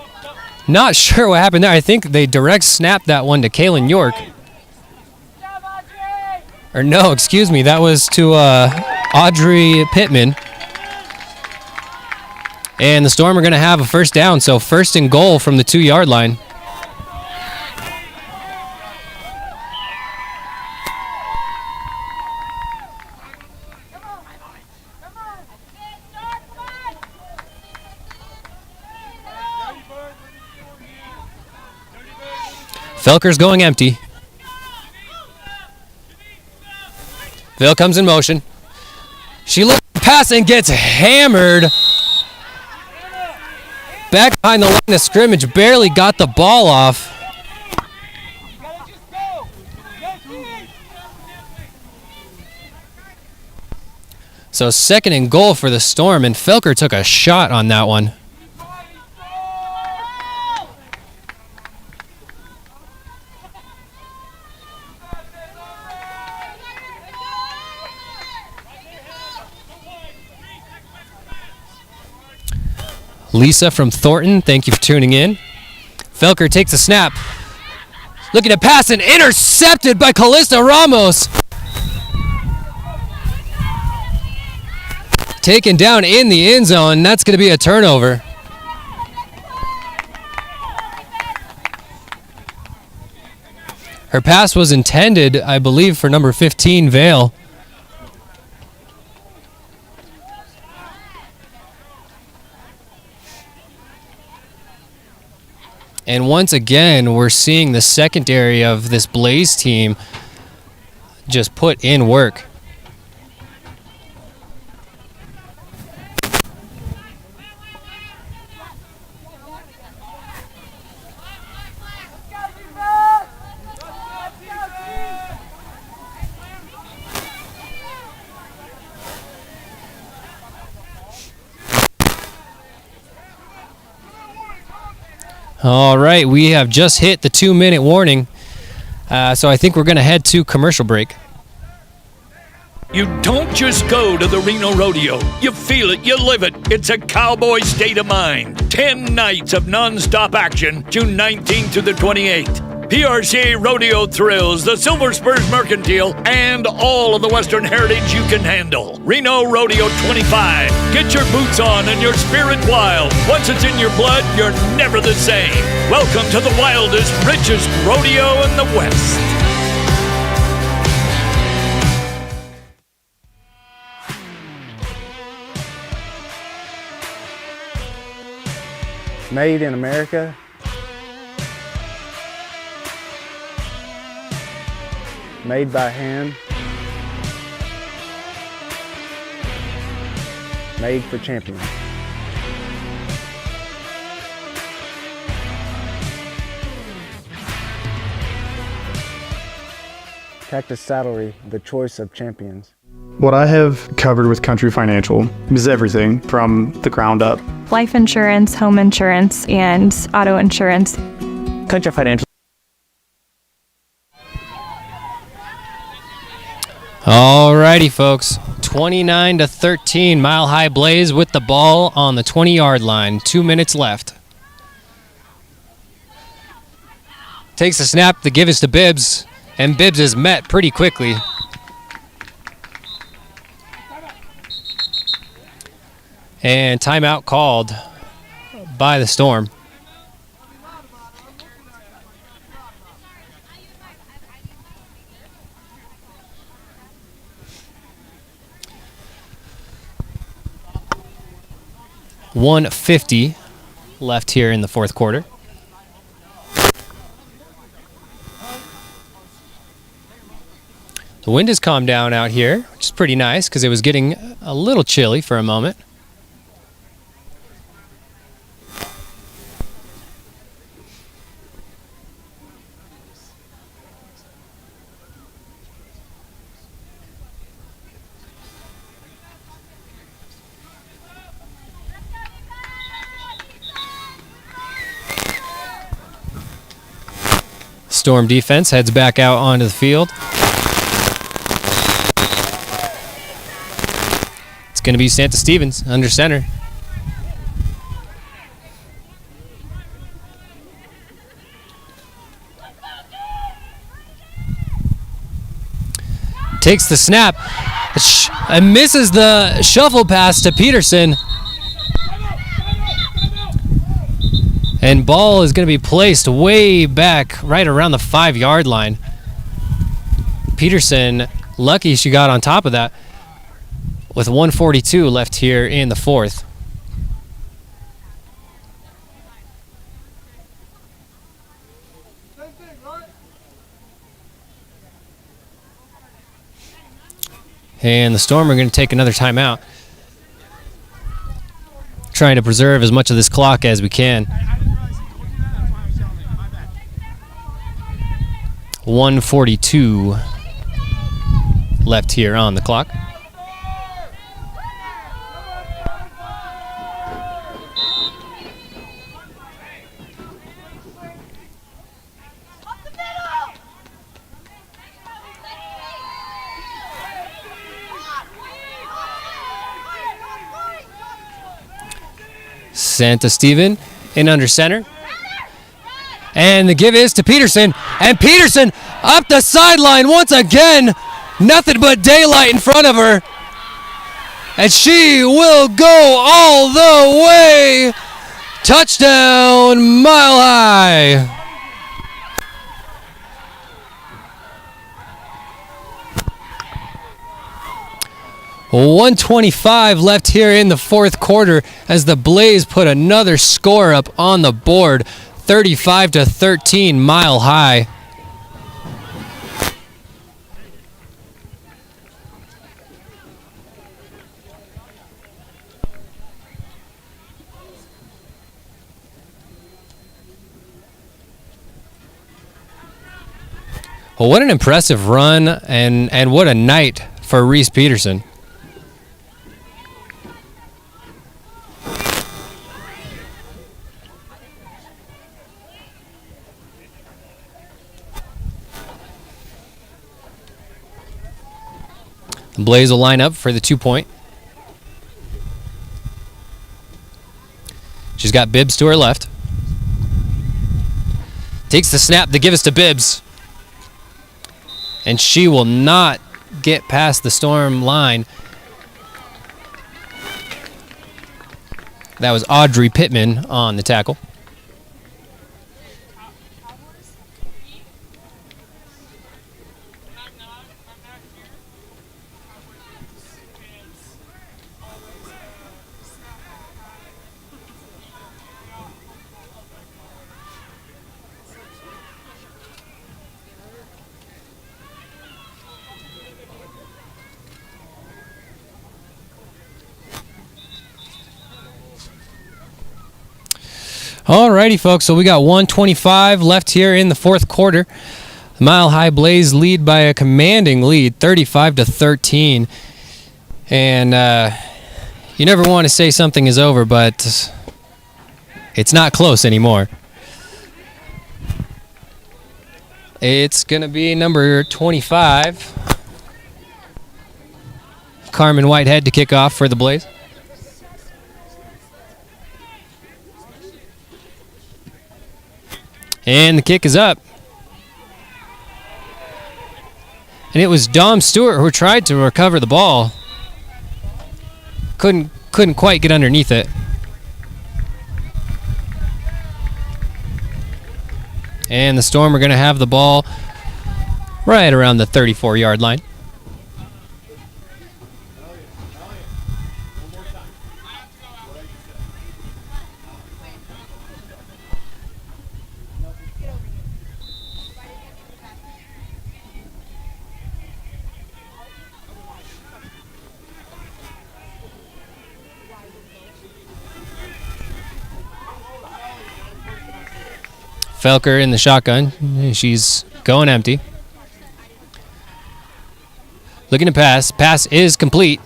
not sure what happened there. I think they direct snapped that one to Kaylin York. Or no, excuse me, that was to Audrey Pittman. And the Storm are going to have a first down, so first and goal from the 2-yard line. Felker's going empty. Phil comes in motion. She looks at the pass and gets hammered. Back behind the line of scrimmage, barely got the ball off. So second and goal for the Storm, and Felker took a shot on that one. Lisa from Thornton, thank you for tuning in. Felker takes a snap. Looking to pass and intercepted by Callista Ramos. Taken down in the end zone. That's going to be a turnover. Her pass was intended, I believe, for number 15, Vale. And once again, we're seeing the secondary of this Blaze team just put in work. All right, we have just hit the 2-minute warning, so I think we're going to head to commercial break. You don't just go to the Reno Rodeo. You feel it, you live it. It's a cowboy state of mind. 10 nights of non-stop action, June 19th to the 28th. PRCA Rodeo Thrills, the Silver Spurs Mercantile, and all of the Western heritage you can handle. Reno Rodeo 25. Get your boots on and your spirit wild. Once it's in your blood, you're never the same. Welcome to the wildest, richest rodeo in the West. Made in America. Made by hand. Made for champions. Cactus Saddlery, the choice of champions. What I have covered with Country Financial is everything from the ground up. Life insurance, home insurance, and auto insurance. Country Financial. Alrighty, folks. 29-13, Mile High Blaze with the ball on the 20-yard line. 2 minutes left. Takes a snap, the give is to Bibbs, and Bibbs is met pretty quickly. And timeout called by the Storm. .150 left here in the fourth quarter. The wind has calmed down out here, which is pretty nice because it was getting a little chilly for a moment. Storm defense heads back out onto the field. It's going to be Santa Stevens under center. Takes the snap and misses the shuffle pass to Peterson. And ball is going to be placed way back, right around the 5-yard line. Peterson, lucky she got on top of that, with 1:42 left here in the fourth. And the Storm are going to take another timeout, trying to preserve as much of this clock as we can. 1:42 left here on the clock. Santa Steven in under center. And the give is to Peterson. And Peterson up the sideline once again. Nothing but daylight in front of her. And she will go all the way. Touchdown, Mile High. .125 left here in the fourth quarter as the Blaze put another score up on the board. 35-13, Mile High. Well, what an impressive run and what a night for Reese Peterson. The Blaze will line up for the 2-point. She's got Bibbs to her left. Takes the snap to give us to Bibbs. And she will not get past the Storm line. That was Audrey Pittman on the tackle. Alrighty, folks, so we got 1:25 left here in the fourth quarter. The Mile High Blaze lead by a commanding lead, 35-13. And you never want to say something is over, but it's not close anymore. It's going to be number 25, Carmen Whitehead, to kick off for the Blaze. And the kick is up. And it was Dom Stewart who tried to recover the ball. Couldn't quite get underneath it. And the Storm are going to have the ball right around the 34-yard line. Felker in the shotgun. She's going empty. Looking to pass. Pass is complete.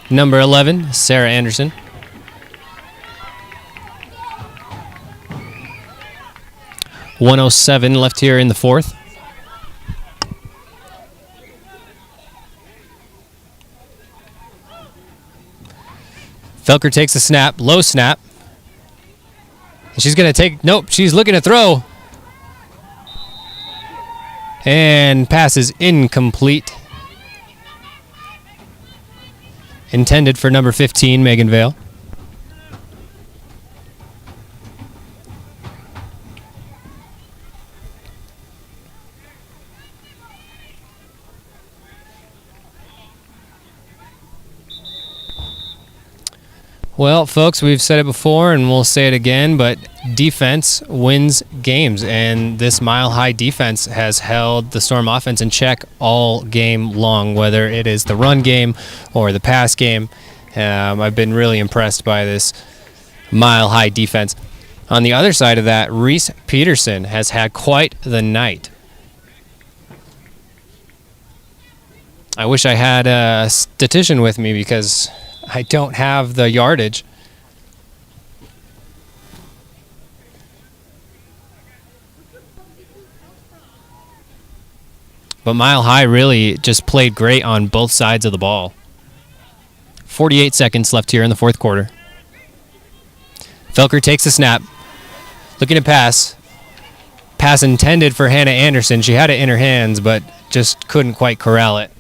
Number 11, Sarah Anderson. .107 left here in the fourth. Felker takes a snap, low snap. She's going to take, nope, she's looking to throw. And pass is incomplete. Intended for number 15, Megan Vale. Well, folks, we've said it before and we'll say it again, but defense wins games, and this mile-high defense has held the Storm offense in check all game long, whether it is the run game or the pass game. I've been really impressed by this mile-high defense. On the other side of that, Reese Peterson has had quite the night. I wish I had a statistician with me because I don't have the yardage. But Mile High really just played great on both sides of the ball. 48 seconds left here in the fourth quarter. Felker takes the snap. Looking to pass. Pass intended for Hannah Anderson. She had it in her hands, but just couldn't quite corral it.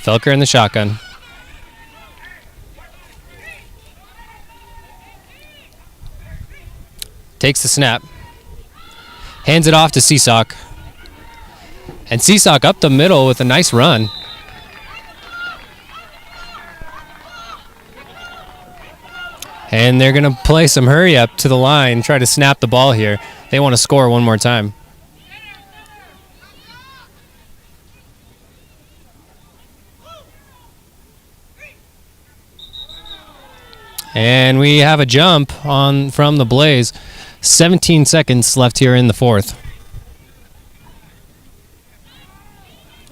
Felker in the shotgun. Takes the snap. Hands it off to Seesock. And Seesock up the middle with a nice run. And they're going to play some hurry up to the line, try to snap the ball here. They want to score one more time. And we have a jump on from the Blaze. 17 seconds left here in the fourth.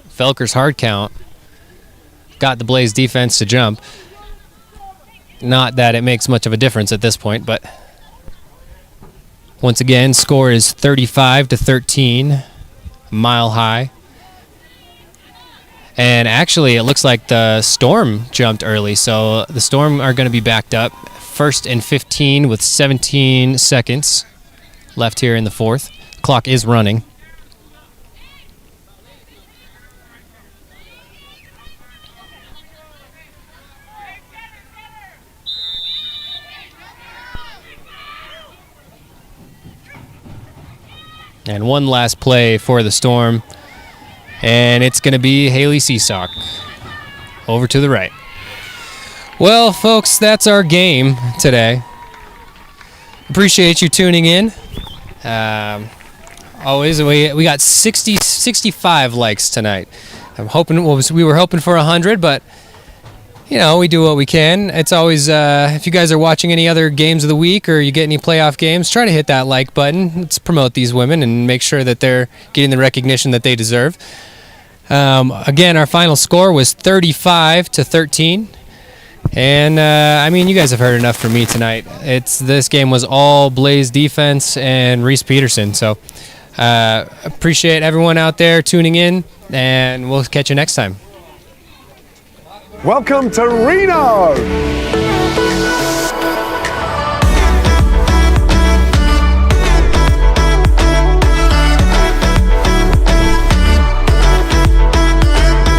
Felker's hard count got the Blaze defense to jump. Not that it makes much of a difference at this point, but once again, score is 35-13, Mile High. And actually, it looks like the Storm jumped early, so the Storm are going to be backed up. 1st and 15 with 17 seconds left here in the fourth. Clock is running. And one last play for the Storm. And it's going to be Haley Seesock over to the right. Well, folks, that's our game today. Appreciate you tuning in. Always, we got 65 likes tonight. We were hoping for 100, but you know, we do what we can. It's always, if you guys are watching any other games of the week or you get any playoff games, try to hit that like button. Let's promote these women and make sure that they're getting the recognition that they deserve. Again, our final score was 35-13. And, I mean, you guys have heard enough from me tonight. This game was all Blaze defense and Reese Peterson. So, appreciate everyone out there tuning in, and we'll catch you next time. Welcome to Reno!